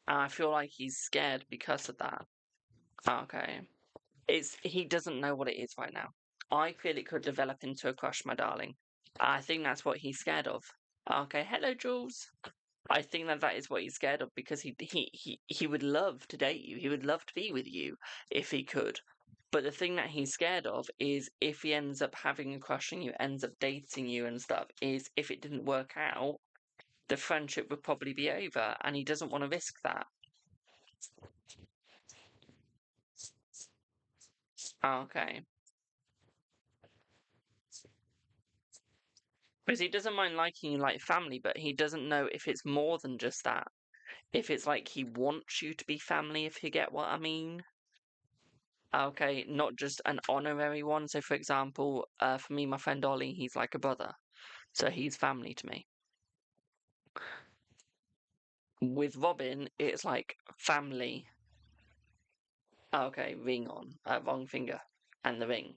Speaker 1: And I feel like he's scared because of that. Okay. He doesn't know what it is right now. I feel it could develop into a crush, my darling. I think that's what he's scared of. Okay, hello, Jules. I think that is what he's scared of because he would love to date you. He would love to be with you if he could. But the thing that he's scared of is if he ends up having a crush on you, ends up dating you and stuff, is if it didn't work out, the friendship would probably be over, and he doesn't want to risk that. Okay. Because he doesn't mind liking you like family, but he doesn't know if it's more than just that. If it's like he wants you to be family, if you get what I mean. Okay, not just an honorary one. So, for example, for me, my friend Ollie, he's like a brother. So he's family to me. With Robin, it's like family. Okay, ring on. Wrong finger. And the ring.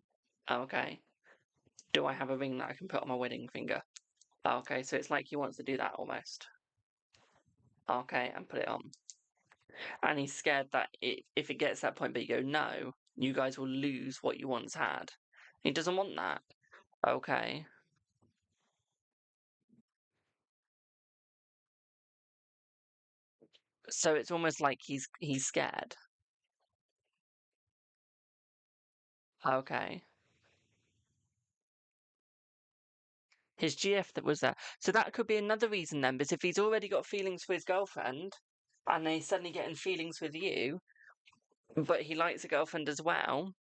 Speaker 1: Okay. Do I have a ring that I can put on my wedding finger? Okay, so it's like he wants to do that almost. Okay, and put it on. And he's scared that if it gets to that point, but you go, no, you guys will lose what you once had. He doesn't want that. Okay. So it's almost like he's scared. Okay. His GF that was there. So that could be another reason then, because if he's already got feelings for his girlfriend, and then he's suddenly getting feelings with you, but he likes a girlfriend as well,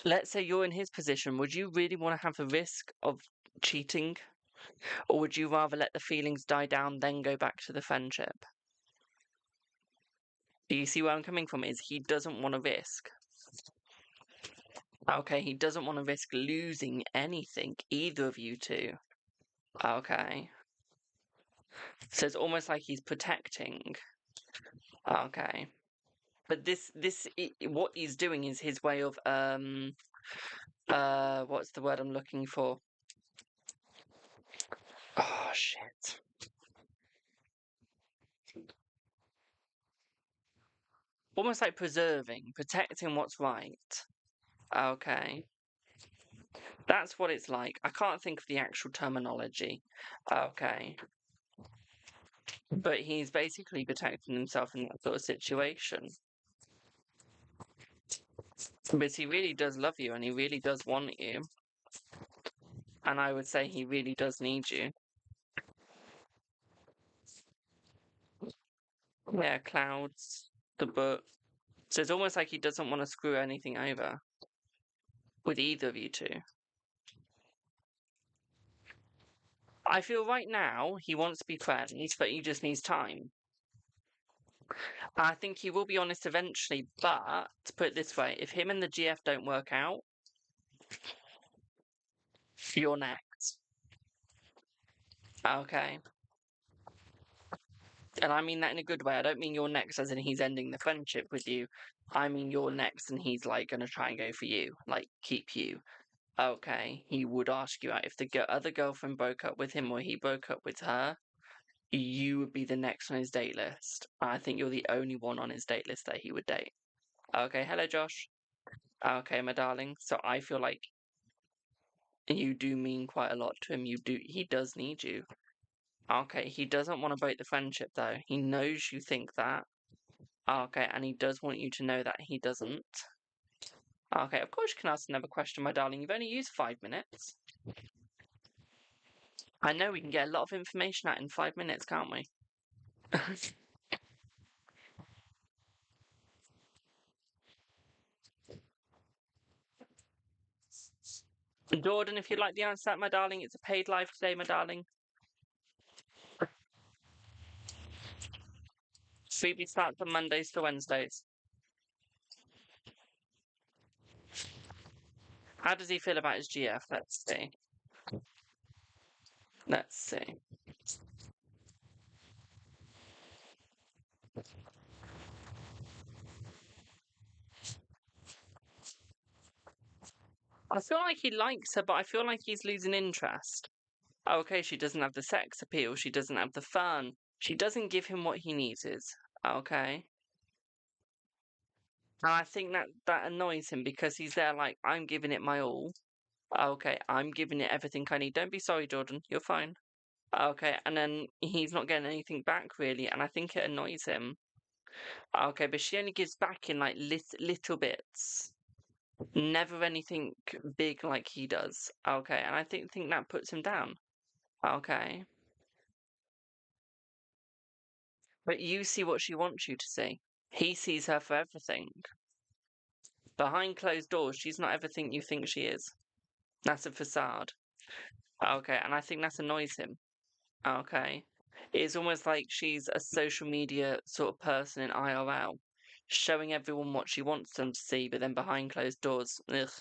Speaker 1: let's say you're in his position, would you really want to have the risk of cheating? Or would you rather let the feelings die down, then go back to the friendship? Do you see where I'm coming from? Is he doesn't want to risk. Okay, he doesn't want to risk losing anything, either of you two. Okay. So it's almost like he's protecting. Okay. But what he's doing is his way of, what's the word I'm looking for? Oh, shit. Almost like protecting what's right. Okay. That's what it's like. I can't think of the actual terminology. Okay. But he's basically protecting himself in that sort of situation. But he really does love you and he really does want you. And I would say he really does need you. Yeah, clouds, the book. So it's almost like he doesn't want to screw anything over with either of you two. I feel right now he wants to be friends, but he just needs time. I think he will be honest eventually, but to put it this way, if him and the GF don't work out, you're next. Okay. And I mean that in a good way. I don't mean you're next as in he's ending the friendship with you. I mean you're next and he's like going to try and go for you, like keep you. Okay, he would ask you out. If the other girlfriend broke up with him or he broke up with her, you would be the next on his date list. I think you're the only one on his date list that he would date. Okay, hello Josh. Okay, my darling. So I feel like you do mean quite a lot to him. He does need you. Okay, he doesn't want to break the friendship though. He knows you think that. Okay, and he does want you to know that he doesn't. Okay, of course you can ask another question, my darling. You've only used 5 minutes. I know we can get a lot of information out in 5 minutes, can't we? Jordan, if you'd like the answer to that, my darling, it's a paid live today, my darling. Freebie starts on Mondays to Wednesdays. How does he feel about his GF? Let's see. Let's see. I feel like he likes her, but I feel like he's losing interest. Okay, she doesn't have the sex appeal. She doesn't have the fun. She doesn't give him what he needs. Okay. And I think that annoys him because he's there like, I'm giving it my all. Okay, I'm giving it everything I need. Don't be sorry, Jordan. You're fine. Okay, and then he's not getting anything back really, and I think it annoys him. Okay, but she only gives back in like little bits. Never anything big like he does. Okay, and I think that puts him down. Okay. But you see what she wants you to see. He sees her for everything. Behind closed doors, she's not everything you think she is. That's a facade. Okay, and I think that annoys him. Okay. It's almost like she's a social media sort of person in IRL, showing everyone what she wants them to see, but then behind closed doors, ugh.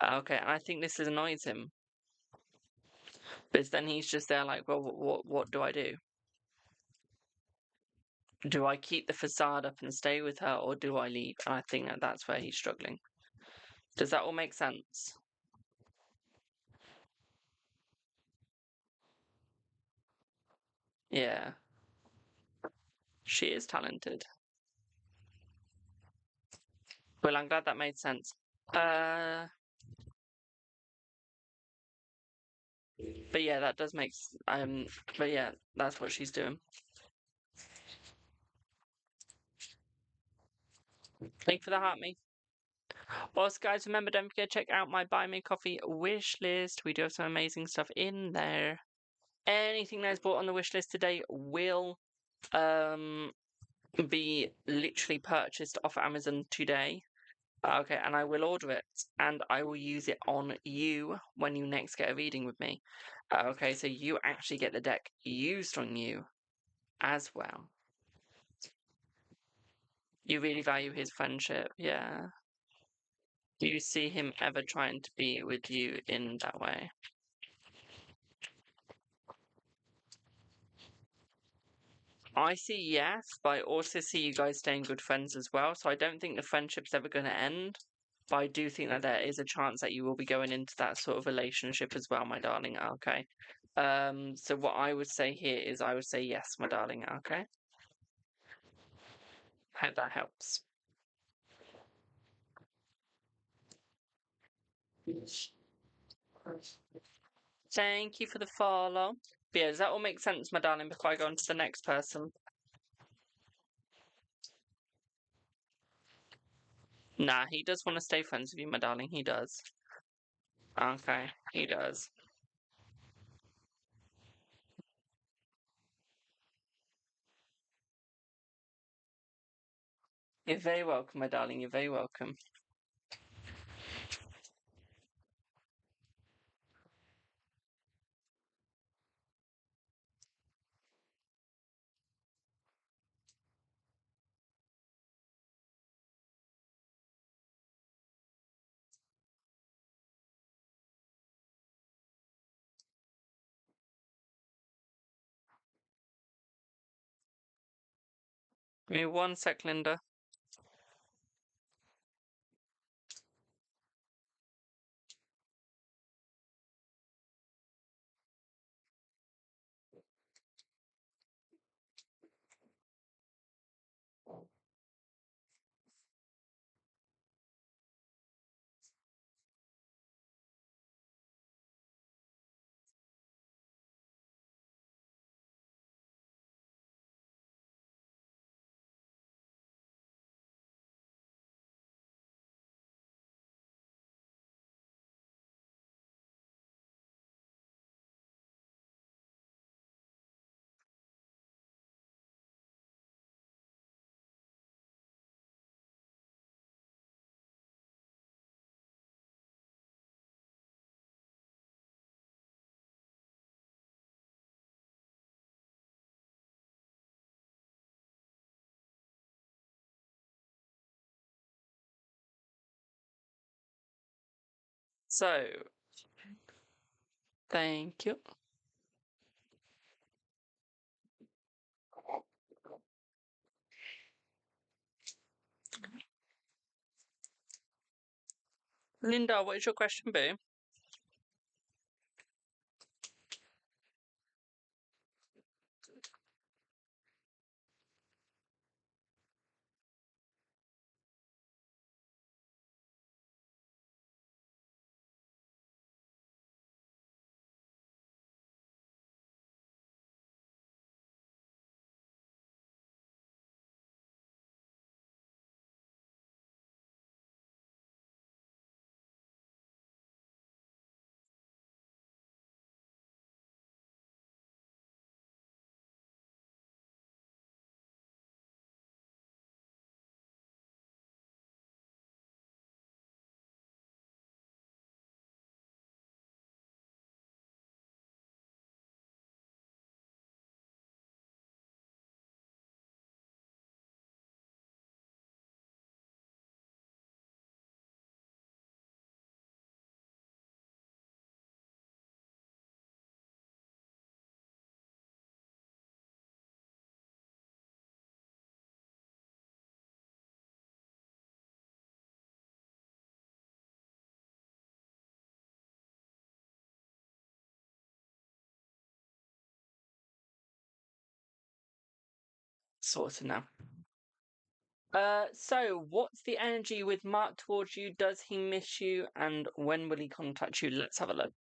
Speaker 1: Okay, and I think this annoys him. But then he's just there like, well, what do I do? Do I keep the facade up and stay with her, or do I leave? And I think that's where he's struggling. Does that all make sense? Yeah. She is talented. Well, I'm glad that made sense. But yeah, that does make but yeah, that's what she's doing. Thank you for the heart, me. Also, guys, remember, don't forget to check out my Buy Me Coffee wish list. We do have some amazing stuff in there. Anything that's bought on the wish list today will be literally purchased off Amazon today. Okay, and I will order it, and I will use it on you when you next get a reading with me. Okay, so you actually get the deck used on you as well. You really value his friendship, yeah. Do you see him ever trying to be with you in that way? I see yes, but I also see you guys staying good friends as well. So I don't think the friendship's ever going to end. But I do think that there is a chance that you will be going into that sort of relationship as well, my darling. Okay. So what I would say here is I would say yes, my darling. Okay. Hope that helps. Thank you for the follow. But yeah, does that all make sense, my darling, before I go on to the next person? Nah, he does want to stay friends with you, my darling. He does. Okay, he does. You're very welcome, my darling. You're very welcome. Give me 1 sec, Linda. So, thank you. Linda, what is your question, boo? Sorted now. So what's the energy with Mark towards you? Does he miss you? And when will he contact you? Let's have a look.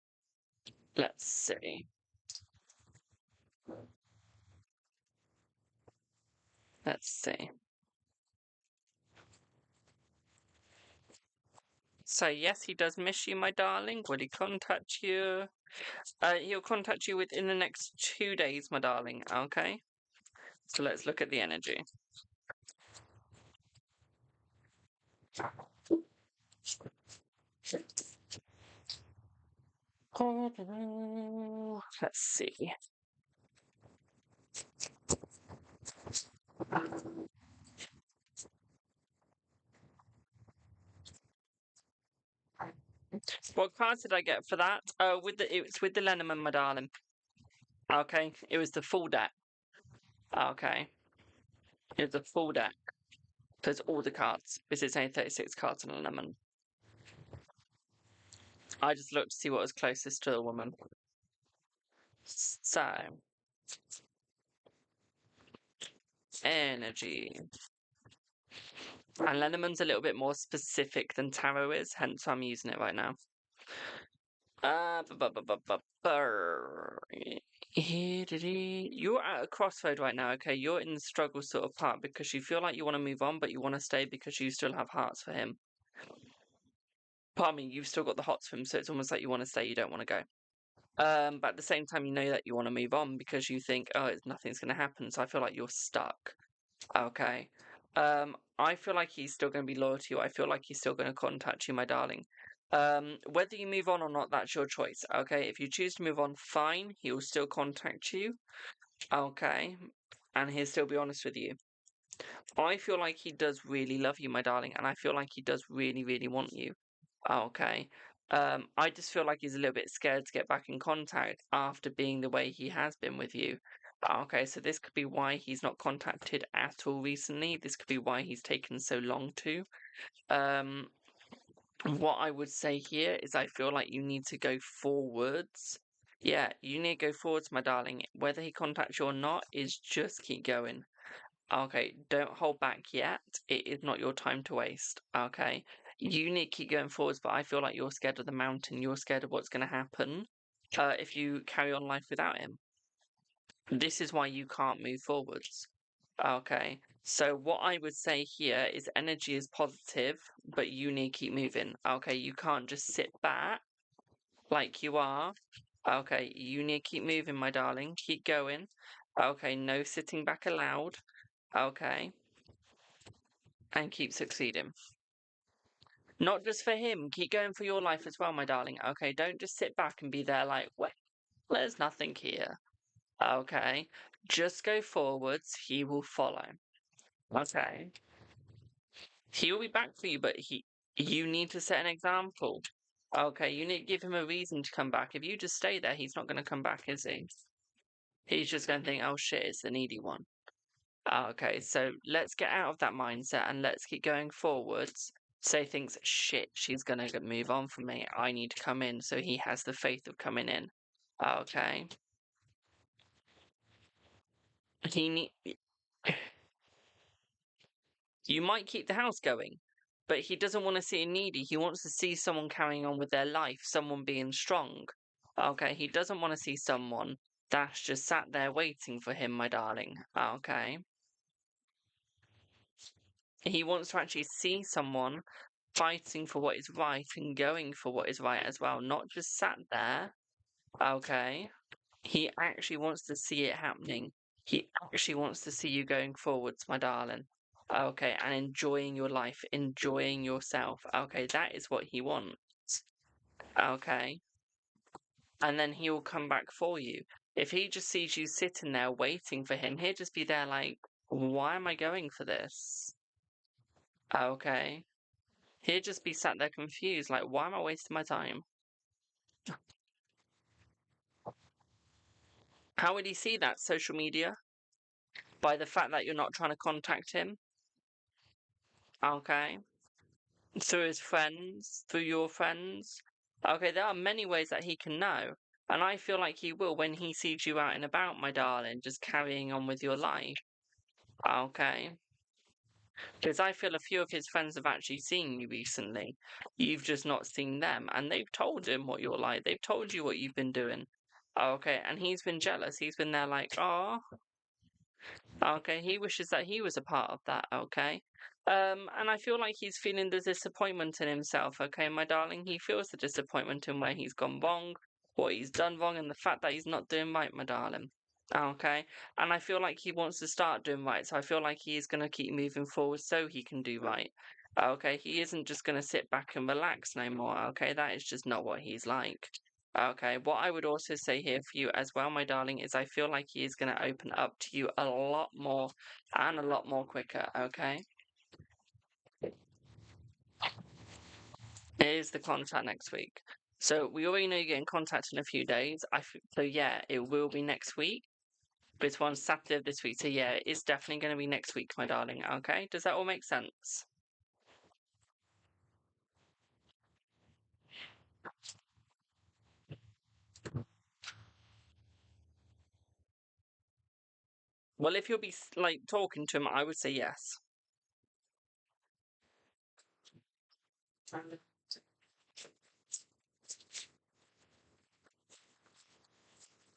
Speaker 1: Let's see. Let's see. So yes, he does miss you, my darling. Will he contact you? He'll contact you within the next 2 days, my darling. Okay. So let's look at the energy. Let's see. What cards did I get for that? It's with the Lenormand, my darling. Okay, it was the full deck. Okay, it was the full deck. So it's all the cards. This is only 36 cards on a lemon. I just looked to see what was closest to a woman. So, energy. And Lenormand's a little bit more specific than tarot is, hence I'm using it right now. You're at a crossroad right now, okay? You're in the struggle sort of part because you feel like you want to move on, but you want to stay because you still have hearts for him. Pardon me, you've still got the hots for him, so it's almost like you want to stay, you don't want to go. But at the same time, you know that you want to move on because you think, oh, nothing's going to happen. So I feel like you're stuck. Okay. I feel like he's still going to be loyal to you. I feel like he's still going to contact you, my darling. Whether you move on or not, that's your choice. Okay, if you choose to move on, fine. He will still contact you. Okay, and he'll still be honest with you. I feel like he does really love you, my darling, and I feel like he does really, really want you. Okay. I just feel like he's a little bit scared to get back in contact after being the way he has been with you. Okay, so this could be why he's not contacted at all recently. This could be why he's taken so long to. What I would say here is I feel like you need to go forwards. Yeah, you need to go forwards, my darling. Whether he contacts you or not is just keep going. Okay, don't hold back yet. It is not your time to waste. Okay, you need to keep going forwards, but I feel like you're scared of the mountain. You're scared of what's going to happen if you carry on life without him. This is why you can't move forwards. Okay, so what I would say here is energy is positive, but you need to keep moving. Okay, you can't just sit back like you are. Okay, you need to keep moving, my darling. Keep going. Okay, no sitting back allowed. Okay. And keep succeeding. Not just for him, keep going for your life as well, my darling. Okay, don't just sit back and be there like, well, there's nothing here. Okay, just go forwards, he will follow. Okay. He will be back for you, but you need to set an example. Okay, you need to give him a reason to come back. If you just stay there, he's not going to come back, is he? He's just going to think, oh shit, it's the needy one. Okay, so let's get out of that mindset and let's keep going forwards. Say thinks, shit, she's gonna move on from me. I need to come in, so he has the faith of coming in. Okay. He need. You might keep the house going, but he doesn't want to see a needy. He wants to see someone carrying on with their life, someone being strong. Okay, he doesn't want to see someone that's just sat there waiting for him, my darling. Okay. He wants to actually see someone fighting for what is right and going for what is right as well, not just sat there. Okay. He actually wants to see it happening. He actually wants to see you going forwards, my darling. Okay, and enjoying your life, enjoying yourself. Okay, that is what he wants. Okay. And then he will come back for you. If he just sees you sitting there waiting for him, he'll just be there like, why am I going for this? Okay. He'll just be sat there confused, like, why am I wasting my time? How would he see that? Social media? By the fact that you're not trying to contact him? Okay. Through his friends? Through your friends? Okay, there are many ways that he can know. And I feel like he will when he sees you out and about, my darling, just carrying on with your life. Okay. Because I feel a few of his friends have actually seen you recently. You've just not seen them. And they've told him what you're like. They've told you what you've been doing. Okay, and he's been jealous. He's been there like, oh, okay, he wishes that he was a part of that, okay? And I feel like he's feeling the disappointment in himself, okay, my darling? He feels the disappointment in where he's gone wrong, what he's done wrong, and the fact that he's not doing right, my darling. Okay, and I feel like he wants to start doing right, so I feel like he is going to keep moving forward so he can do right. Okay, he isn't just going to sit back and relax no more, okay? That is just not what he's like. Okay, what I would also say here for you as well, my darling, is I feel like he is going to open up to you a lot more and a lot more quicker, okay? It is the contact next week. So we already know you're getting contact in a few days. So yeah, it will be next week. But it's one Saturday of this week. So yeah, it's definitely going to be next week, my darling, okay? Does that all make sense? Well, if you'll be like talking to him, I would say yes.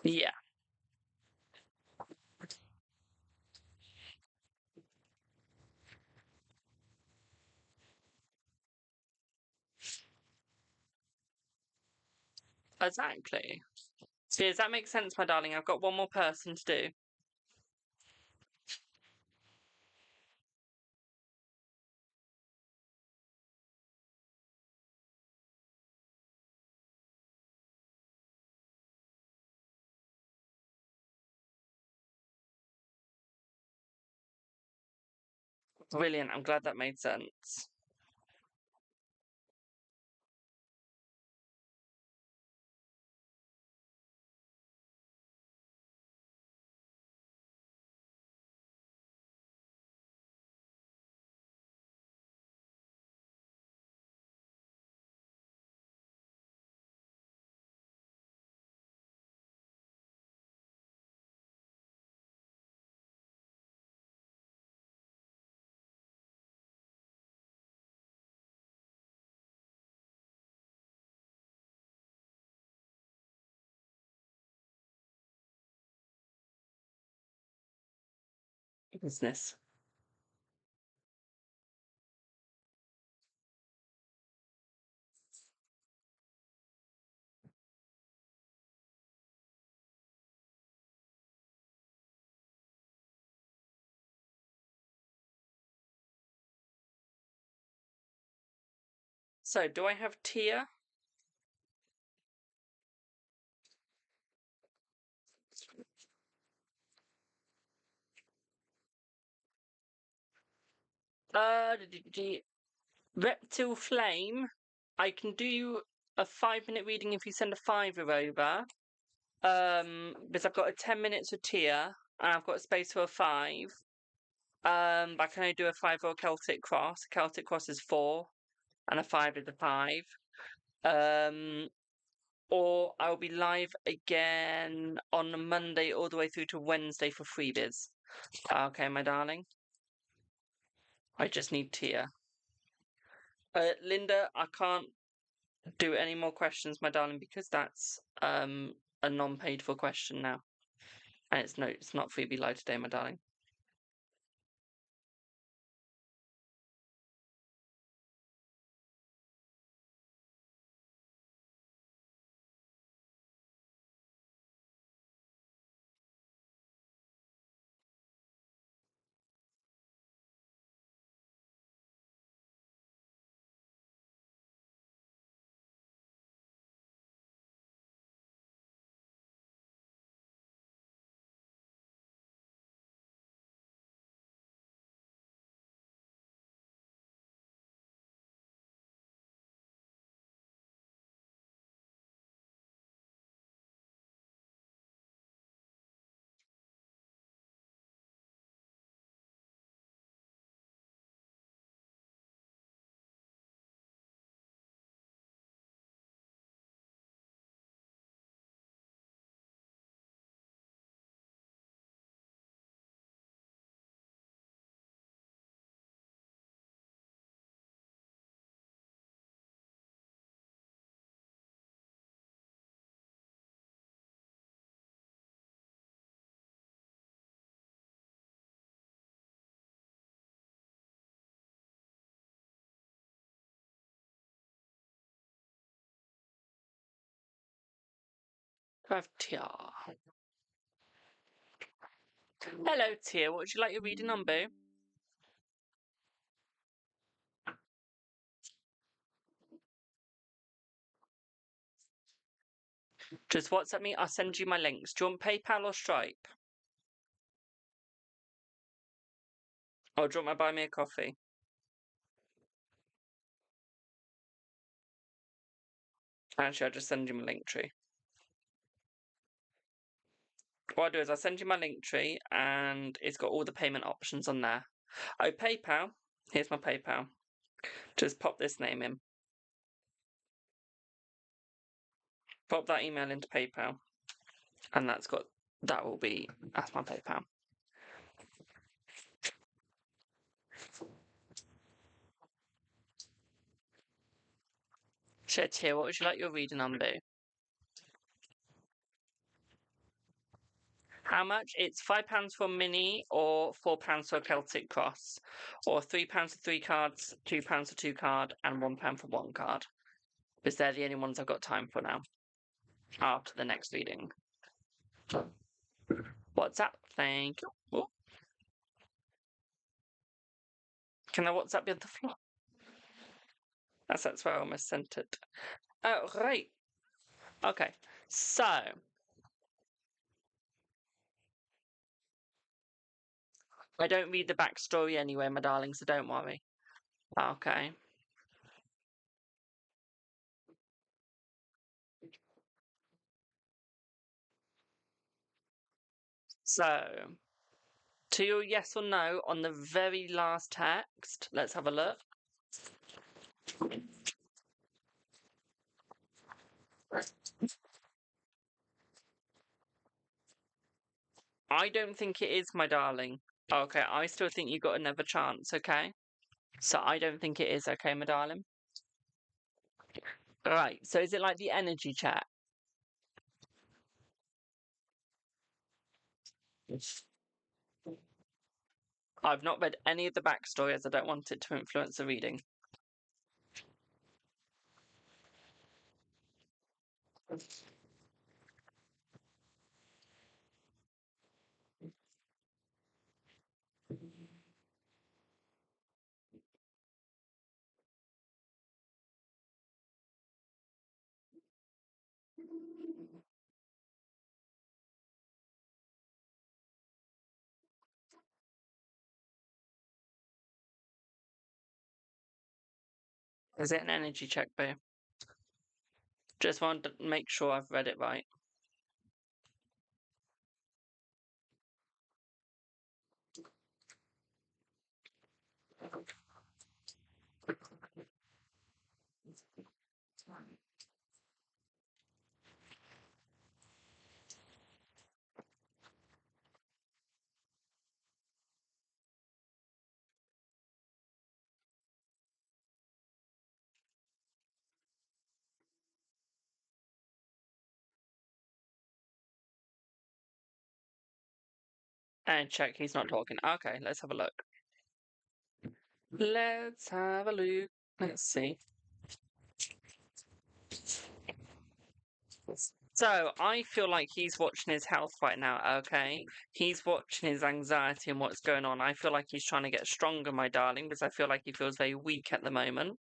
Speaker 1: Yeah, exactly. So does that make sense, my darling? I've got one more person to do. Brilliant. I'm glad that made sense. Business. So, do I have Tia? Reptile Flame. I can do a 5-minute reading if you send a fiver over. Because I've got a 10 minutes with Tia and I've got a space for a 5. But I can only do a 5 or a Celtic Cross. Celtic Cross is 4 and a 5 is a 5. Or I'll be live again on Monday all the way through to Wednesday for freebies. Okay, my darling. I just need Tia. Linda, I can't do any more questions, my darling, because that's a non-paid for question now. And it's not freebie live today, my darling. I have Tia. Hello, Tia. What would you like your reading on, boo? Just WhatsApp me. I'll send you my links. Do you want PayPal or Stripe? Or do you want to buy me a coffee? Actually, I'll just send you my link tree. What I'll do is I'll send you my link tree and it's got all the payment options on there. Oh, PayPal. Here's my PayPal. Just pop this name in. Pop that email into PayPal. And that's my PayPal. Chet here, what would you like your reading on, boo? How much? It's £5 for mini or £4 for Celtic Cross. Or £3 for 3 cards, £2 for 2 card, and £1 for 1 card. Because they're the only ones I've got time for now. After the next reading. WhatsApp, thank you. Oh. Can I WhatsApp you on the floor? That's where I almost sent it. Oh, right. Okay, so I don't read the backstory anyway, my darling, so don't worry. Okay. So, to your yes or no on the very last text, let's have a look. I don't think it is, my darling. Okay, I still think you got another chance, okay? So I don't think it is, okay, my darling? Alright, so is it like the energy check? I've not read any of the backstory as I don't want it to influence the reading. Is it an energy check, babe? Just want to make sure I've read it right. And check, he's not talking. Okay, let's have a look. Let's have a look. Let's see. So, I feel like he's watching his health right now, okay? He's watching his anxiety and what's going on. I feel like he's trying to get stronger, my darling, because I feel like he feels very weak at the moment.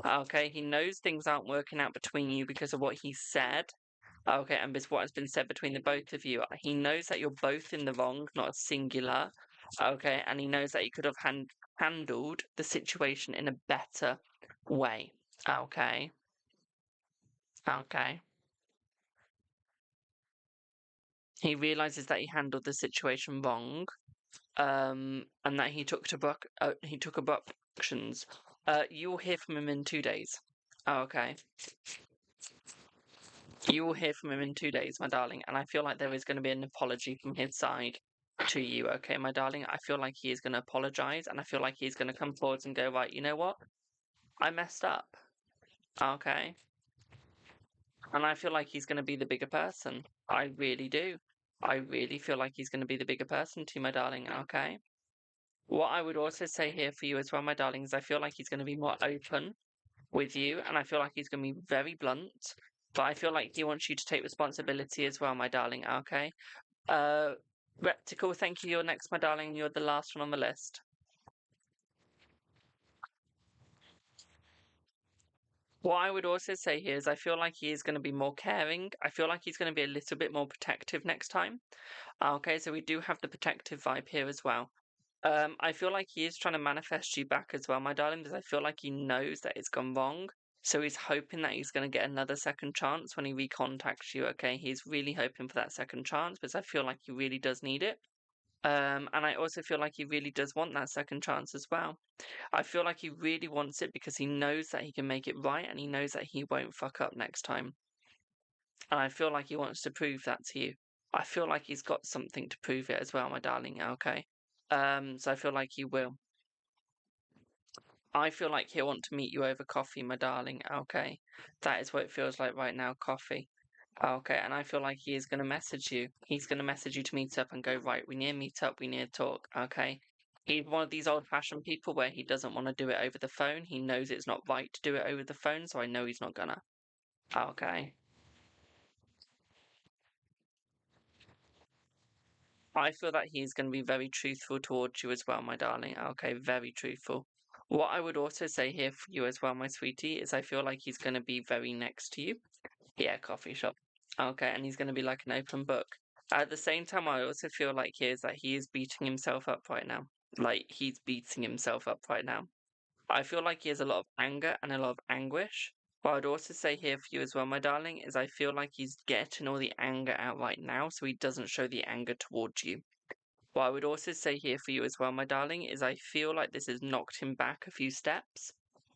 Speaker 1: Okay, he knows things aren't working out between you because of what he said. Okay, and what has been said between the both of you. He knows that you're both in the wrong, not a singular. Okay, and he knows that he could have handled the situation in a better way. Okay. Okay. He realizes that he handled the situation wrong, and that he took abrupt actions. You will hear from him in 2 days. Okay. You will hear from him in 2 days, my darling, and I feel like there is going to be an apology from his side to you, okay, my darling? I feel like he is going to apologize, and I feel like he's going to come forward and go, right, you know what? I messed up, okay? And I feel like he's going to be the bigger person. I really do. I really feel like he's going to be the bigger person to you, my darling, okay? What I would also say here for you as well, my darling, is I feel like he's going to be more open with you, and I feel like he's going to be very blunt, but I feel like he wants you to take responsibility as well, my darling, okay? Reptical, thank you. You're next, my darling. You're the last one on the list. What I would also say here is I feel like he is going to be more caring. I feel like he's going to be a little bit more protective next time. Okay, so we do have the protective vibe here as well. I feel like he is trying to manifest you back as well, my darling, because I feel like he knows that it's gone wrong. So he's hoping that he's going to get another second chance when he recontacts you, okay? He's really hoping for that second chance because I feel like he really does need it. And I also feel like he really does want that second chance as well. I feel like he really wants it because he knows that he can make it right and he knows that he won't fuck up next time. And I feel like he wants to prove that to you. I feel like he's got something to prove it as well, my darling, okay? So I feel like he will. I feel like he'll want to meet you over coffee, my darling, okay? That is what it feels like right now, coffee. Okay, and I feel like he is going to message you. He's going to message you to meet up and go, right, we need to meet up, we need to talk, okay? He's one of these old-fashioned people where he doesn't want to do it over the phone. He knows it's not right to do it over the phone, so I know he's not gonna. Okay. I feel that he's going to be very truthful towards you as well, my darling. Okay, very truthful. What I would also say here for you as well, my sweetie, is I feel like he's going to be very next to you. Yeah, coffee shop. Okay, and he's going to be like an open book. At the same time, I also feel like he is beating himself up right now. Like, he's beating himself up right now. I feel like he has a lot of anger and a lot of anguish. What I'd also say here for you as well, my darling, is I feel like he's getting all the anger out right now, so he doesn't show the anger towards you. What I would also say here for you as well, my darling, is I feel like this has knocked him back a few steps.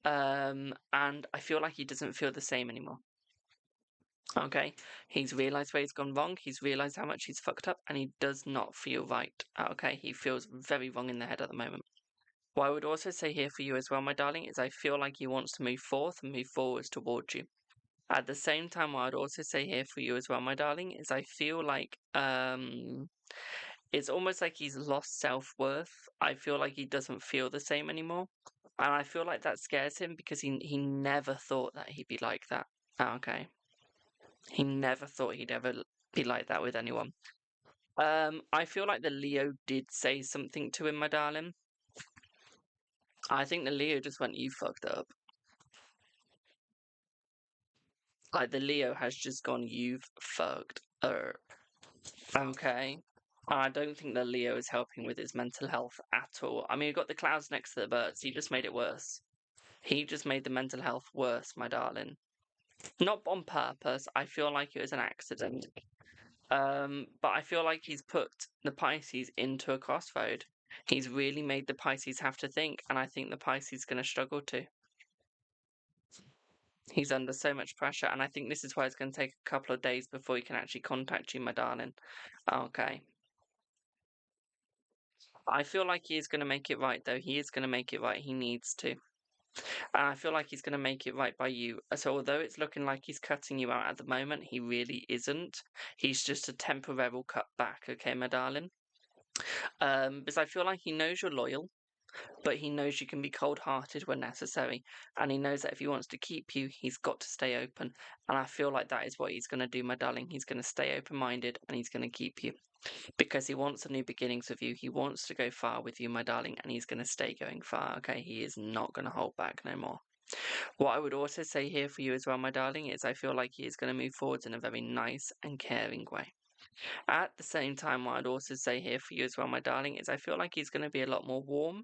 Speaker 1: And I feel like he doesn't feel the same anymore. Okay, he's realised where he's gone wrong, he's realised how much he's fucked up, and he does not feel right. Okay, he feels very wrong in the head at the moment. What I would also say here for you as well, my darling, is I feel like he wants to move forth and move forwards towards you. At the same time, what I'd also say here for you as well, my darling, is I feel like it's almost like he's lost self-worth. I feel like he doesn't feel the same anymore. And I feel like that scares him because he never thought that he'd be like that. Okay. He never thought he'd ever be like that with anyone. I feel like the Leo did say something to him, my darling. I think the Leo just went, "You fucked up." Like, the Leo has just gone, "You've fucked up." Okay. I don't think the Leo is helping with his mental health at all. I mean, you've got the clouds next to the birds. He just made it worse. He just made the mental health worse, my darling. Not on purpose. I feel like it was an accident. But I feel like he's put the Pisces into a crossroad. He's really made the Pisces have to think, and I think the Pisces is going to struggle to. He's under so much pressure, and I think this is why it's going to take a couple of days before he can actually contact you, my darling. Okay. I feel like he is going to make it right, though. He is going to make it right. He needs to. And I feel like he's going to make it right by you. So although it's looking like he's cutting you out at the moment, he really isn't. He's just a temporary cut back, okay, my darling? Because I feel like he knows you're loyal, but he knows you can be cold-hearted when necessary. And he knows that if he wants to keep you, he's got to stay open. And I feel like that is what he's going to do, my darling. He's going to stay open-minded and he's going to keep you. Because he wants a new beginnings with you. He wants to go far with you, my darling, and he's going to stay going far, okay? He is not going to hold back no more. What I would also say here for you as well, my darling, is I feel like he is going to move forwards in a very nice and caring way. At the same time, what I'd also say here for you as well, my darling, is I feel like he's going to be a lot more warm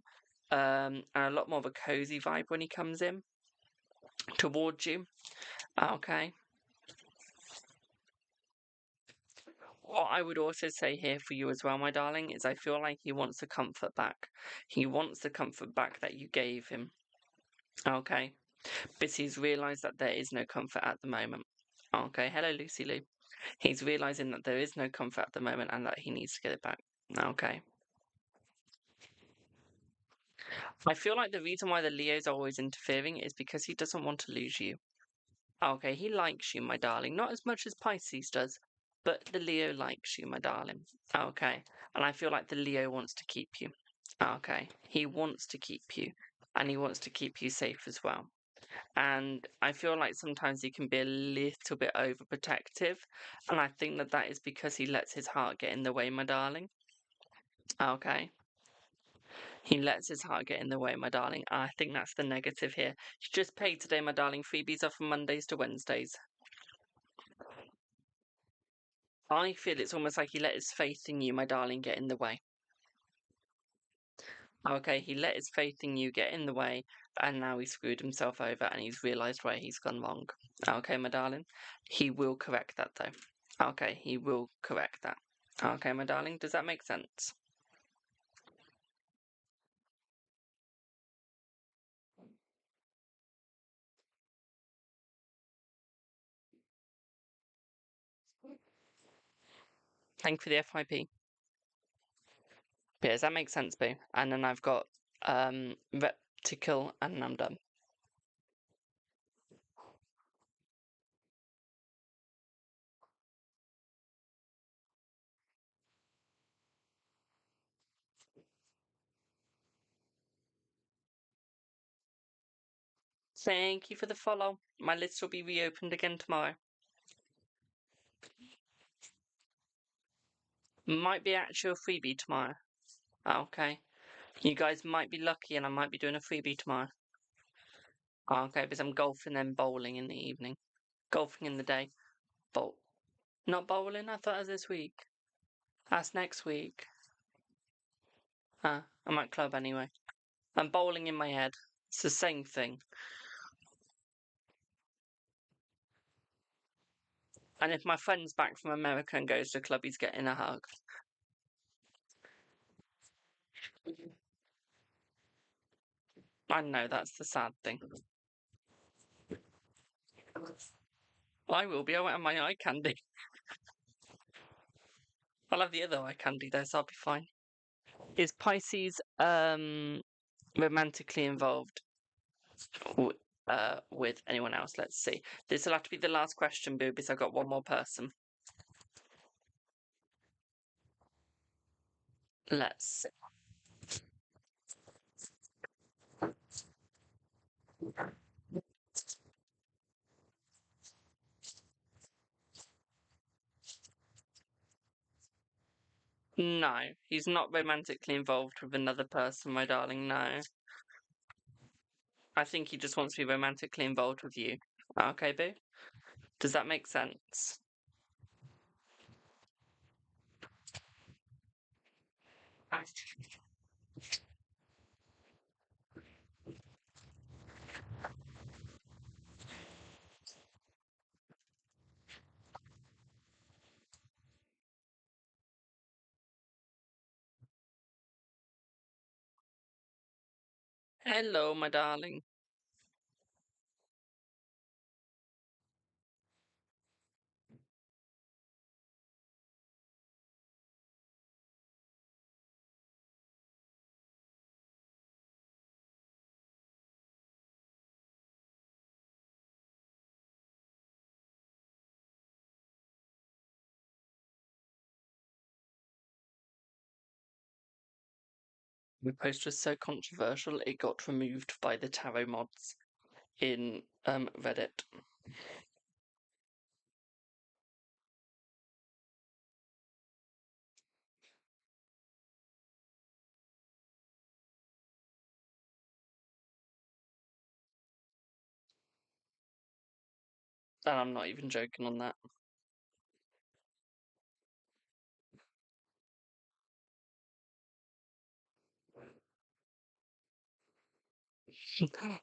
Speaker 1: and a lot more of a cozy vibe when he comes in towards you. Okay. What I would also say here for you as well, my darling, is I feel like he wants the comfort back. He wants the comfort back that you gave him. Okay. But he's realised that there is no comfort at the moment. Okay. Hello, Lucy Lou. He's realising that there is no comfort at the moment and that he needs to get it back. Okay. I feel like the reason why the Leos are always interfering is because he doesn't want to lose you. Okay, he likes you, my darling. Not as much as Pisces does, but the Leo likes you, my darling. Okay, and I feel like the Leo wants to keep you. Okay, he wants to keep you, and he wants to keep you safe as well. And I feel like sometimes he can be a little bit overprotective, and I think that that is because he lets his heart get in the way, my darling. Okay. He lets his heart get in the way, my darling. I think that's the negative here. You just paid today, my darling. Freebies are from Mondays to Wednesdays. I feel it's almost like he let his faith in you, my darling, get in the way. Okay, he let his faith in you get in the way, and now he screwed himself over and he's realised where he's gone wrong. Okay, my darling? He will correct that, though. Okay, he will correct that. Okay, my darling? Does that make sense? Thank you for the FYP. Yeah, does that make sense, Boo? And then I've got Repticle, and I'm done. Thank you for the follow. My list will be reopened again tomorrow. Might be actually a freebie tomorrow. Okay. You guys might be lucky and I might be doing a freebie tomorrow. Okay, because I'm golfing and bowling in the evening. Golfing in the day. Not bowling? I thought it was this week. That's next week. I'm at club anyway. I'm bowling in my head. It's the same thing. And if my friend's back from America and goes to club, he's getting a hug. I know, that's the sad thing. I will be. I won't have my eye candy. I'll have the other eye candy though, so I'll be fine. Is Pisces romantically involved with anyone else? Let's see. This will have to be the last question, boobies. I've got one more person. Let's see. No, he's not romantically involved with another person, my darling. No. I think he just wants to be romantically involved with you. Okay, boo? Does that make sense? Hello, my darling. The post was so controversial it got removed by the tarot mods in Reddit. And I'm not even joking on that.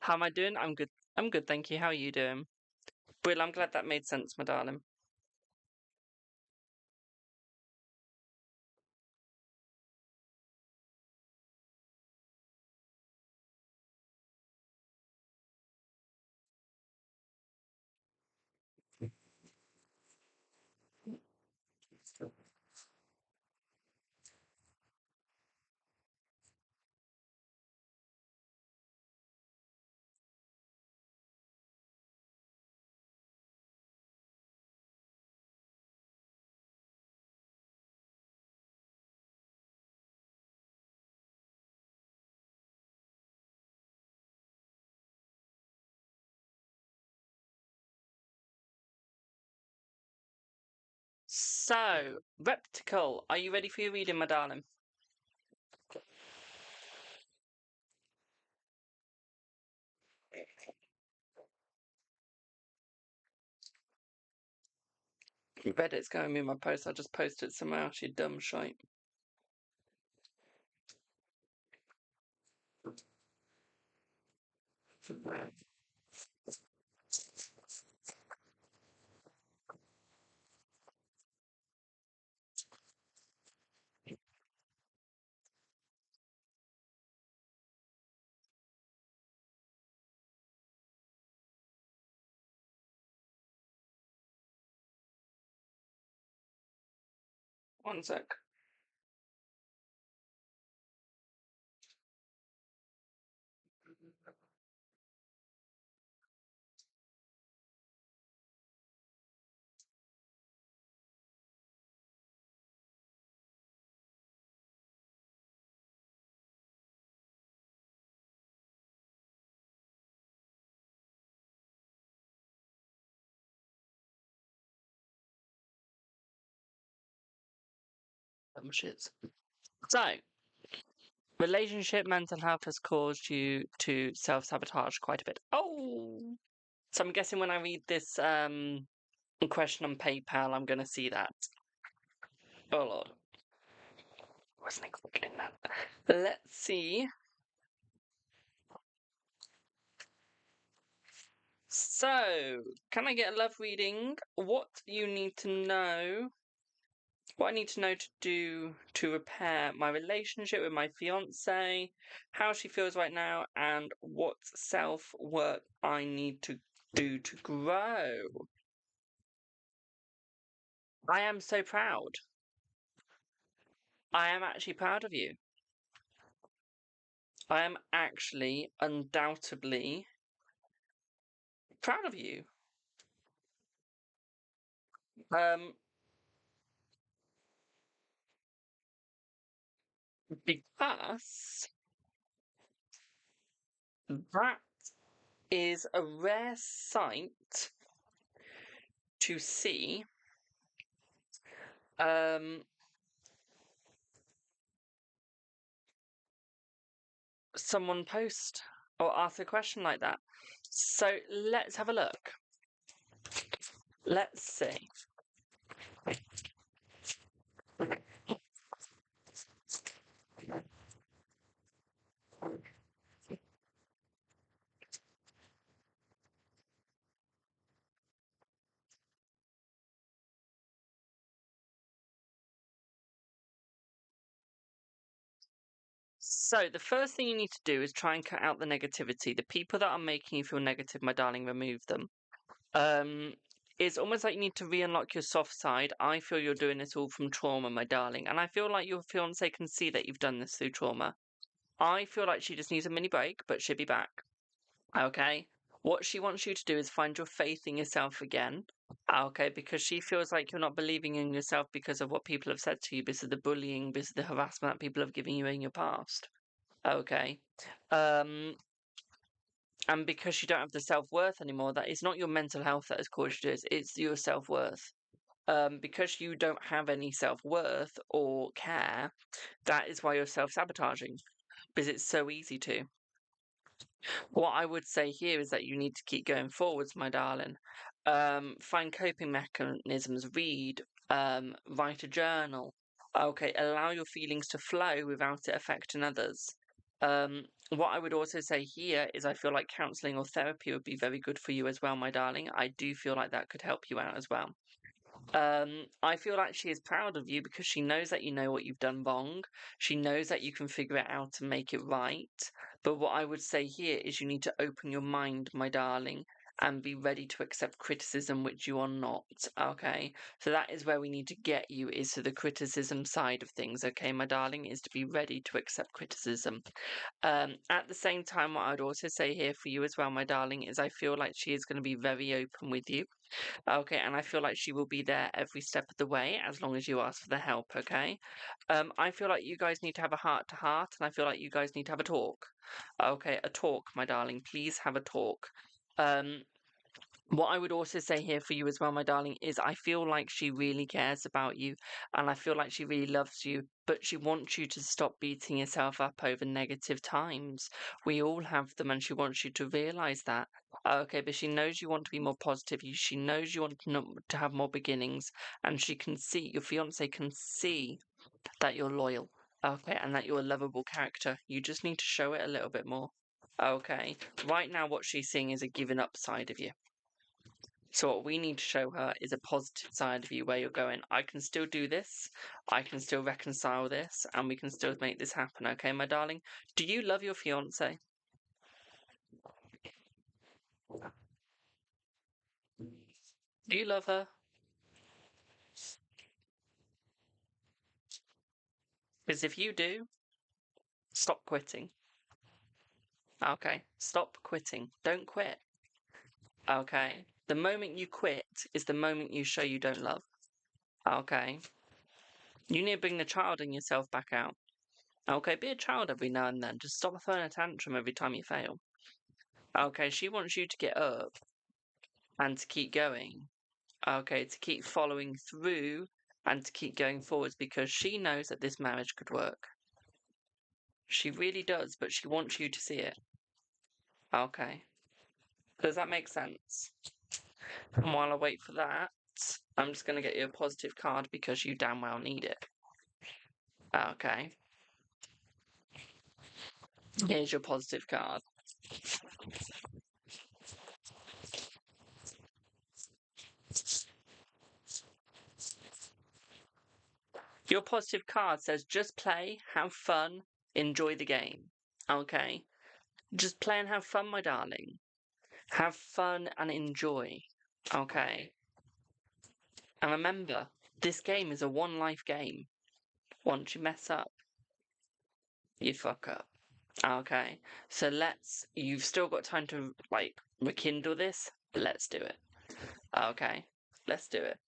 Speaker 1: How am I doing? I'm good. I'm good, thank you. How are you doing? Will, I'm glad that made sense, my darling. So, Reptical, are you ready for your reading, my darling? Reddit's going to be my post. I just posted somewhere else, you dumb shite. One sec. Dumb shits. So, relationship mental health has caused you to self-sabotage quite a bit. Oh! So I'm guessing when I read this question on PayPal, I'm going to see that. Oh, Lord. wasn't expecting that. Let's see. So, can I get a love reading? What you need to know? What I need to know to do to repair my relationship with my fiance, how she feels right now, and what self-work I need to do to grow. I am so proud. I am actually proud of you. I am actually undoubtedly proud of you. Because that is a rare sight to see. Someone post or ask a question like that. So let's have a look. Let's see. So the first thing you need to do is try and cut out the negativity. The people that are making you feel negative, my darling, remove them. It's almost like you need to re-unlock your soft side. I feel you're doing this all from trauma, my darling, and I feel like your fiance can see that you've done this through trauma. I feel like she just needs a mini break, but she'll be back. Okay? What she wants you to do is find your faith in yourself again. Okay, because she feels like you're not believing in yourself because of what people have said to you, because of the bullying, because of the harassment that people have given you in your past. Okay. And because you don't have the self-worth anymore, that it's not your mental health that has caused you this, it's your self-worth. Because you don't have any self-worth or care, that is why you're self-sabotaging, because it's so easy to. What I would say here is that you need to keep going forwards, my darling. Find coping mechanisms, read, write a journal. Okay, allow your feelings to flow without it affecting others. What I would also say here is I feel like counseling or therapy would be very good for you as well, my darling. I do feel like that could help you out as well. I feel like she is proud of you because she knows that you know what you've done wrong. She knows that you can figure it out and make it right. But what I would say here is you need to open your mind, my darling, and be ready to accept criticism, which you are not. Okay. So that is where we need to get you, is to the criticism side of things. Okay, my darling, is to be ready to accept criticism. At the same time, what I'd also say here for you as well, my darling, is I feel like she is going to be very open with you. Okay, and I feel like she will be there every step of the way as long as you ask for the help, okay? I feel like you guys need to have a heart to heart, and I feel like you guys need to have a talk. Okay, a talk, my darling. Please have a talk. Um, what I would also say here for you as well, my darling, is I feel like she really cares about you and I feel like she really loves you, but she wants you to stop beating yourself up over negative times. We all have them and she wants you to realize that. Okay, but she knows you want to be more positive. She knows you want to have more beginnings and she can see, your fiance can see that you're loyal. Okay, and that you're a lovable character. You just need to show it a little bit more. Okay, right now what she's seeing is a giving up side of you. So what we need to show her is a positive side of you where you're going, I can still do this, I can still reconcile this, and we can still make this happen, okay, my darling? Do you love your fiance? Do you love her? Because if you do, stop quitting. Okay, stop quitting. Don't quit. Okay? The moment you quit is the moment you show you don't love. Okay? You need to bring the child in yourself back out. Okay, be a child every now and then. Just stop throwing a tantrum every time you fail. Okay, she wants you to get up and to keep going. Okay, to keep following through and to keep going forwards because she knows that this marriage could work. She really does, but she wants you to see it. Okay. Does that make sense? And while I wait for that, I'm just going to get you a positive card because you damn well need it. Okay. Here's your positive card. Your positive card says just play, have fun, enjoy the game. Okay? Just play and have fun, my darling. Have fun and enjoy. Okay? And remember, this game is a one life game. Once you mess up, you fuck up. Okay? So you've still got time to, like, rekindle this. Let's do it. Okay? Let's do it.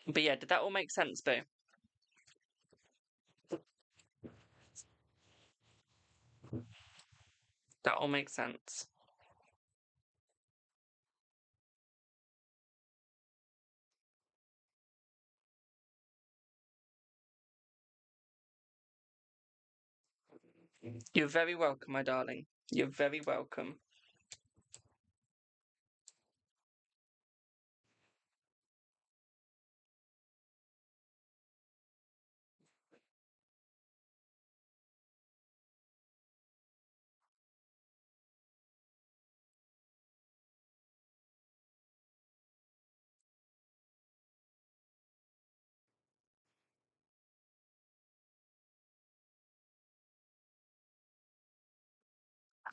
Speaker 1: But yeah, did that all make sense, Boo? That all makes sense. You're very welcome, my darling. You're very welcome.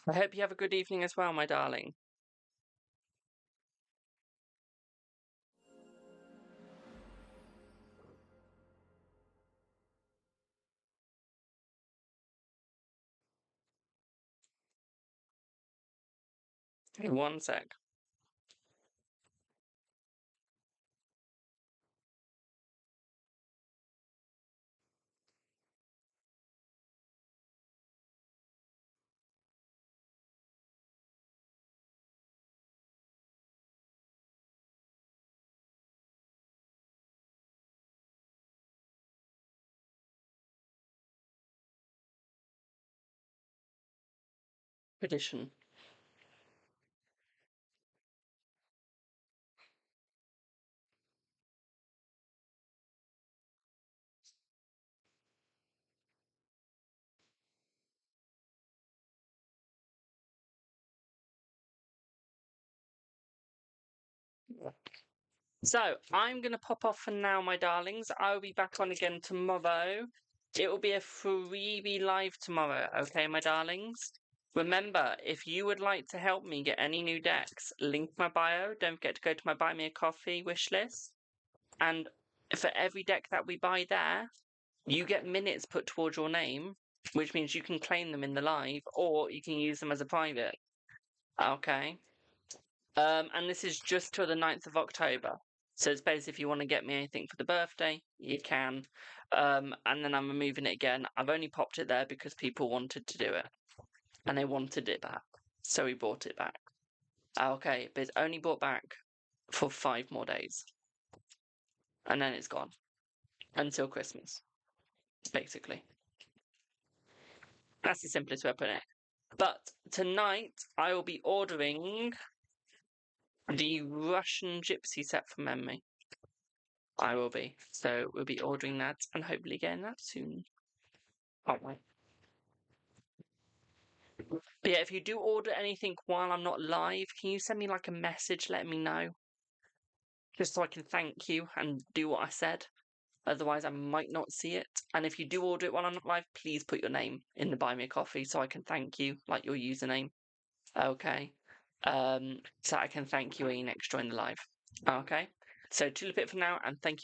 Speaker 1: I hope you have a good evening as well, my darling. One sec. Tradition. So, I'm going to pop off for now, my darlings. I will be back on again tomorrow. It will be a freebie live tomorrow, okay, my darlings? Remember, if you would like to help me get any new decks, link my bio. Don't forget to go to my Buy Me a Coffee wish list. And for every deck that we buy there, you get minutes put towards your name, which means you can claim them in the live, or you can use them as a private. Okay. And this is just till the 9th of October. So it's basically if you want to get me anything for the birthday, you can. And then I'm removing it again. I've only popped it there because people wanted to do it. And they wanted it back. So we brought it back. Okay, but it's only brought back for 5 more days. And then it's gone. Until Christmas. Basically. That's the simplest way of putting it. But tonight I will be ordering the Russian Gypsy set from memory. I will be. So we'll be ordering that and hopefully getting that soon. Can't wait. But yeah, if you do order anything while I'm not live, can you send me like a message letting me know? Just so I can thank you and do what I said. Otherwise, I might not see it. And if you do order it while I'm not live, please put your name in the Buy Me a Coffee so I can thank you, like your username. Okay. So I can thank you when you next join the live. Okay. So toodle bit for now, and thank you.